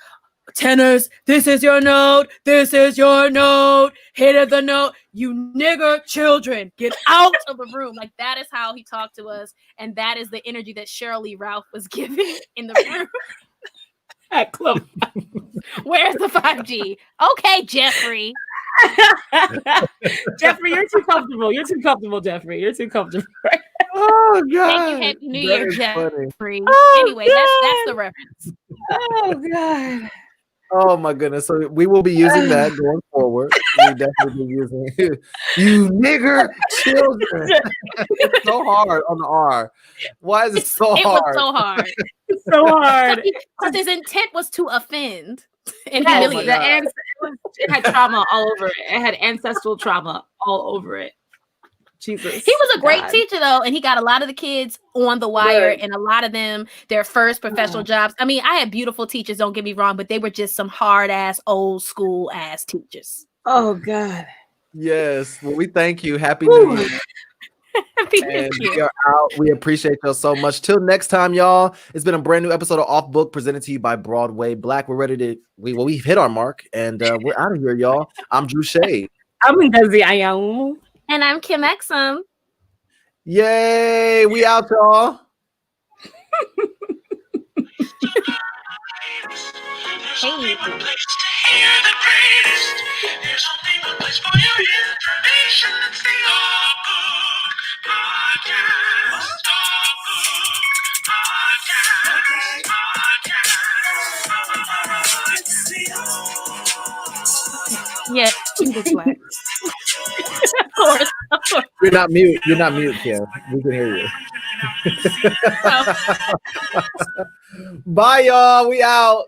tenors, this is your note, hit the note, you nigger children, get out of the room. Like, that is how he talked to us. And that is the energy that Cheryl Lee Ralph was giving in the room. At Club. Where's the 5G? Okay, Jeffrey. Jeffrey, you're too comfortable. Jeffrey. You're too comfortable. Oh Oh Thank you, God. Happy New That Year, is funny. Jeffrey. Oh, Anyway, that's the reference. Oh God. Oh my goodness. So we will be using that going forward. We definitely be using you nigger children. It's so hard on the R. Why is it so It was hard? so hard. So hard. Because his intent was to offend and Yes, humiliate. God. it had trauma all over it. It had ancestral trauma all over it. Jesus. He was a great God. teacher though, and he got a lot of the kids on the wire, Right. and a lot of them their first professional jobs. I mean, I had beautiful teachers, don't get me wrong, but they were just some hard ass, old school ass teachers. Oh God. Yes. Well, we thank you. Happy New Whew. Year. Happy New And we Year. are out. We appreciate y'all so much. Till next time, y'all. It's been a brand new episode of Off Book presented to you by Broadway Black. We're ready to we've hit our mark, and we're out of here, y'all. I'm Drew Shade. I'm Ngozi Ayamu. And I'm Kim Exum. Yay! We out, y'all. There's only one place to hear the greatest. There's only one place for your information. It's the All Book Podcast. All Book Podcast. Yeah, English wax. Of course. You're not mute. You're not mute, Kim. We can hear you. Bye, y'all. We out.